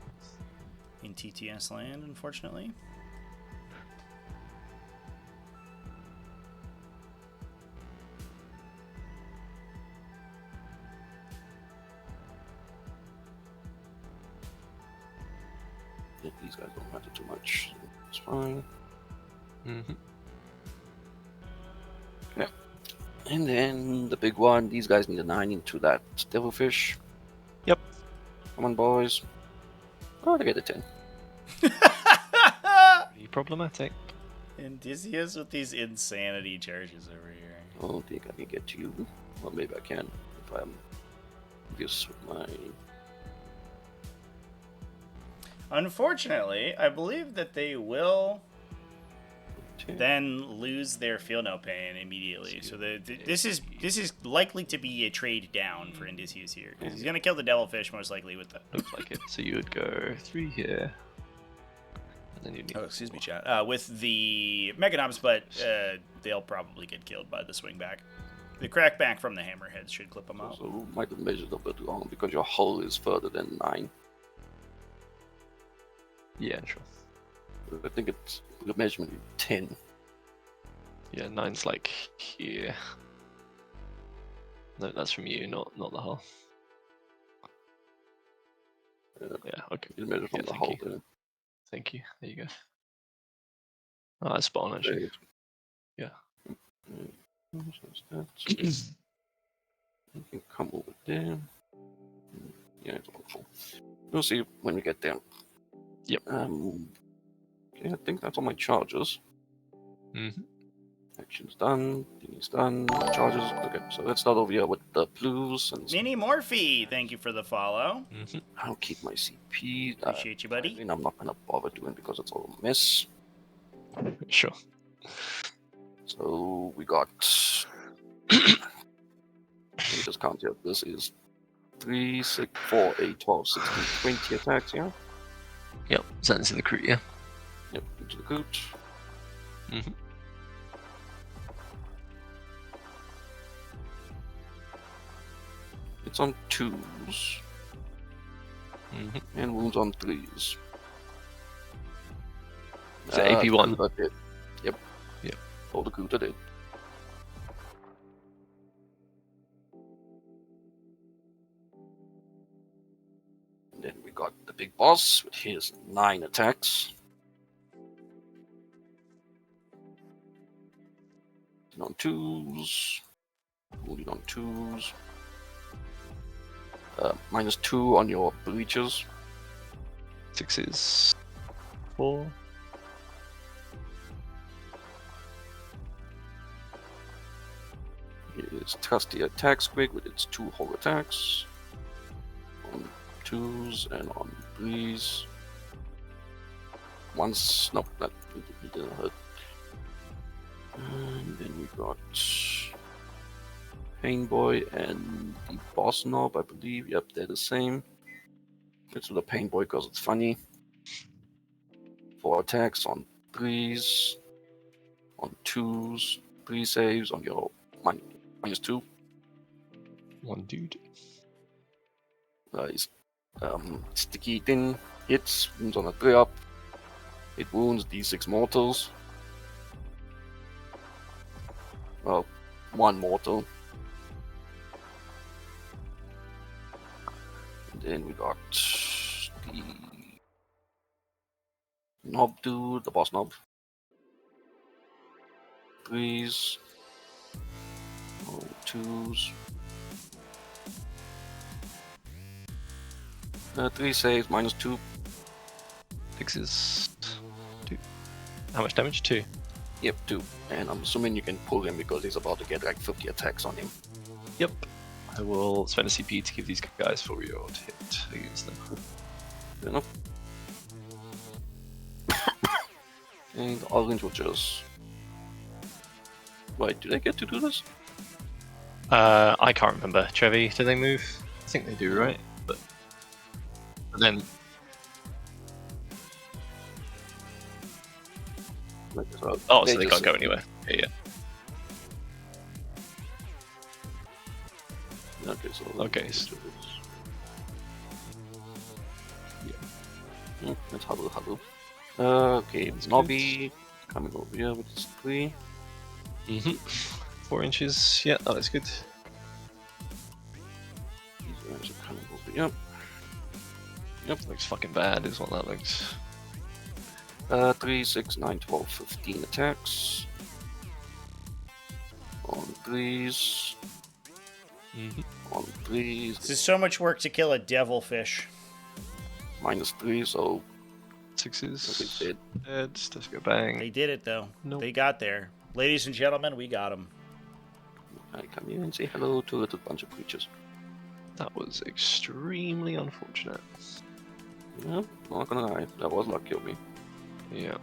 in TTS land, unfortunately. Yeah, these guys don't matter too much. So it's fine. Mm-hmm. Yeah. And then the big one, these guys need a 9 into that devilfish. Yep. Come on, boys. Oh, they get a 10. Pretty problematic. Indicius with these insanity charges over here. I don't think I can get to you. Well, maybe I can if I'm just with my. Unfortunately, I believe that they will 10. then lose their feel no pain immediately. So this is likely to be a trade down for Indicius here because he's gonna kill the devilfish most likely with the. Looks like it. So you would go 3 here. And then you need. Oh, excuse me, chat. With the Meganobs, but they'll probably get killed by the swing back. The crackback from the hammerheads should clip them out. So might have measured a bit wrong because your hull is further than 9. Yeah, sure. I think it's the measurement is 10. Yeah, 9's like here. No, that's from you, not the hull. Yeah, okay. You measure from Yeah, the thank hull you. there. Thank you. There you go. Oh, that's spot on, actually. Yeah. So that's you can come over there. Yeah, it's all cool. We'll see when we get there. Yep. Okay, I think that's all my charges. Mm-hmm. Action's done. Thingy's done. Charges. Okay, so let's start over here with the blues and. Mini Morphe, thank you for the follow. Mm-hmm. I'll keep my CP. Appreciate you, buddy. I'm not gonna bother doing because it's all a mess. Sure. So we got. Let me just count here. This is 3, 6, 4, 8, 12, 16, 20 attacks here. Yep, send it to the crew, yeah. Yep, into the coot. Mm-hmm. It's on 2s. Mm-hmm. And wounds on 3s. Is it AP1? Kuta did. Yep. Yep. Oh, the Kuta did. And then we got the big boss with his 9 attacks. And on 2s. Wounded on 2s. -2 on your breaches. 6s. 4. His trusty attack squig with its 2 whole attacks. On 2s and on 3s. Once, nope, that didn't hurt. And then we got Painboy and the Boss Knob, I believe. Yep, they're the same. Let's do the Painboy because it's funny. 4 attacks on 3s, on 2s, 3 saves on your -2. 1 dude. His sticky thin hits, wounds on a 3-up. It wounds D6 mortals. Well, 1 mortal. And then we got the knob dude, the boss knob. 3s. Oh, 2s. 3 saves, -2. 6s. 2. How much damage? 2. Yep, 2. And I'm assuming you can pull him because he's about to get like 50 attacks on him. Yep. I will spend a CP to give these guys 4 reload hit against them. Fair enough. And the orange will just... Wait, do they get to do this? I can't remember. Trevi, do they move? I think they do, right? But then So oh, so they just- can't go anywhere. Yeah, Okay, so... Okay, Yeah. Let's huddle. Okay, Nobby coming over here with his 3. Mm-hmm. 4 inches. Yeah, that is good. These guys are coming over here. Looks fucking bad, is what that looks. 3, 6, 9, 12, 15 attacks. On 3s. Mm-hmm. On 3s. This is so much work to kill a devilfish. -3, so 6s. they did. Dead. Let's go bang. They did it, though. Nope. They got there. Ladies and gentlemen, we got them. I come here and say hello to a little bunch of creatures. That was extremely unfortunate. Yeah, not gonna lie, that was luck killed me. Yeah.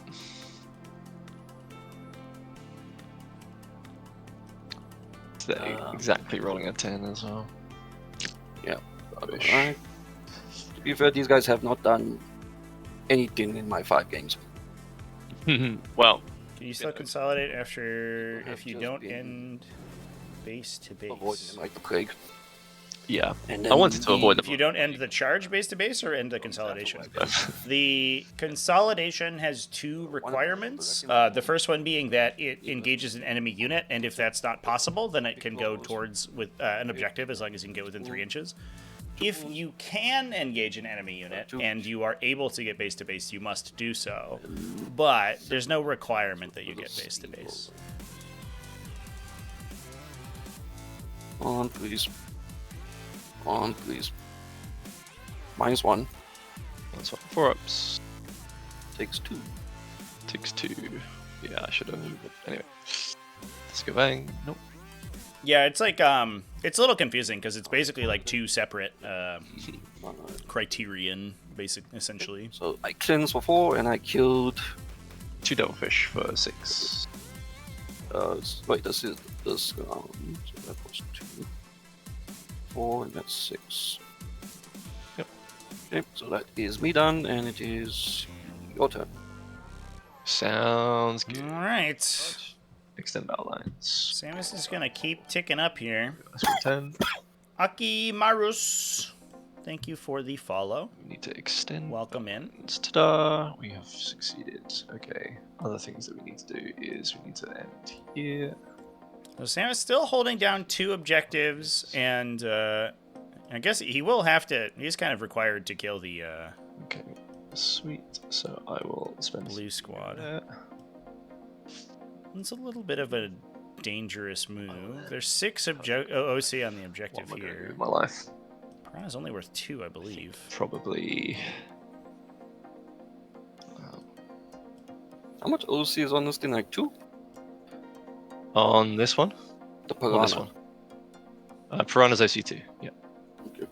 They're exactly rolling a 10 as well. Fish. Alright. To be fair, these guys have not done anything in my 5 games. Well, Can you still consolidate after I have if you just don't been end base to Avoiding base? them like the plague. yeah. And I wanted to the- avoid If you don't end the charge base to base or end the consolidation? them. The consolidation has 2 requirements. The first one being that it engages an enemy unit, and if that's not possible, then it can go towards with an objective as long as you can get within 3 inches. If you can engage an enemy unit and you are able to get base to base, you must do so. But there's no requirement that you get base to base. On, please. On, please. -1. That's what. 4 ups. Takes 2. Takes 2. Yeah, I should have. Anyway. Let's go bang. Nope. Yeah, it's like it's a little confusing because it's basically like 2 separate criterion, essentially. So I cleansed for 4 and I killed. 2 devilfish for 6. Wait, this is this. So that was 2, 4, and that's 6. Yep. Okay, so that is me done, and it is your turn. Sounds good. Alright. Extend battle lines. Samus is gonna keep ticking up here. That's for 10. Aki Marus, thank you for the follow. We need to extend. Welcome in. lines. Ta-da! We have succeeded. Okay. Other things that we need to do is we need to end here. So Samus still holding down 2 objectives, and I guess he will have to. He's kind of required to kill the Okay. Sweet. So I will spend blue squad. there. It's a little bit of a dangerous move. There's 6 OC on the What objective am I going to do here. with my life? Piranha's only worth 2, I believe. Probably. How much OC is on this thing? Like 2? On this one? The Or Piranha. this one? Piranha's OC2, yeah. Okay.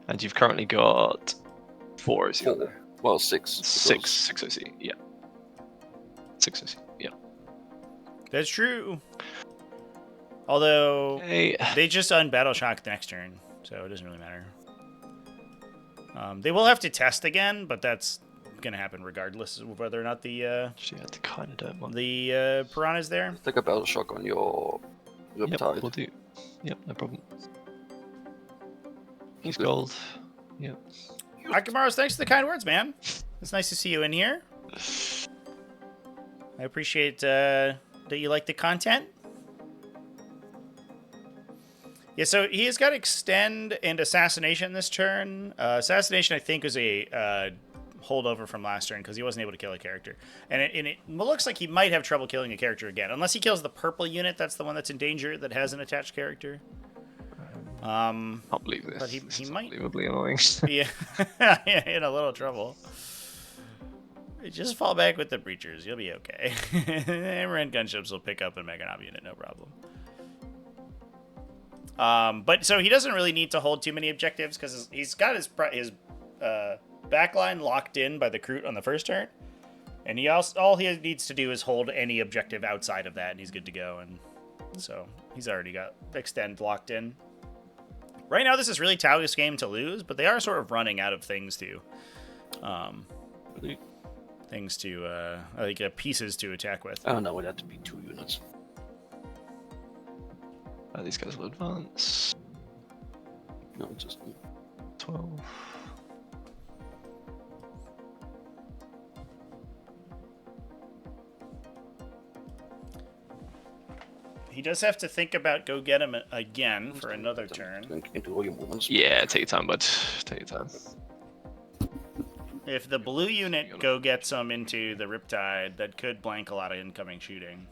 And you've currently got 4 OC on 4. there. Well, 6. 6 OC, yeah. 6 OC, yeah. That's true. Although Okay. they just unbattle shock the next turn, so it doesn't really matter. They will have to test again, but that's gonna happen regardless of whether or not the Actually, I kind of don't want piranha's there. Take a battle shock on your Yep, Riptide. we'll do. Yep, no problem. He's Good. gold. Yep. Akimaros, thanks for the kind words, man. It's nice to see you in here. I appreciate that you like the content. Yeah, so he has got Extend and Assassination this turn. Assassination, I think, was a holdover from last turn because he wasn't able to kill a character. And it looks like he might have trouble killing a character again. Unless he kills the purple unit, that's the one that's in danger, that has an attached character. Can't believe this. But he This is might- unbelievably annoying. Yeah, in a little trouble. Just fall back with the breachers. You'll be okay. Hammer-end gunships will pick up and make an ob unit, no problem. But so he doesn't really need to hold too many objectives because he's got his backline locked in by the Kroot on the first turn, and all he needs to do is hold any objective outside of that, and he's good to go. And so he's already got Extend locked in. Right now, this is really Tau's game to lose, but they are sort of running out of things to, pieces to attack with. Oh no, it'd have to be 2 units. These guys will advance. No, just 12. He does have to think about go get him again for another turn. into all your movements. Yeah, take your time, bud. Take your time. If the blue unit go gets him into the Riptide, that could blank a lot of incoming shooting.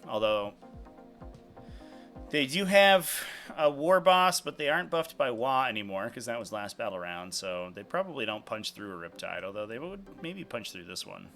Although they do have a war boss, but they aren't buffed by Wa anymore because that was last battle round, so they probably don't punch through a Riptide, although they would maybe punch through this one.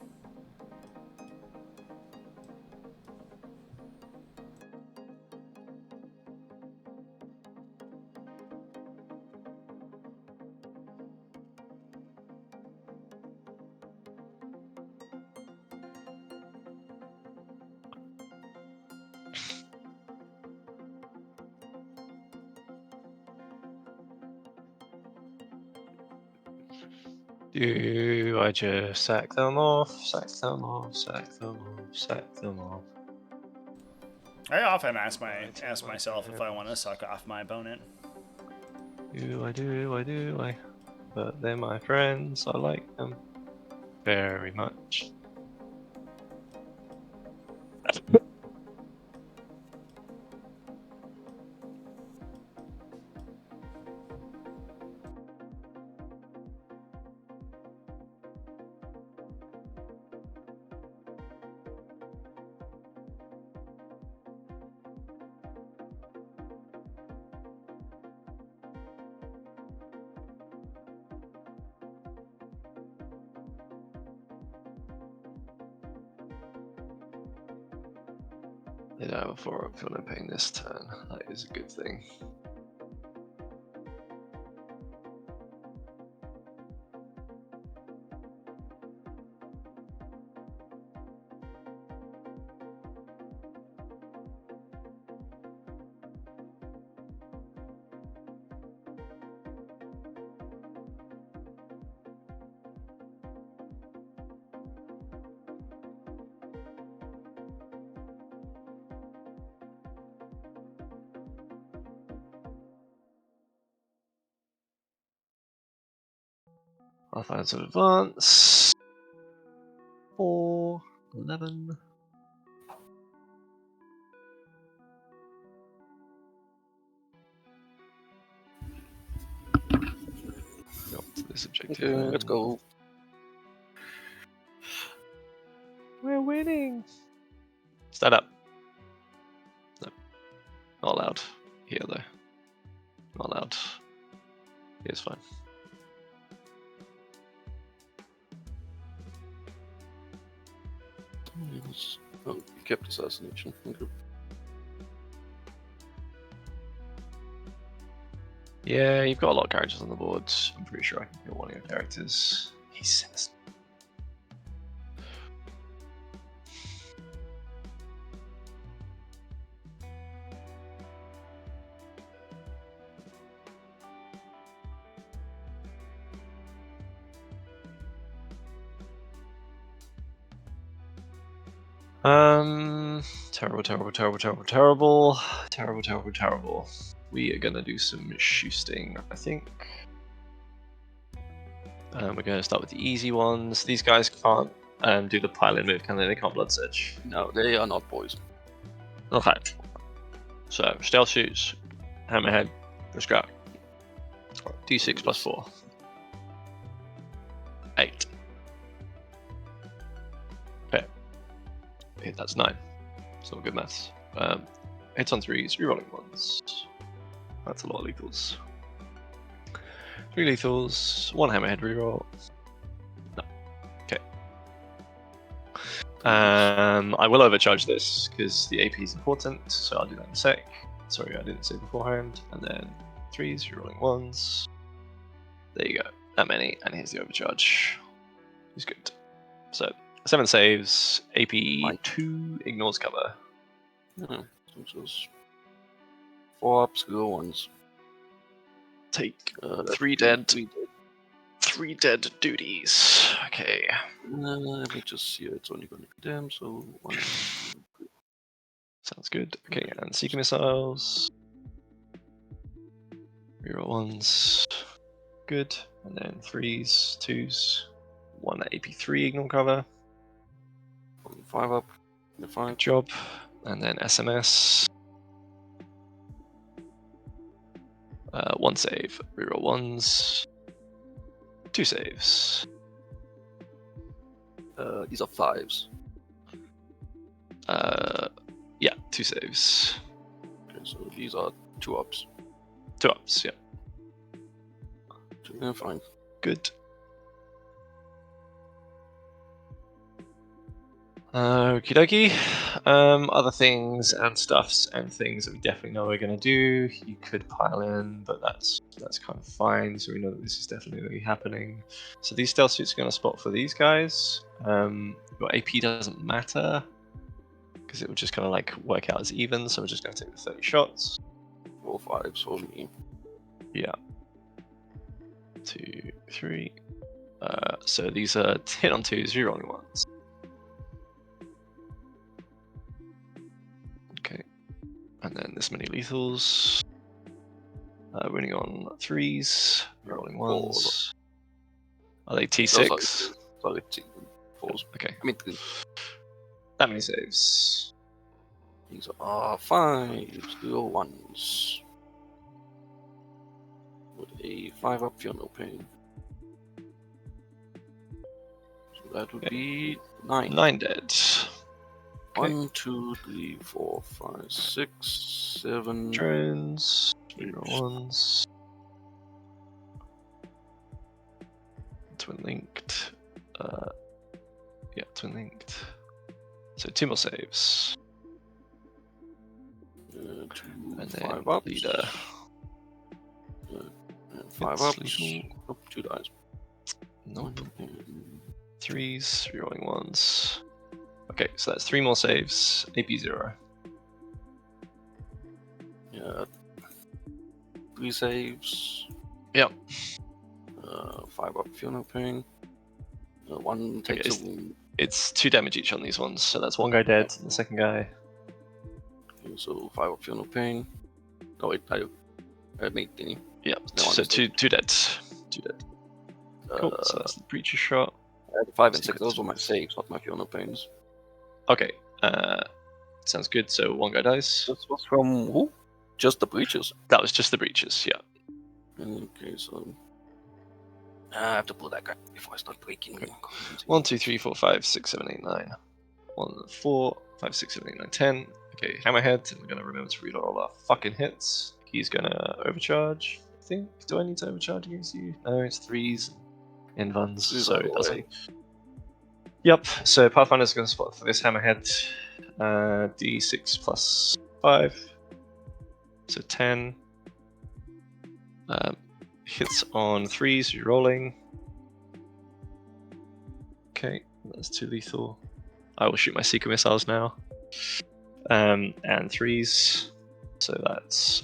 Do I just sack them off, sack them off, sack them off, sack them off? I often ask myself if I want to suck off my opponent. Do I? But they're my friends, I like them very much. They don't have a 4-up villain paying this turn. That is a good thing. Pathfinders of Advance. 4, 11. Up to this objective. Okay, let's go. We're winning. Stand up. No, not allowed. Here though. Not allowed. Here's fine. Oh, you kept assassination. Okay. Yeah, you've got a lot of characters on the board. I'm pretty sure I can kill one of your characters. He's sinister. Terrible, terrible, terrible, terrible, terrible, terrible, terrible, terrible. We are gonna do some shoosting, I think. We're gonna start with the easy ones. These guys can't do the pile-in move, can they? They can't blood sedge. No, they are not boys. Okay. So stealth shoots, hammerhead, let's go. D6 plus 4. 8. Okay. Okay, that's 9. It's not good maths. Hits on 3s, rerolling 1s. That's a lot of lethals. 3 lethals, 1 hammerhead reroll. No. Okay. I will overcharge this because the AP is important, so I'll do that in a sec. Sorry, I didn't say beforehand. And then 3s, rerolling 1s. There you go. That many, and here's the overcharge. He's good. So 7 saves, AP 2 ignores cover. Yeah, so just 4 ups, 0 ones. Take 3 dead. 3 dead. 3 dead duties. Okay. Let me just see. It's only going to be them, so 1. Sounds good. Okay, and seeker missiles. Reroll 1s. Good. And then 3s, 2s. 1 AP3 ignore cover. 5 up. 5. Good job. And then SMS. 1 save. Reroll 1s. 2 saves. These are 5s. Yeah, 2 saves. Okay, so these are 2 ups. 2 ups, yeah. Yeah, fine. Good. Okie dokie. Other things and stuffs and things that we definitely know we're going to do. You could pile in, but that's kind of fine. So we know that this is definitely happening. So these stealth suits are going to spot for these guys. Your AP doesn't matter because it would just kind of like work out as even. So we're just going to take the 30 shots. 4 5s for me. Yeah. 2, 3. So these are hit on 2s, rerolling 1s. Okay. And then this many lethals. Winning on 3s, rerolling 1s. Are they T6? Sorry, 4s. Okay. I mean, 3. That many saves. These are 5s, 0 1s. With a 5 up, feel no pain. So that would be 9. 9 dead. Okay. 1, 2, 3, 4, 5, 6, 7. Drones, reroll 1s. Twin linked. Yeah, twin linked. So 2 more saves. 2, And then 5 ups. leader. 5 It's ups. lethal. Oh, 2 dies. Nope. 3s, rerolling 1s. Okay, so that's 3 more saves. AP 0. Yeah. 3 saves. Yep. 5 up, feel no pain. 1 takes it's- a wound. It's 2 damage each on these ones, so that's 1 guy dead, and the second guy. Okay, so 5 up, feel no pain. Oh wait, I made thingy. Yeah, No, so understood. two dead. 2 dead. Cool. So that's the breacher shot. The 5 and So 6, those were my saves, not my Fiona Pains. Okay. Sounds good. So one guy dies. This was from who? Just the breaches. That was just the breaches. Yeah. Okay, so I have to pull that guy before I start breaking. Okay. 1, 2, 3, 4, 5, 6, 7, 8, 9. 1, 4, 5, 6, 7, 8, 9, 10. Okay, hammerhead. We're gonna remember to read all our fucking hits. He's gonna overcharge. I think. Do I need to overcharge against you? No, it's 3s. Invans, so it doesn't. Yep. So Pathfinder's gonna spot for this hammerhead. D6 plus 5. So 10. Hits on 3s, you're rolling. Okay, that's 2 lethal. I will shoot my Seeker missiles now. And 3s. So that's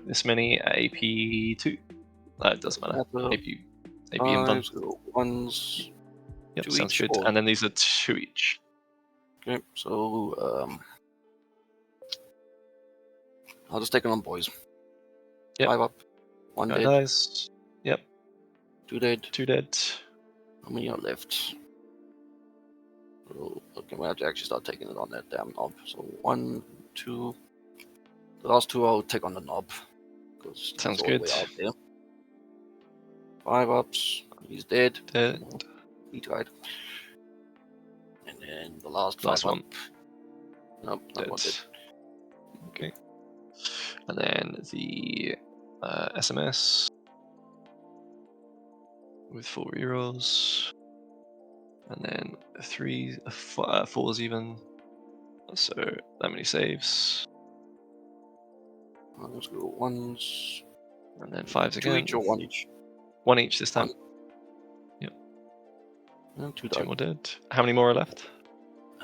this many AP2. It doesn't matter. AP and bun. Ones. Yep, two sounds each, good. or- And then these are 2 each. Okay, so I'll just take it on boys. Yep. 5 up. 1 Guy dead. dies. Yep, 2 dead. 2 dead. How many are left? Oh, okay, we have to actually start taking it on that damn knob. So 1, 2. The last 2 I'll take on the knob. Because Sounds all the good. way out there. 5 ups. He's dead. Dead. He tried. And then the last Last 5 one. up. Nope, not Dead. one dead. Okay. And then the SMS with 4 rerolls. And then 4s even. So that many saves. Let's go 1s. And then 5s 2 again. each or 1 each? 1 each this time. And 2 2 died. more dead. How many more are left?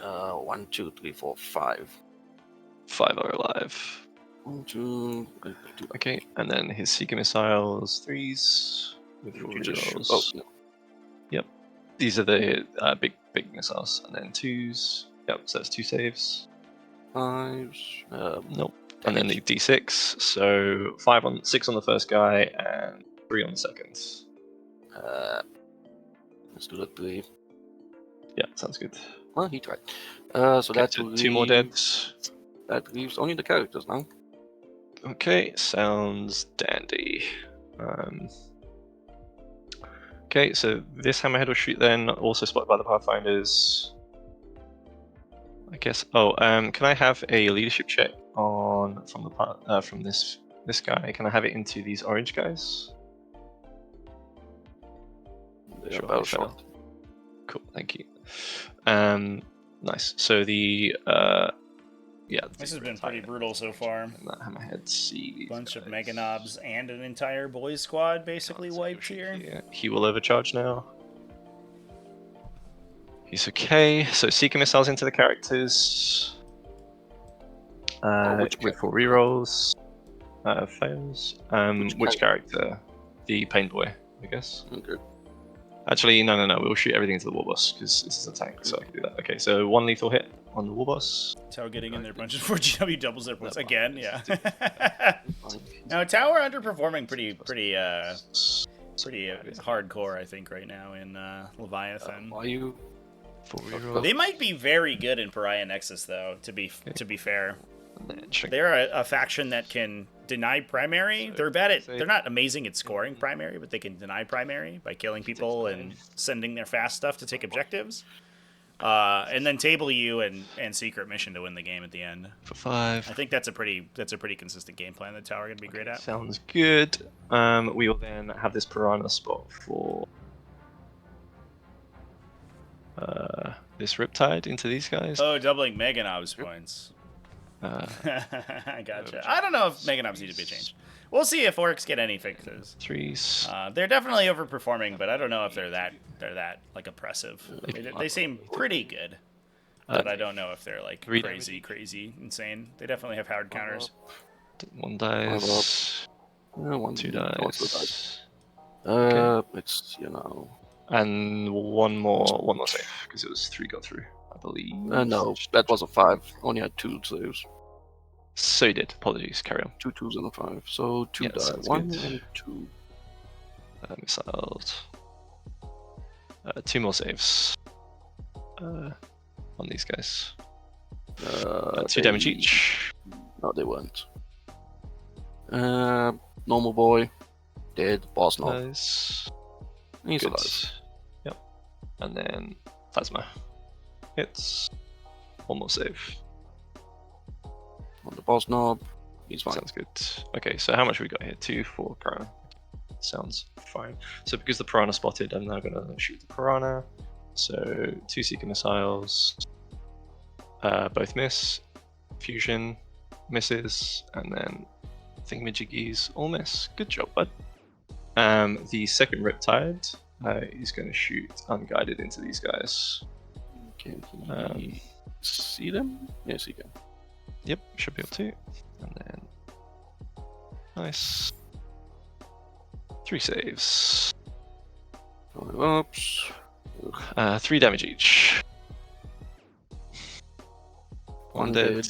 1, 2, 3, 4, 5. 5 are alive. 1, 2, 2. Okay, and then his Seeker missiles, 3s with 4 You just shoot. rerolls. Oh, no. These are the big missiles, and then 2s. Yep, so that's 2 saves. 5s. Nope. And then the d6. So 6 on the first guy and 3 on the second. Let's do the 3. Yeah, sounds good. Well, he tried. So Okay, that so 2 more dead. That leaves only the characters now. Okay, sounds dandy. Okay, so this hammerhead will shoot then, also spotted by the Pathfinders. I guess. Oh, can I have a leadership check from this guy? Can I have it into these orange guys? They Sure, are battle fair shot. enough. Cool, thank you. Nice. So the This has been pretty brutal so far. And that hammerhead see these Bunch of guys. mega knobs and an entire boys squad basically Let's wiped go here. here. He will overcharge now. He's okay. So Seeker missiles into the characters. which With 4 character? rerolls. Fails. Which Which character? The Pain Boy, I guess. Okay. Actually, no. We'll shoot everything into the war boss because this is a tank, so I can do that. Okay, so 1 lethal hit on the war boss. Tower getting in there punches for GW doubles their points No, again. Yeah. Now Tower underperforming pretty hardcore, I think, right now in Leviathan. Are you? 4 rerolls. They might be very good in Pariah Nexus, though. To be fair, And then shrink. they're a faction that can deny primary. They're bad at. Say- They're not amazing at scoring primary, but they can deny primary by killing people and sending their fast stuff to take objectives. And then table you and secret mission to win the game at the end. For 5. I think that's a pretty consistent game plan that Tower are gonna be great at. Sounds good. We will then have this piranha spot for this Riptide into these guys. Oh, doubling Mega Knobs points. Uh, I gotcha. I don't know if Mega Knobs need to be changed. We'll see if Orks get any fixes. 3s. They're definitely overperforming, but I don't know if they're that like oppressive. They seem pretty good, but I don't know if they're like 3 crazy insane. They definitely have hard counters. 1 dies. 1, 2 dies. dies. It's And one more save because it was 3 got through, I believe. no, that was a 5. Only had 2 saves. So you did. Apologies. Carry on. 2 2s and a 5. So 2 Yeah, die. sounds 1 good. and 2. Missiles. 2 more saves on these guys. 2 damage each. No, they weren't. Normal boy, dead. Boss knob. Nice. He's Good. alive. Yep. And then plasma hits. 1 more save. On the boss knob, he's fine. Sounds good. Okay, so how much we got here? 2, 4 piranha. Sounds fine. So because the piranha spotted, I'm now gonna shoot the piranha. So 2 seeker missiles. Both miss. Fusion misses, and then thingamajiggies all miss. Good job, bud. The second Riptide is going to shoot unguided into these guys. Can he see them? Yes, he can. Yep, should be able to. And then nice. 3 saves. Oops. 3 damage each. One 1 dead. dead.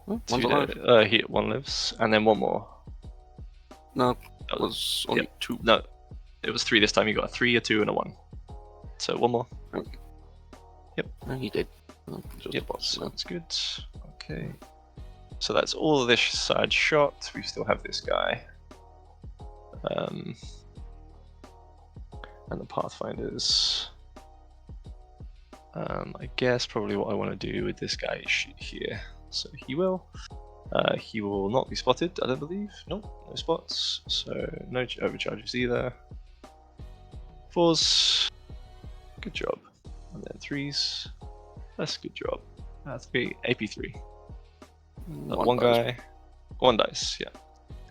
Huh? 2 One's alive. dead. 1 lives, and then 1 more. No, That it was only 2. No, it was 3 this time. You got a 3, a 2, and a 1. So 1 more. He did. Just Yep, the boss. sounds good. Okay. So that's all of this side shot. We still have this guy. And the Pathfinders. I guess probably what I want to do with this guy is shoot here. So he will. He will not be spotted, I don't believe. Nope, no spots. So no overcharges either. 4s. Good job. And then 3s. That's a good job. 3, AP3. One guy. 1 dice, yeah.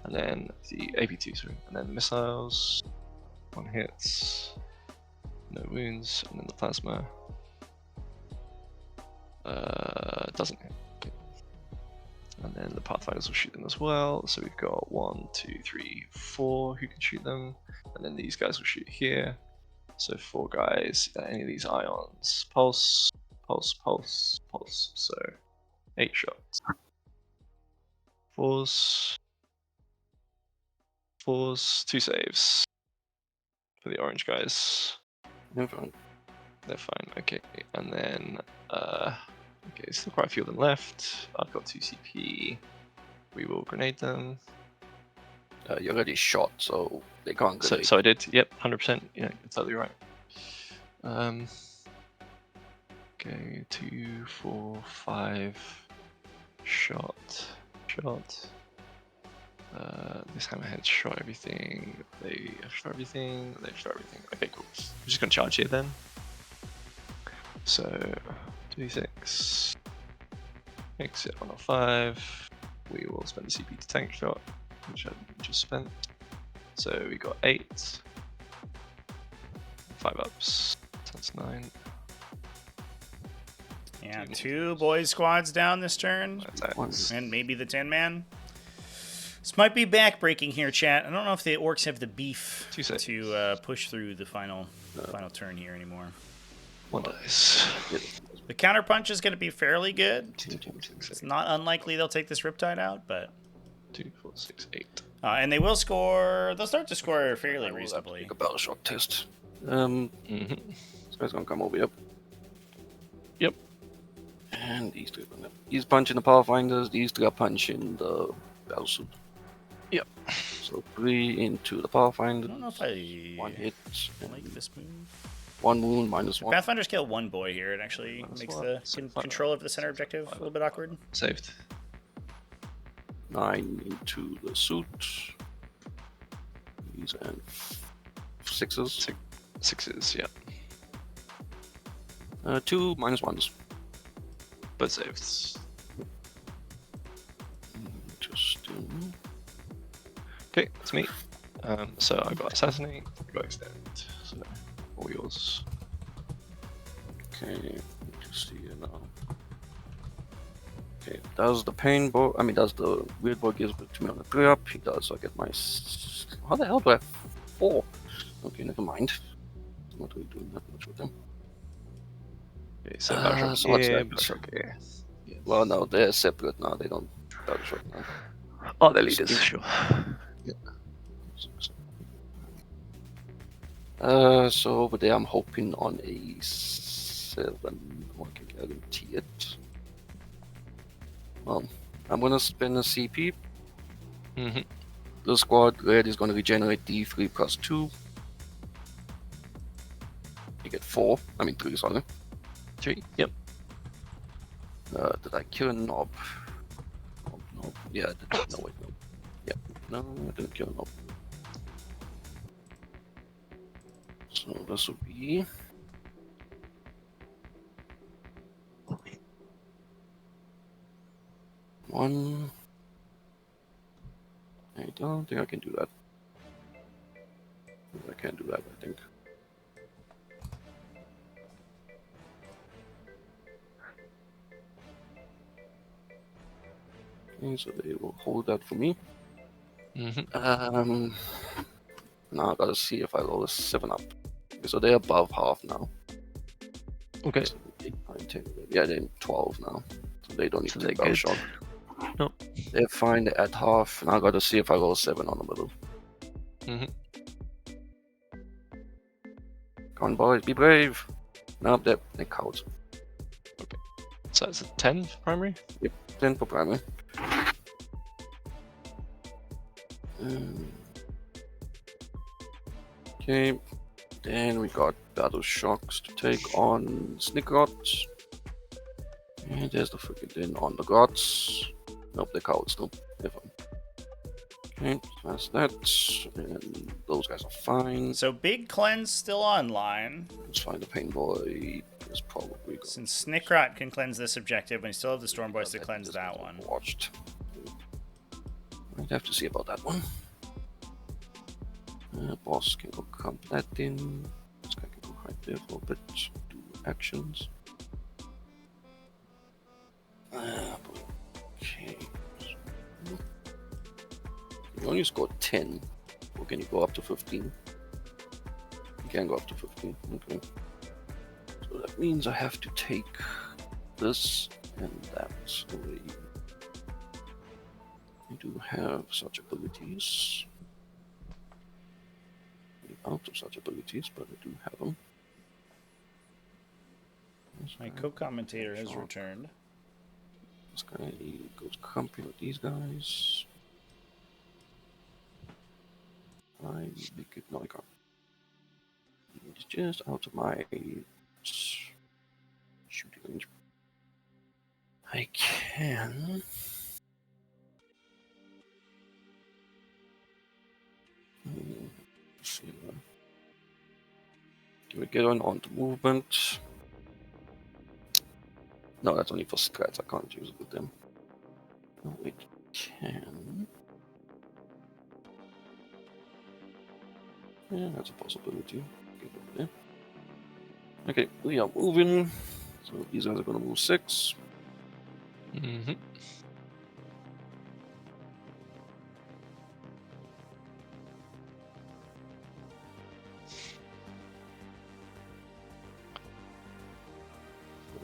And then the AP2, sorry. And then missiles. 1 hits. No wounds. And then the plasma. Doesn't hit. Okay. And then the Pathfinders will shoot them as well. So we've got 1, 2, 3, 4 who can shoot them. And then these guys will shoot here. So 4 guys, any of these ions. Pulse, pulse, pulse, pulse. So 8 shots. 4s. 4s, 2 saves. For the orange guys. They're fine. They're fine, okay. And then, okay, still quite a few of them left. I've got 2 CP. We will grenade them. You already shot, so they can't grenade. So I did, yep, 100%. Yeah, you're totally right. Okay, 2, 4, 5. Shot. This hammerhead shot everything. They shot everything. They shot everything. Okay, cool. I'm just gonna charge here then. So 2d6. Makes it 105. We will spend the CP to tank shot, which I just spent. So we got 8. 5 ups. That's 9. Yeah, 2 boys squads down this turn. That's And maybe the 10-man. This might be backbreaking here, chat. I don't know if the orcs have the beef 2 saves. to push through the final turn here anymore. 1 dice. The counterpunch is going to be fairly good. 2, 2, 2, It's not unlikely they'll take this Riptide out, but 2, 4, 6, 8. and they will score. They'll start to score fairly reasonably. Make a battle shock test. Mm-hmm. This guy's gonna come over here. Yep. And these 2 are gonna. He's punching the Pathfinders, these 2 are punching the Battlesuit. Yep. So 3 into the I Pathfinders. don't know if I 1 hit. like this move. 1 wound, -1. Pathfinders kill 1 boy here. It actually Minus makes 1. the So control of the center objective a little bit awkward. Saved. 9 into the suit. These and 6s. 6s, yeah. 2 -1s. Both saved. Just Okay, that's me. So I got assassinate, I got extend. So all yours. okay. Just see it now. Okay, does the pain boy? I mean, does the weird boy gives it to me on the 3 up? He does. So I get my. How the hell do I have 4? Okay, never mind. I'm not really doing that much with them. Okay, so so what's here, that? here. Well, no, they're separate now. They don't battle shock now. Oh, they're leaders, sure. So over there, I'm hoping on a 7. I can guarantee it. Well, I'm gonna spend a CP. Mm-hmm. The squad red is gonna regenerate D3 plus 2. You get 4. I mean 3, sorry. 3. Yep. Did I kill a knob? Oh, no. Yeah, I did. No, wait, no. Yeah, no, I didn't kill a knob. So this will be... One. I don't think I can do that. I can't do that, I think. Okay, so they will hold that for me. Mm-hmm. Now I gotta see if I roll a 7 up. Okay, so they're above half now. Okay. So 8, 9, 10, yeah, they're 12 now. So they don't need So to they're take our good. shot. Nope. They're fine, they're at half. Now I gotta see if I roll a 7 on the middle. Mm-hmm. Come on, boys, be brave. Nope, they're cowards. So that's a 10 for primary. 10 for primary. Um, okay, then we got Battle Shocks to take on Snickrot. And there's the freaking thing on the gods. Nope, they're cowards still. Never. Okay, that's that. And those guys are fine. So Big Cleanse still online. Let's find the Pain Boy. Is probably good. Since Snickrot can cleanse this objective, we still have the Storm Boys to cleanse that one. Watched. I'd have to see about that one. Boss can go camp that in. This guy can go hide there for a bit. Do actions. Okay. You only scored 10. Or can you go up to 15? You can go up to 15. Okay. So that means I have to take this and that away. I do have such abilities. I'm out of such abilities, but I do have them. My co-commentator has returned. This guy goes camping with these guys. I make it no, I can't. It's just out of my shooting range. I can. See. Can we get on to movement? No, that's only for strats. I can't use it with them. Oh, wait, can. Yeah, that's a possibility. Get over there. Okay, we are moving. So these guys are going to move 6. Mm-hmm.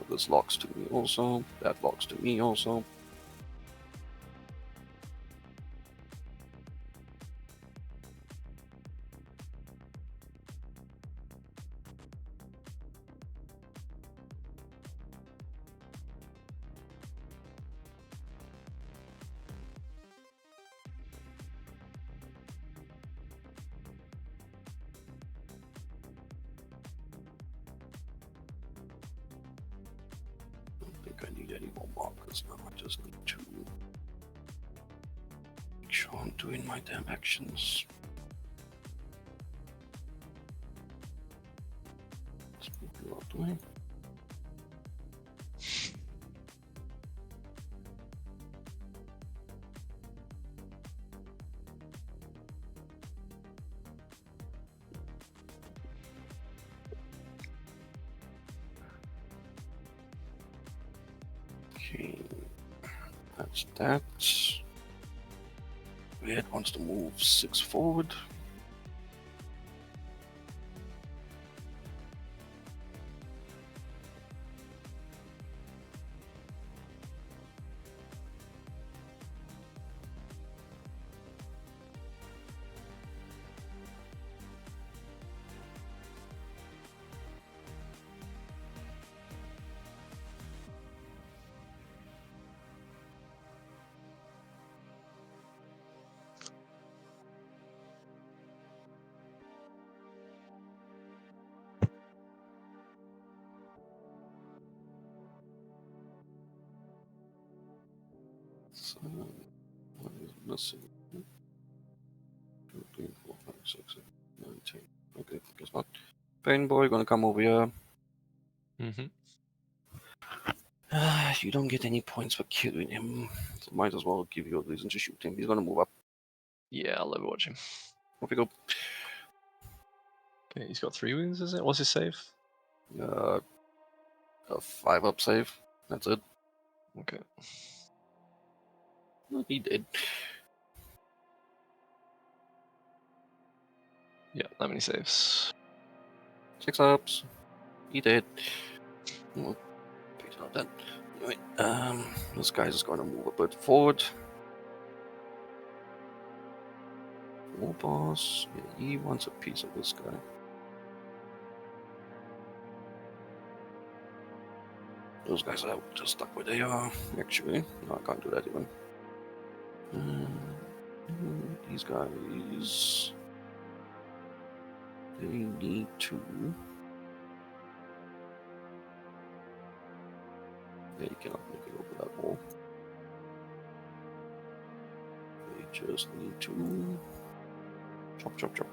This locks to me also. That locks to me also. I need any more markers now. I just need to make sure I'm doing my damn actions. Let's move you out the way. Okay, that's that. Red wants to move 6 forward. What is missing? 2, 3, 4, 5, 6, 7, 8, 9, 10. Okay, guess not. Pain boy, gonna come over here. Mm-hmm. You don't get any points for killing him, so might as well give you a reason to shoot him. He's gonna move up. Yeah, I'll overwatch him. Off we go. Okay, he's got 3 wounds, is it? What's his save? A 5-up save. That's it. Okay. He did. Yeah, that many saves. 6-ups. He did. Well, he's not dead. Anyway, this guy's just gonna move a bit forward. War boss. Yeah, he wants a piece of this guy. Those guys are just stuck where they are, actually. No, I can't do that even. These guys... They need to... They cannot make it over that wall. They just need to... Chop, chop, chop.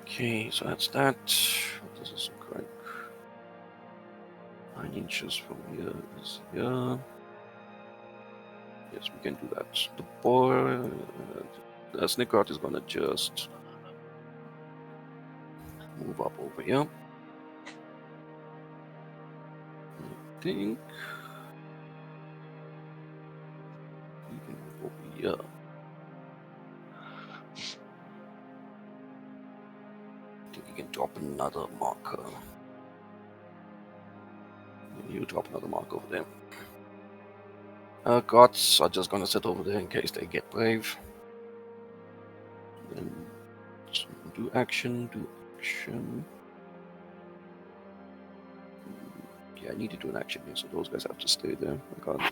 Okay, so that's that. This is correct. 9 inches from here is here. Yes, we can do that. The boy, the Snickard is gonna just move up over here. I think you can move over here. I think you can drop another marker. You drop another marker over there. Gods are just gonna sit over there in case they get brave. Then do action, do action. Yeah, I need to do an action here, so those guys have to stay there. I can't. I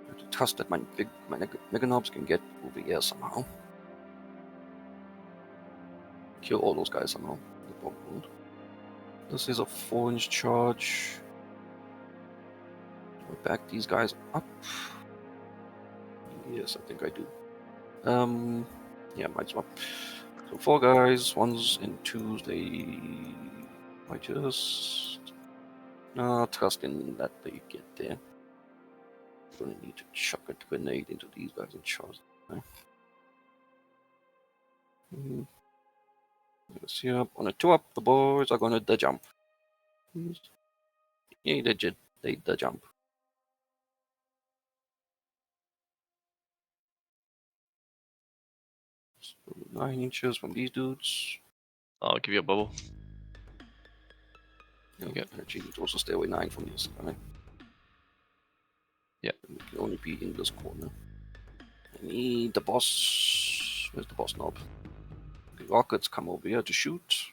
have to trust that my Mega Knobs can get over here somehow. Kill all those guys somehow. This is a 4-inch charge. Do I back these guys up? Yes, I think I do. Yeah, might as well. So 4 guys, 1s and 2s, I just trust in that they get there. Gonna need to chuck a grenade into these guys and charge them. Let's see up. On a 2-up, the boys are gonna the jump. Yeah, they did. They the jump. So 9 inches from these dudes. I'll give you a bubble. Yeah, Okay. actually, you need to also stay away 9 from this guy. Yeah. We can only be in this corner. I need the boss. Where's the boss knob? The rockets come over here to shoot.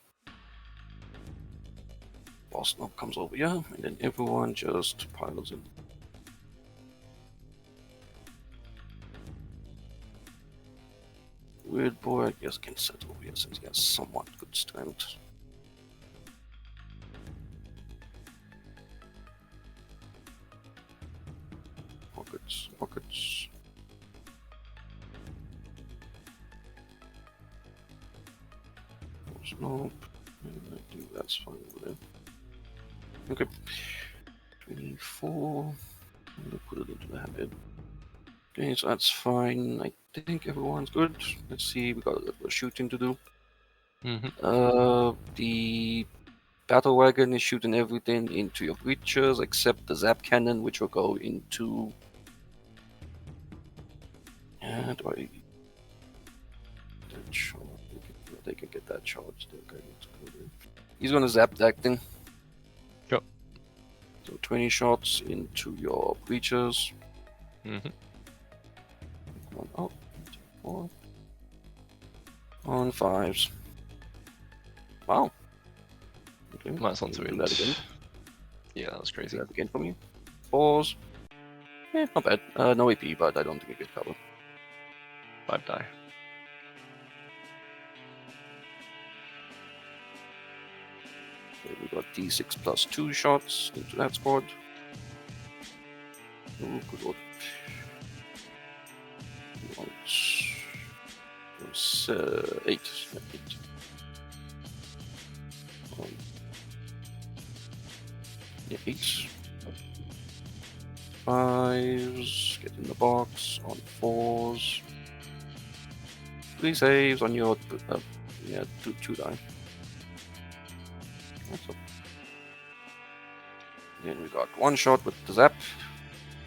Boss knob comes over here, and then everyone just piles in. Weird boy, I guess, can sit over here since he has somewhat good strength. Pockets, pockets. Nope. I think that's fine over there. Okay. 24. I'm gonna put it into the habit. Okay, so that's fine. I think everyone's good. Let's see, we got a little shooting to do. The battle wagon is shooting everything into your breaches except the zap cannon, which will go into. And they can get that charged. He's gonna zap that thing. Sure. So 20 shots into your breaches. One up, 4. On 5s. Wow. Okay. That's on Can 3. you do that again. Yeah, that was crazy. Do that again for me. 4s. Not bad. No AP, but I don't think I get cover. 5 die. Okay, we got D6 plus 2 shots into that squad. Oh, good lord. It's 8. Yeah, 8. Yeah, 8. 5s. Get in the box on 4s. 3 saves on your yeah, two die. That's up. Then we got 1 shot with the zap.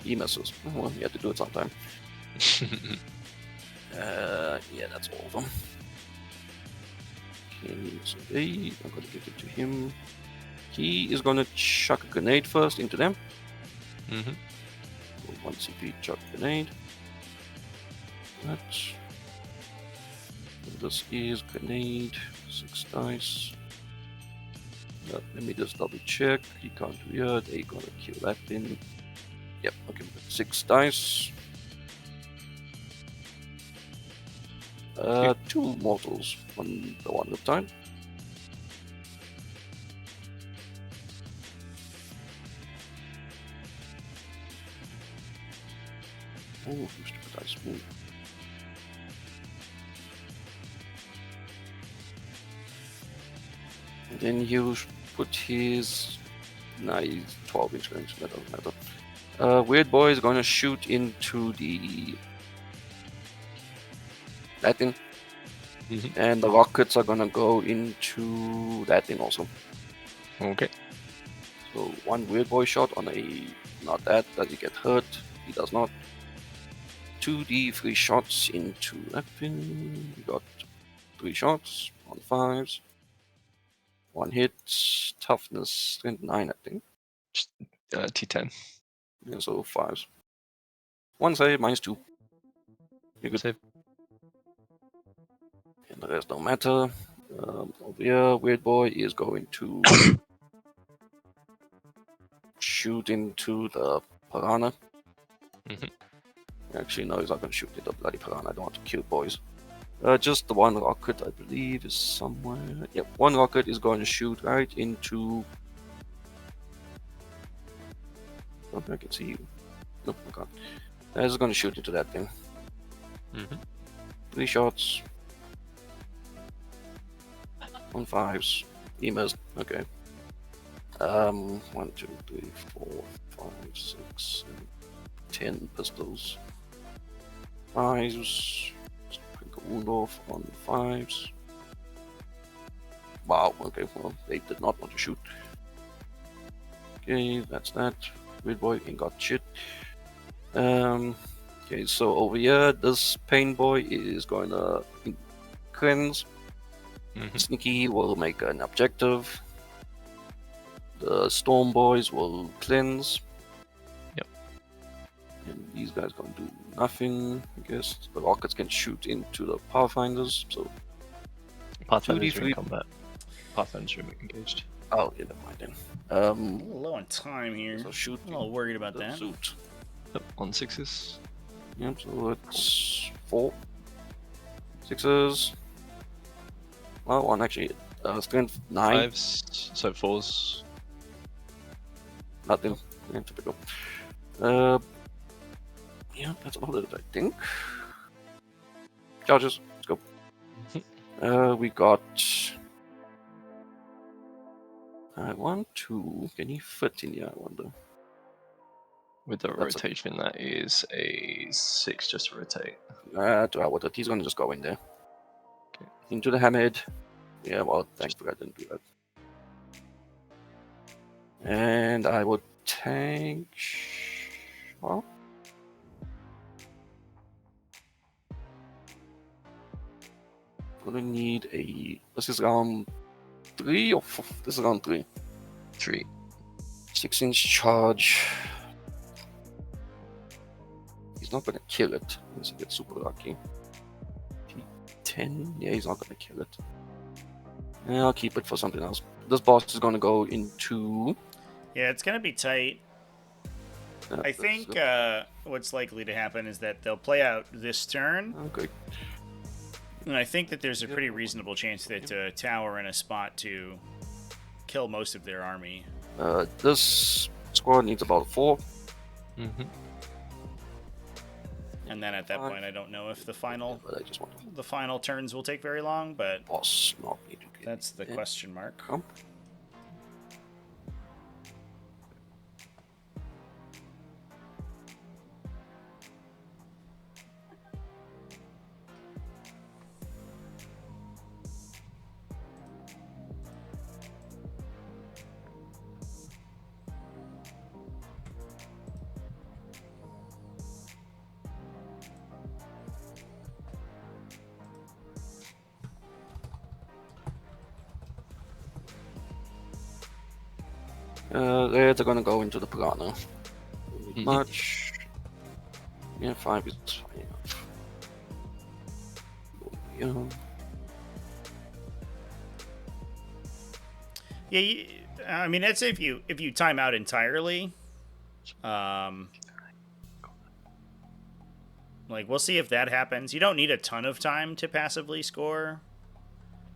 He misses. Well, you had to do it sometime. Yeah, that's all of them. Okay, so I'm gonna give it to him. He is gonna chuck a grenade first into them. Mm-hmm. 1 CP, chuck grenade. That. This is grenade. 6 dice. Let me just double check. He can't do it. They're gonna kill that thing. Yep, okay, 6 dice. 2 mortals on the one at a time. Oh, you stupid dice move. And then you put his. Nah, he's 12-inch range, that doesn't matter. Weird Boy is gonna shoot into that thing. Mm-hmm. And the rockets are gonna go into that thing also. Okay. So 1 Weird Boy shot on a. Not that, does he get hurt? He does not. 2d3 shots into that thing. We got 3 shots on 5s. 1 hit, toughness, strength 9, I think. Just, T10. Yeah, so 5s. 1 save, -2. You're good. Save. And the rest don't matter. Over here, Weird Boy is going to shoot into the piranha. Mhm. Actually, no, he's not going to shoot into the bloody piranha. I don't want to kill boys. Just the 1 rocket, I believe, is somewhere. Yep, 1 rocket is going to shoot right into. Oh, I can see you. No, I can't. It's going to shoot into that thing. Mm-hmm. 3 shots. On 5s. He missed. Okay. 1, 2, 3, 4, 5, 6, 7, 10 pistols. 5s. Sprinkle wound off on 5s. Wow, okay, well, they did not want to shoot. Okay, that's that. Weird Boy ain't got shit. Okay, so over here, this Pain Boy is going to cleanse. Mm-hmm. Sneaky will make an objective. The Storm Boys will cleanse. Yep. And these guys gonna do nothing, I guess. The rockets can shoot into the Pathfinders, so. Pathfinders are 2d3. in combat. Pathfinders are engaged. Oh, yeah, never mind then. A little low on time here. So shoot I'm a little worried about the that. suit. Yep, on 6s. Yep, so it's 4. 6s. Well, 1 actually. Strength 9. 5s, so 4s. Nothing. Yeah, typical. Yeah, that's about it, I think. Charges, let's go. We got. I want to. Can he fit in here? I wonder. With the That's rotation, that is a 6 just to rotate. To hell with it. He's gonna just go in there. Okay. Into the hammerhead. Yeah, well, thankfully I didn't do that. And I would tank. Well. Gonna need a. This is round 3 or 4? This is round 3. 3. 6-inch charge. He's not gonna kill it unless he gets super lucky. 10? Yeah, he's not gonna kill it. Yeah, I'll keep it for something else. This boss is gonna go into. Yeah, it's gonna be tight. I that's think it. what's likely to happen is that they'll play out this turn, Okay. and I think that there's a pretty reasonable chance that Tower in a spot to kill most of their army. This squad needs about 4. Mm-hmm. And then at that point, I don't know if the final But I just want to the final turns will take very long, but boss not need to get that's the question mark. Come. They're gonna go into the piranha. Don't need much. Yeah, 5 is fine enough. Yeah. Yeah, I mean, that's if you time out entirely. Like, we'll see if that happens. You don't need a ton of time to passively score.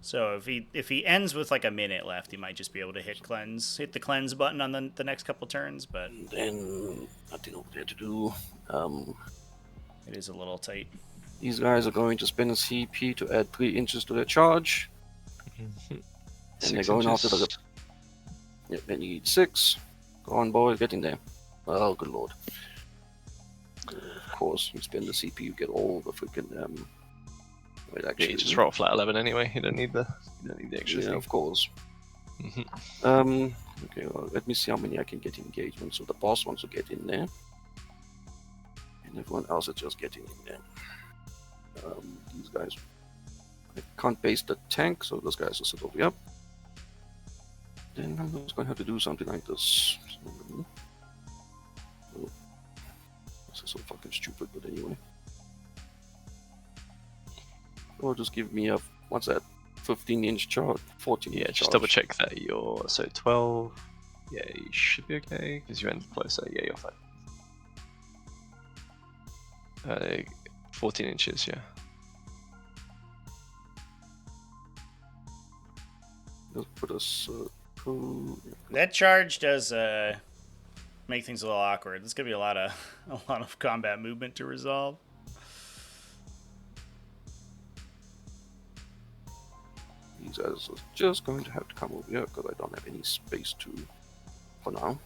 So if he ends with like a minute left, he might just be able to hit the cleanse button on the next couple turns. But Then nothing over there to do. it is a little tight. These guys are going to spend a CP to add 3 inches to their charge. And they're going after the. Yep, they need 6. Go on, boy, get in there. Oh, good lord. Of course, you spend the CP, you get all the freaking. Wait, actually, Yeah, you just roll flat 11 anyway. You don't need the extra yeah, thing. of course. Mhm. Okay, well, let me see how many I can get in engagement. So the boss wants to get in there. And everyone else is just getting in there. These guys. I can't base the tank, so those guys will sit over here. Then I'm just going to have to do something like this. Oh, this is so fucking stupid, but anyway. Or just give me a, what's that? 15-inch charge, 14 Yeah, inch just charge. double check that you're so 12. Yeah, you should be okay because you end closer. Yeah, you're fine. 14 inches. Yeah. Just put a circle. That charge does make things a little awkward. There's gonna be a lot of combat movement to resolve. These guys are just going to have to come over here because I don't have any space to for now.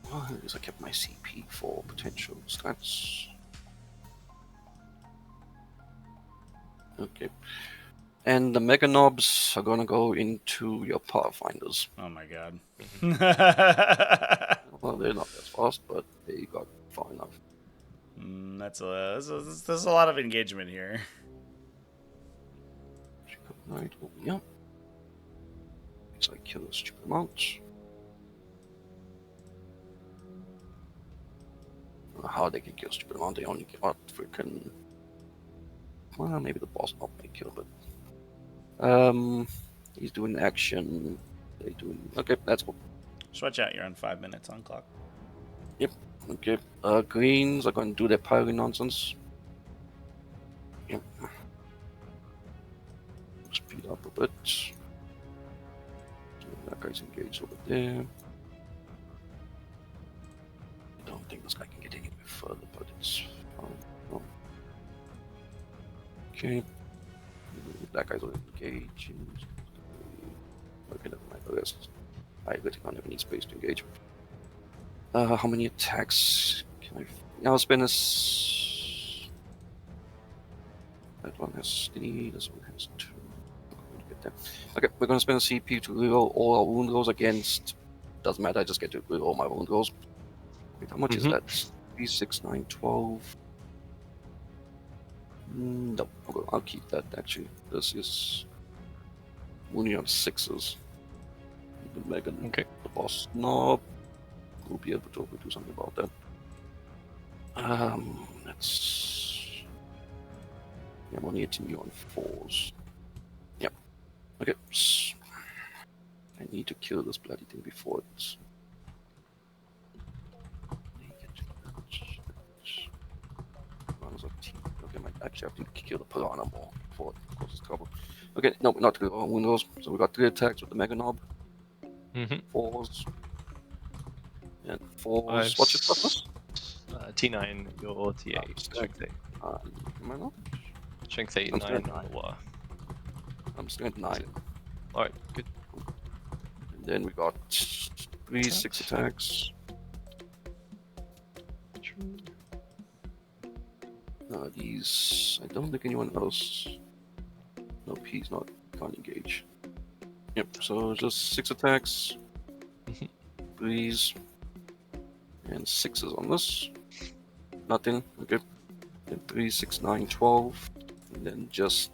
Well, at least I kept my CP for potential stats. Okay. And the Mega Knobs are gonna go into your Pathfinders. Oh my god. Well, they're not as fast, but they got far enough. There's a lot of engagement here. Right, oh, yeah. Because I kill a stupid amount. I don't know how they can kill a stupid amount, they only got freaking. Well, maybe the boss not may kill, but. He's doing action. They doing. Okay, that's cool. Just watch out, you're on 5 minutes on clock. Okay, greens are going to do their piling nonsense. Yep. Speed up a bit. So that guy's engaged over there. I don't think this guy can get any further, but it's fine. Oh. Okay. That guy's already engaged. Okay, never mind. The rest. I literally don't have any space to engage. How many attacks can I? I'll spend this. That one has 3. This one has 2. I'm going to get there. Okay, we're going to spend a CP to reroll all our wound rolls against. Doesn't matter. I just get to reroll my wound rolls. Wait, how much is that? 3, 6, 9, 12. No, I'll keep that actually. This is only on 6s. The Megan, Okay. the boss knob. We'll be able to do something about that. That's. Yeah, I'm only hitting you on 4s. Yep. Okay. I need to kill this bloody thing before it's. Okay, actually have to kill the piranha more before it causes trouble. Okay, no, not the wound rolls. So we got 3 attacks with the Mega Knob. Mm-hmm. 4s. And 4s. What's your toughness? T9, your T8. Strength 8. Am I not? Strength 8, I'm 9 strength on the water. I'm strength 9. Alright, good. And then we got 3 6 attacks. These. I don't think anyone else. Nope, he's not. Can't engage. Yep, so just 6 attacks. 3s. And 6s on this. Nothing. Okay. Then 3, 6, 9, 12. And then just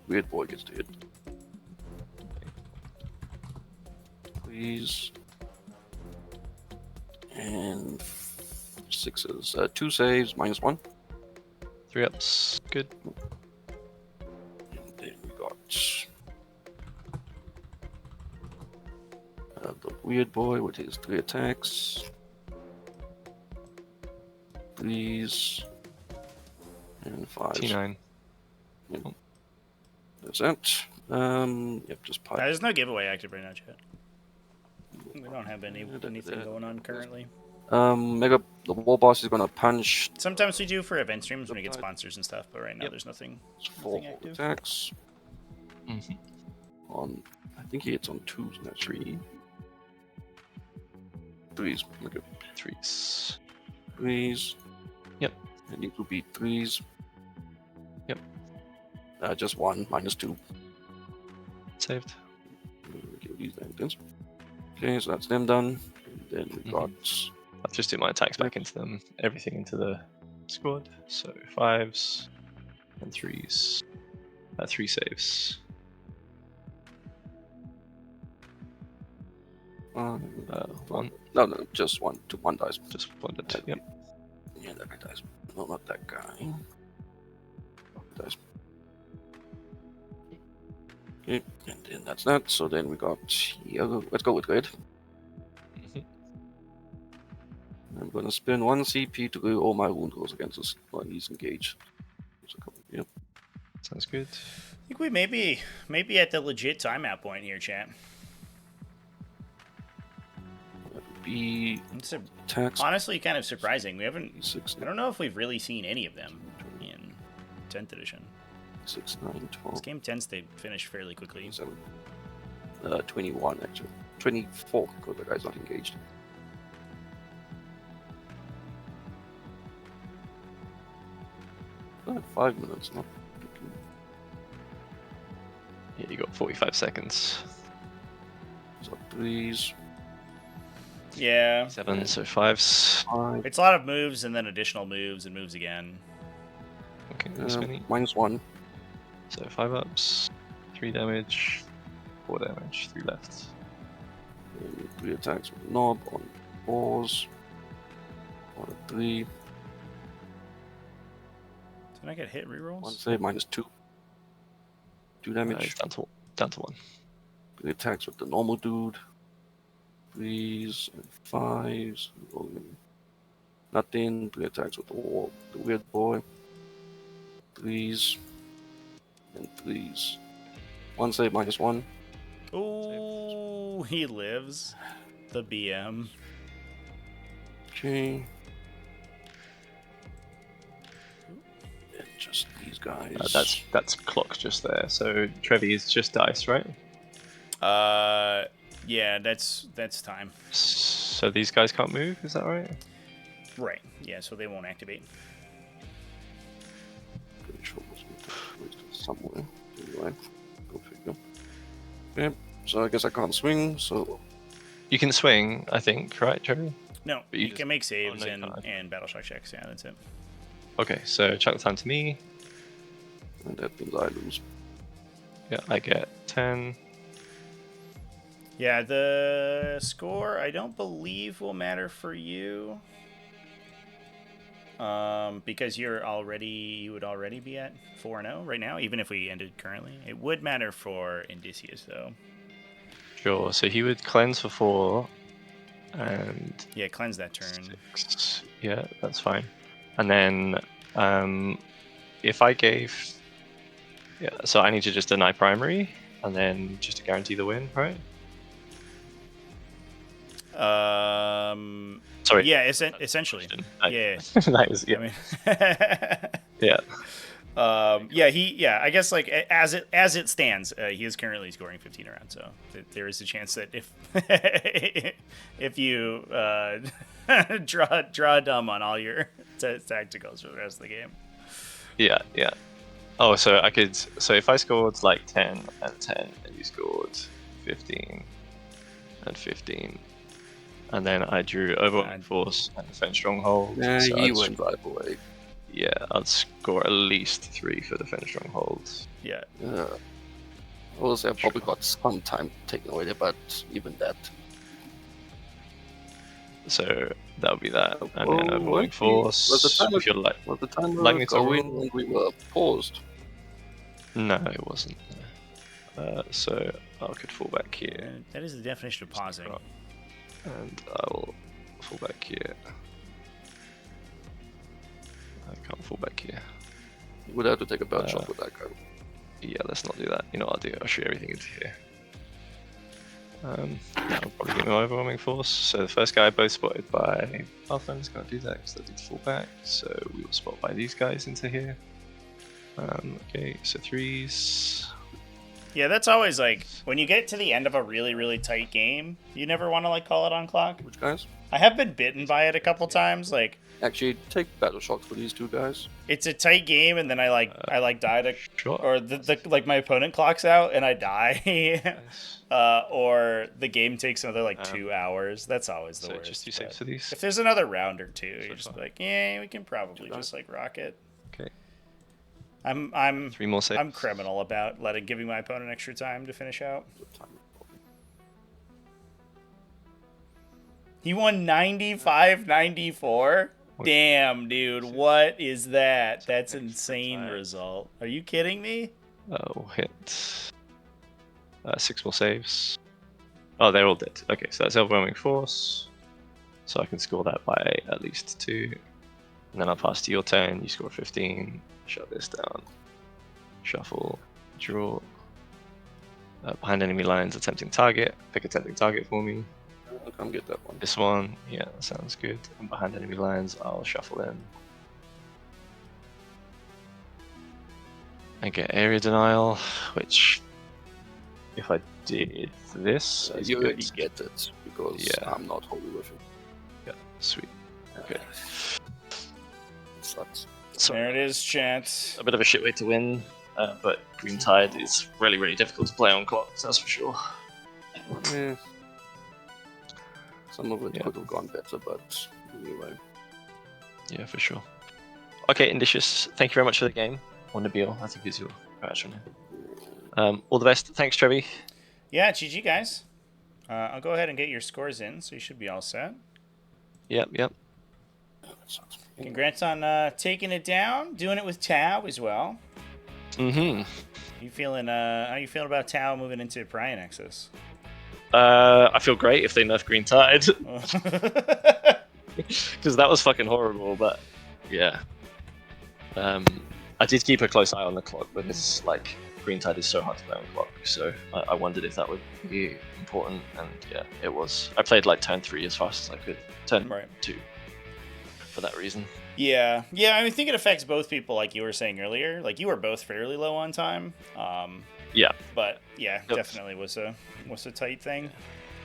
Weird Boy gets to hit. Please. And 6s. 2 saves, -1. 3 ups, good. And then we got the Weird Boy with his 3 attacks. 3s. And 5s. T9. That's it. Yep, just pipe. There's no giveaway active right now, chat. We don't have anything going on currently. The War Boss is gonna punch Sometimes we do for event streams when we get sponsors and stuff, but right now Yep. there's nothing 4 active. attacks. Mm-hmm. On, I think he hits on 2s, not 3. 3s. Okay. 3s. 3s. Yep. And these will be 3s. Yep. Just 1, -2. Saved. Kill these things. Okay, so that's them done. And then we got I'll just do my attacks back into them. Everything into the squad. So 5s and 3s. 3 saves. One. No, just 1 to 1 dice. Just 1 to 2. Yep. Yeah, that guy dies. No, not that guy. Dies. Okay, and then that's that. So then we got yellow. Let's go with red. Mhm. I'm gonna spend 1 CP to do all my wound rolls against this when he's engaged. Yep. Sounds good. I think we may be at the legit timeout point here, chat. That would be It's attacks. honestly kind of surprising. We haven't. 6, I don't know if we've really seen any of them in 10th edition. 6, 9, This 12, game tends to finish fairly quickly. 7. 21 actually. 24 because the guy's not engaged. 5 minutes, not. Yeah, you got 45 seconds. So 3s, Yeah, 7, so 5s. 5, it's a lot of moves and then additional moves and moves again. Okay, this many. -1. So 5 ups, 3 damage, 4 damage, 3 left. And 3 attacks with knob on 4s. 1 and 3. Did I get hit 1 rerolls? save, -2. 2 damage. It's down to 1. 3 attacks with the normal dude. 3s and 5s. Nothing. 3 attacks with the weird boy. 3s and 3s. 1 save, -1. Ooh, he lives. The BM. Okay. And just these guys. That's clock just there. So Trevi is just dice, right? Yeah, that's time. So these guys can't move, is that right? Right. Yeah, so they won't activate. Pretty sure it was somewhere. Anyway, go figure. Okay, so I guess I can't swing, so You can swing, I think, right, Trevi? No, But you you just- can make saves no, you can't. and battle shock checks. Yeah, that's it. Okay, so chuck the time to me. and that means I lose. Yeah, I get 10. Yeah, the score I don't believe will matter for you. Because you would already be at 4-0 right now, even if we ended currently. It would matter for Indicius though. Sure, so he would cleanse for 4 and Yeah, cleanse that turn. 6. Yeah, that's fine. And then if I gave, yeah, so I need to just deny primary and then just to guarantee the win, right? Sorry. Yeah, essentially. Yeah. That is, yeah. I mean, Yeah. yeah. I guess like as it stands, he is currently scoring 15 around. So there is a chance that if you draw dumb on all your tacticals for the rest of the game. Yeah, yeah. Oh, so I could. So if I scored like 10 and 10, and you scored 15 and 15, and then I drew overwhelming force and defense stronghold. Yeah, so he went right away. Yeah, I'd score at least 3 for defense strongholds. Yeah. Yeah. Also, I probably got some time taken away there, but even that. So that would be that, and then Oh, overwhelming okay. force. Was the timer- If you're like, Was the timer Like me to going roll? when we were paused? no, it wasn't. So I could fall back here, That is the definition of pausing. and I will fall back here. I can't fall back here. You would have to take a belt shot with that guy. Yeah, let's not do that. You know what I'll do? I'll shoot everything into here. That'll probably get my overwhelming force. So the first guy both spotted by Pathfinder's can't do that because that did fall back. So we will spot by these guys into here. Okay, so 3s. Yeah, that's always like when you get to the end of a really, really tight game, you never want to like call it on clock. Which guys? I have been bitten by it a couple times. Like Actually, take battle shots for these two guys. it's a tight game, and then I die Sure. or the like my opponent clocks out and I die, Nice. or the game takes another like 2 hours. That's always the So worst. just 2 but saves for these. If there's another round or two, you're So just far. like, yeah, we can probably just like rock it. Okay. I'm 3 more saves. I'm criminal about giving my opponent extra time to finish out. He won 95-94. Damn, dude, what is that? That's insane result. Are you kidding me? Oh, hit. 6 more saves. Oh, they're all dead. Okay, so that's overwhelming force. So I can score that by at least 2. And then I'll pass to your turn. You score 15. Shut this down. Shuffle. Draw. Behind enemy lines, attempting target. Pick a tempting target for me. I'll come get that one. This one, yeah, that sounds good. And behind enemy lines, I'll shuffle in. And get area denial, which, if I did this, is You good. already get it, because Yeah. I'm not holding with you. Yeah, sweet. Okay. Sucks. There it is, chat. A bit of a shit way to win, but Green Tide is really, really difficult to play on clocks, that's for sure. Yeah. Some of it Yeah. could have gone better, but anyway. Yeah, for sure. Okay, Indicius, thank you very much for the game. Or Nabil, I think is your actual name. All the best. Thanks, Trevi. Yeah, GG, guys. I'll go ahead and get your scores in, so you should be all set. Yep. That sucks. Congrats on taking it down, doing it with Tau as well. Mm-hmm. You feeling? How you feeling about Tau moving into Pariah Nexus? I feel great if they nerf Green Tide. Because that was fucking horrible, but yeah. I did keep a close eye on the clock, but it's like Green Tide is so hard to play on clock, so I wondered if that would be important, and yeah, it was. I played like turn 3 as fast as I could, turn Right. 2, for that reason. Yeah. I think it affects both people, like you were saying earlier. Like you were both fairly low on time. Yeah. But yeah, Yep. definitely was a tight thing.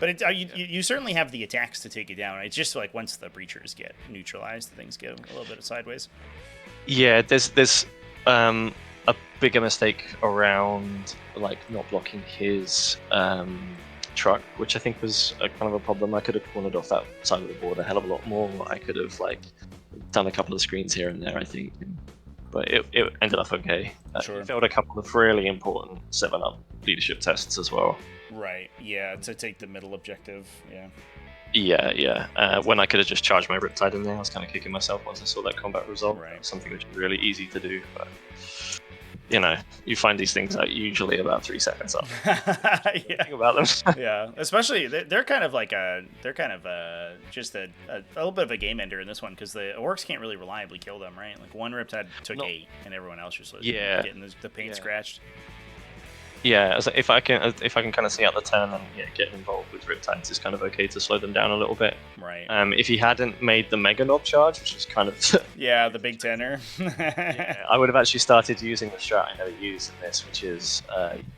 But you certainly have the attacks to take it down. It's just like once the breachers get neutralized, things get a little bit sideways. Yeah, there's a bigger mistake around like not blocking his truck, which I think was a kind of a problem. I could have cornered off that side of the board a hell of a lot more. I could have like done a couple of screens here and there, I think, but it ended up okay. Sure. It failed a couple of really important 7-up leadership tests as well. Right. Yeah. To take the middle objective. Yeah. Yeah. When I could have just charged my Riptide in there, I was kind of kicking myself once I saw that combat result. Right. Something which is really easy to do, but you know, you find these things out usually about 3 seconds after. Yeah. Think about them. Yeah, especially they're kind of like just a little bit of a game ender in this one because the orcs can't really reliably kill them, right? Like one Riptide took No. 8, and everyone else just was getting the paint Yeah. scratched. Yeah, so if I can kind of see out the turn and get involved with Riptides, it's kind of okay to slow them down a little bit. Right. If he hadn't made the Mega Knob charge, which is kind of Yeah, the big tenor. yeah, I would have actually started using the strat I never used in this, which is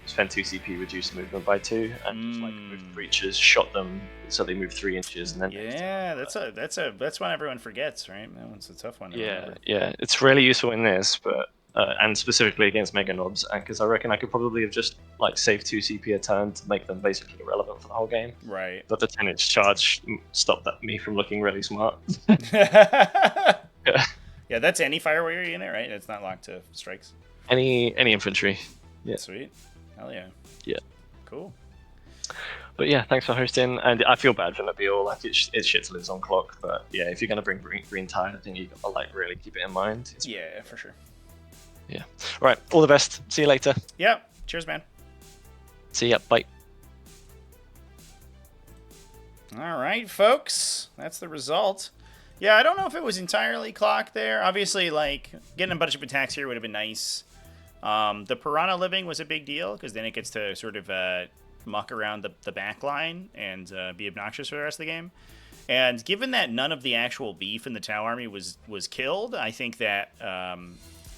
spend 2 CP, reduce movement by 2, and just like move breaches, shot them so they move 3 inches, and then Yeah, that's one everyone forgets, right? That one's a tough one to remember. yeah, it's really useful in this, but and specifically against Mega Knobs, because I reckon I could probably have just like saved 2 CP a turn to make them basically irrelevant for the whole game. Right. But the 10-inch charge stopped me from looking really smart. Yeah, that's any fire warrior unit, right? It's not locked to strikes. Any infantry. Yeah. Sweet. Hell yeah. Yeah. Cool. But yeah, thanks for hosting. And I feel bad for Nabil. Like it's shit to lose on clock, but yeah, if you're gonna bring green tide, I think you gotta like really keep it in mind. It's Yeah, for sure. Yeah. All right. All the best. See you later. Yeah. Cheers, man. See ya. Bye. All right, folks. That's the result. Yeah, I don't know if it was entirely clocked there. Obviously, like, getting a bunch of attacks here would have been nice. The Piranha living was a big deal, because then it gets to sort of muck around the back line and be obnoxious for the rest of the game. And given that none of the actual beef in the Tau army was killed, I think that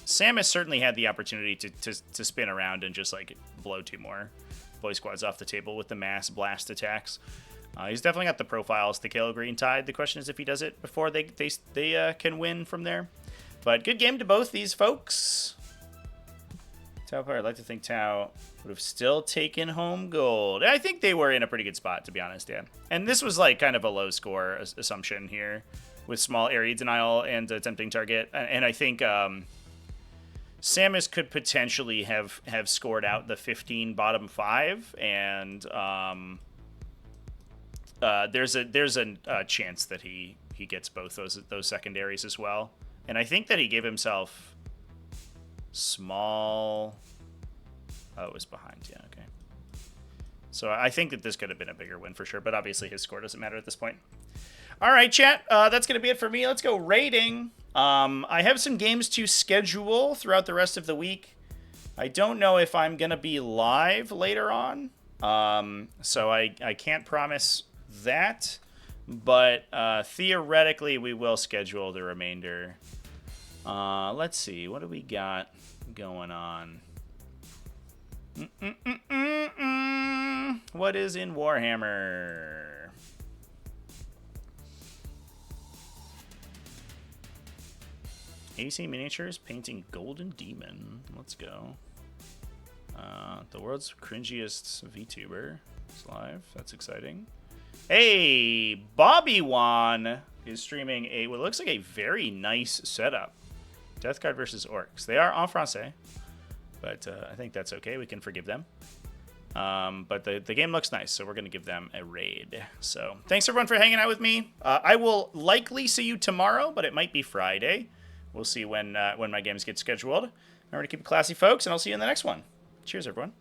Samus certainly had the opportunity to spin around and just, like, blow 2 more boy squads off the table with the mass blast attacks. He's definitely got the profiles to kill Green Tide. The question is if he does it before they can win from there. But good game to both these folks. Tau player, I'd like to think Tau would have still taken home gold. I think they were in a pretty good spot, to be honest, yeah. And this was like kind of a low score assumption here with small area denial and attempting target. And I think Samus could potentially have scored out the 15 bottom 5, and there's a chance that he gets both those secondaries as well. And I think that he gave himself small. Oh, it was behind. Yeah, okay. So I think that this could have been a bigger win for sure, but obviously his score doesn't matter at this point. All right, chat. That's going to be it for me. Let's go raiding. I have some games to schedule throughout the rest of the week. I don't know if I'm going to be live later on, so I can't promise that, but theoretically we will schedule the remainder. Let's see. What do we got going on? What is in Warhammer? AC Miniatures painting Golden Demon. Let's go. The world's cringiest VTuber is live. That's exciting. Hey, Bobby Wan is streaming what looks like a very nice setup. Death Guard versus Orks. They are en français, but I think that's okay. We can forgive them. But the game looks nice, so we're going to give them a raid. So thanks, everyone, for hanging out with me. I will likely see you tomorrow, but it might be Friday. We'll see when my games get scheduled. Remember to keep it classy, folks, and I'll see you in the next one. Cheers, everyone.